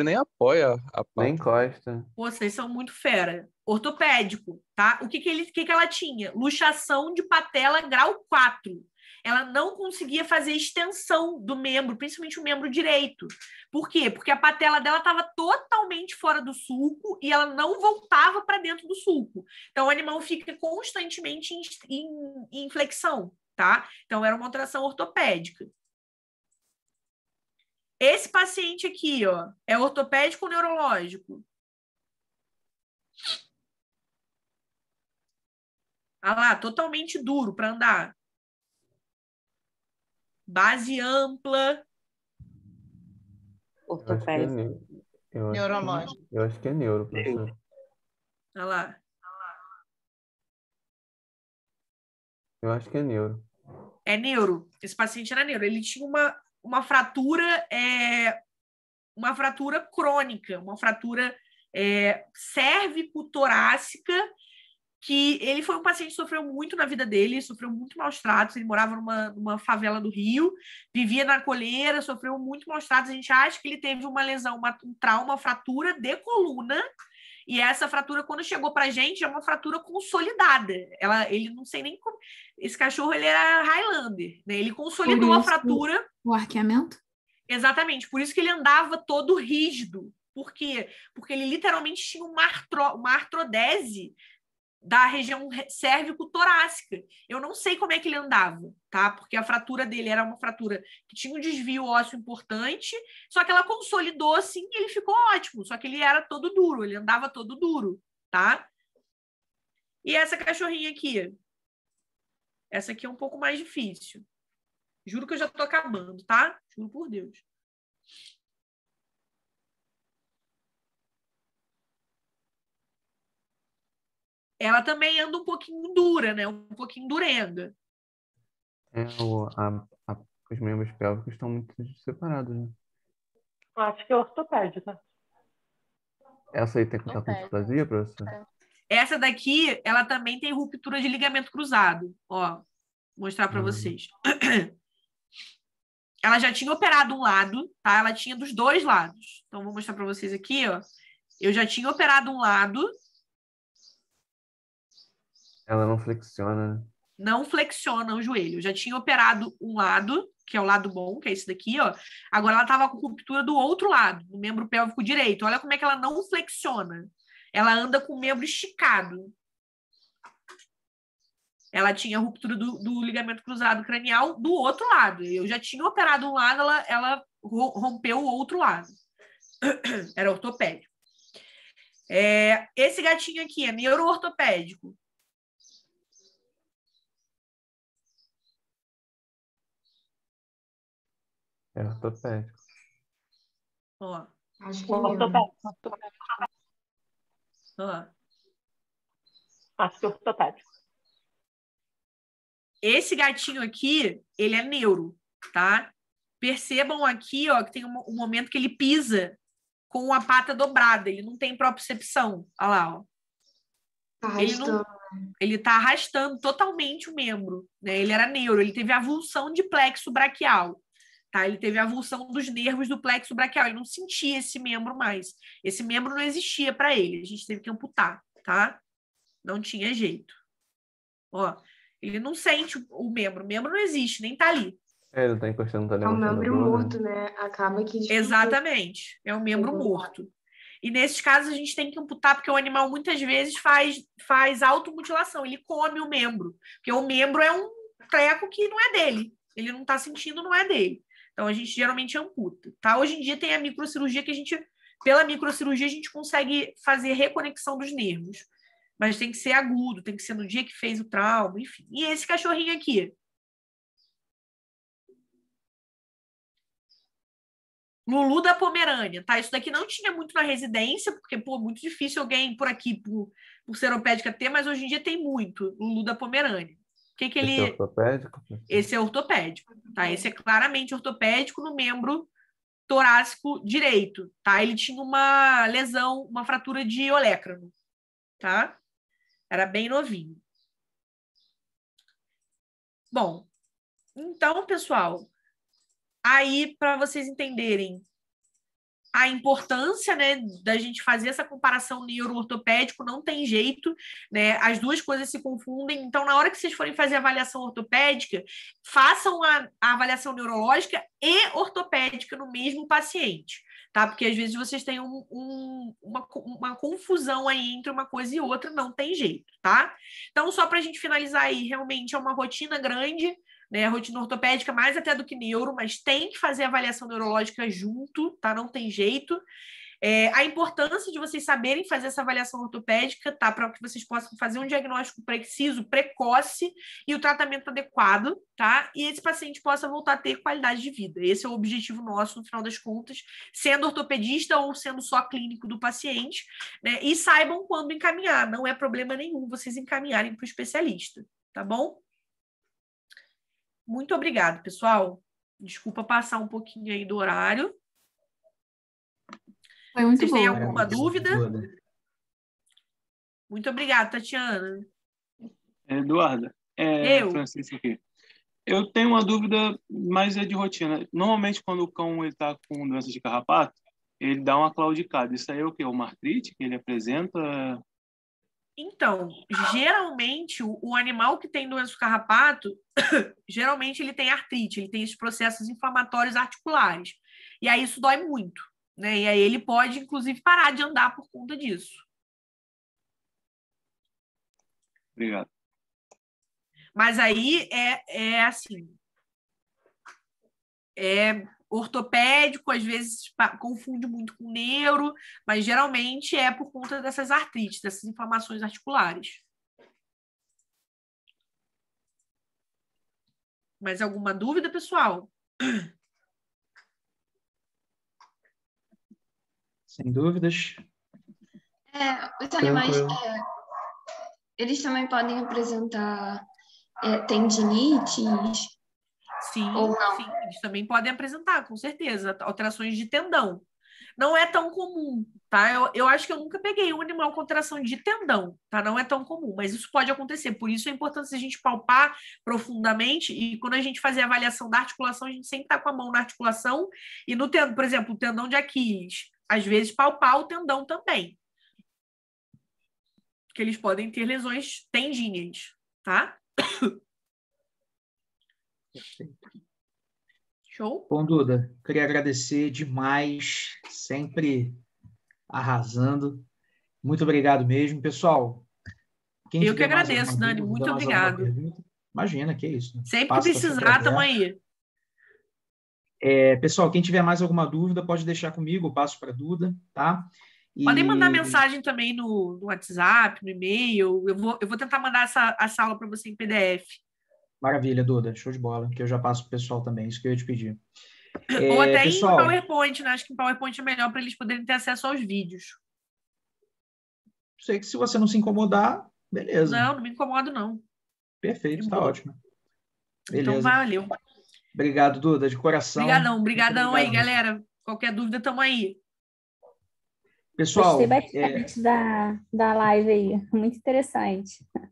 nem apoia a pata. Nem encosta. Vocês são muito fera. Ortopédico, tá? O que ela tinha? Luxação de patela grau 4. Ela não conseguia fazer extensão do membro, principalmente o membro direito. Por quê? Porque a patela dela estava totalmente fora do sulco e ela não voltava para dentro do sulco. Então, o animal fica constantemente em flexão, tá? Então, era uma alteração ortopédica. Esse paciente aqui, ó, é ortopédico ou neurológico? Ah lá, totalmente duro para andar. Base ampla. Ortopédico. Neurológico. Eu acho que é neuro, professor. Olha lá. Eu acho que é neuro. É neuro. Esse paciente era neuro. Ele tinha uma fratura, uma fratura crônica, uma fratura cérvico-torácica, que ele foi um paciente que sofreu muito na vida dele, sofreu muito maus tratos, ele morava numa favela do Rio, vivia na coleira, sofreu muito maus tratos, a gente acha que ele teve uma lesão, um trauma, uma fratura de coluna, e essa fratura, quando chegou pra gente, é uma fratura consolidada. Ele não sei nem como... Esse cachorro, ele era Highlander, né? Ele consolidou a fratura. O arqueamento? Exatamente, por isso que ele andava todo rígido. Por quê? Porque ele literalmente tinha uma artrodese da região cérvico-torácica. Eu não sei como é que ele andava, tá? Porque a fratura dele era uma fratura que tinha um desvio ósseo importante, só que ela consolidou assim e ele ficou ótimo, só que ele era todo duro, ele andava todo duro, tá? E essa cachorrinha aqui? Essa aqui é um pouco mais difícil. Juro que eu já tô acabando, tá? Juro por Deus. Ela também anda um pouquinho dura, né? Um pouquinho durenga. Os membros pélvicos estão muito separados, né? Acho que é ortopédica. Essa aí tem contato com displasia, professor? Essa daqui, ela também tem ruptura de ligamento cruzado. Ó, vou mostrar para vocês. ela já tinha operado um lado, tá? Ela tinha dos dois lados. Então, vou mostrar para vocês aqui, ó. Eu já tinha operado um lado. Ela não flexiona, né? Não flexiona o joelho. Eu já tinha operado um lado, que é o lado bom, que é esse daqui, ó. Agora ela estava com ruptura do outro lado, no membro pélvico direito. Olha como é que ela não flexiona. Ela anda com o membro esticado. Ela tinha ruptura do ligamento cruzado cranial do outro lado. Eu já tinha operado um lado, ela rompeu o outro lado. Era ortopédico. Esse gatinho aqui é neuroortopédico. É ortopédico. Ó. Acho que Ortopédico. Ó. Acho que ortopédico. Esse gatinho aqui, ele é neuro, tá? Percebam aqui, ó, que tem um momento que ele pisa com a pata dobrada. Ele não tem propriocepção. Olha lá, ó. Ele tá arrastando totalmente o membro, né? Ele era neuro, ele teve avulsão de plexo braquial, tá? Ele teve avulsão dos nervos do plexo braquial. Ele não sentia esse membro mais. Esse membro não existia para ele. A gente teve que amputar, tá? Não tinha jeito. Ó. Ele não sente o membro não existe, nem tá ali. Ele tá encostando, tá É um levantando membro a bunda, morto, né? Acaba que... Exatamente. É um membro morto. E nesses casos a gente tem que amputar, porque o animal muitas vezes faz automutilação. Ele come o membro. Porque o membro é um treco que não é dele. Ele não tá sentindo, não é dele. Então a gente geralmente amputa, tá? Hoje em dia tem a microcirurgia que pela microcirurgia a gente consegue fazer reconexão dos nervos. Mas tem que ser agudo, tem que ser no dia que fez o trauma, enfim. E esse cachorrinho aqui? Lulu da Pomerânia, tá? Isso daqui não tinha muito na residência, porque, pô, muito difícil alguém por aqui, por seropédica ter, mas hoje em dia tem muito. Lulu da Pomerânia. Que ele... Esse é ortopédico? Esse é ortopédico, tá? Esse é claramente ortopédico no membro torácico direito, tá? Ele tinha uma lesão, uma fratura de olecrano, tá? Era bem novinho. Bom, então, pessoal, aí para vocês entenderem a importância, né, da gente fazer essa comparação neuro-ortopédico, não tem jeito, né? As duas coisas se confundem. Então, na hora que vocês forem fazer a avaliação ortopédica, façam a avaliação neurológica e ortopédica no mesmo paciente, tá? Porque às vezes vocês têm uma confusão aí entre uma coisa e outra, não tem jeito, tá? Então, só para a gente finalizar aí, realmente é uma rotina grande, né, a rotina ortopédica mais até do que neuro, mas tem que fazer a avaliação neurológica junto, tá? Não tem jeito. A importância de vocês saberem fazer essa avaliação ortopédica, tá? Para que vocês possam fazer um diagnóstico preciso, precoce e o tratamento adequado, tá? E esse paciente possa voltar a ter qualidade de vida. Esse é o objetivo nosso, no final das contas, sendo ortopedista ou sendo só clínico do paciente, né? E saibam quando encaminhar, não é problema nenhum vocês encaminharem para o especialista, tá bom? Muito obrigada, pessoal. Desculpa passar um pouquinho aí do horário. Foi muito Vocês bom. têm alguma dúvida? Muito obrigada, Tatiana. Eduarda, Francisco aqui. Eu tenho uma dúvida, mas é de rotina. Normalmente, quando o cão está com doença de carrapato, ele dá uma claudicada. Isso aí é o quê? Uma artrite que ele apresenta? Então, geralmente, o animal que tem doença do carrapato, geralmente ele tem artrite, ele tem esses processos inflamatórios articulares. E aí isso dói muito, né? E aí ele pode, inclusive, parar de andar por conta disso. Obrigado. Mas aí assim, ortopédico, às vezes confunde muito com neuro, mas geralmente é por conta dessas artrites, dessas inflamações articulares. Mais alguma dúvida, pessoal? Sem dúvidas. Os animais, eles também podem apresentar tendinites? Sim, Ou não? sim, eles também podem apresentar, com certeza, alterações de tendão. Não é tão comum, tá? Eu acho que eu nunca peguei um animal com tração de tendão, tá? Não é tão comum, mas isso pode acontecer. Por isso é importante a gente palpar profundamente e quando a gente fazer a avaliação da articulação, a gente sempre tá com a mão na articulação e no tendão, por exemplo, o tendão de Aquiles, às vezes palpar o tendão também. Porque eles podem ter lesões tendíneas, tá? Show? Bom, Duda, queria agradecer demais, sempre arrasando. Muito obrigado mesmo. Pessoal, quem eu que tiver mais agradeço, alguma Dani. dúvida, Muito mais alguma obrigado. pergunta, imagina, que é isso. Né? Sempre que precisar, estamos aí. Pessoal, quem tiver mais alguma dúvida, pode deixar comigo, eu passo para a Duda, tá? Podem mandar mensagem também no WhatsApp, no e-mail. Eu vou tentar mandar essa aula para você em PDF. Maravilha, Duda. Show de bola. Que eu já passo para o pessoal também. Isso que eu ia te pedir. Ou até pessoal, em PowerPoint, né? Acho que em PowerPoint é melhor para eles poderem ter acesso aos vídeos. Sei que se você não se incomodar, beleza. Não me incomodo, não. Perfeito, tá ótimo. Beleza. Então, valeu. Obrigado, Duda, de coração. Obrigadão aí, galera. Qualquer dúvida, estamos aí. Pessoal, gostei bastante da live aí. Muito interessante. Obrigada.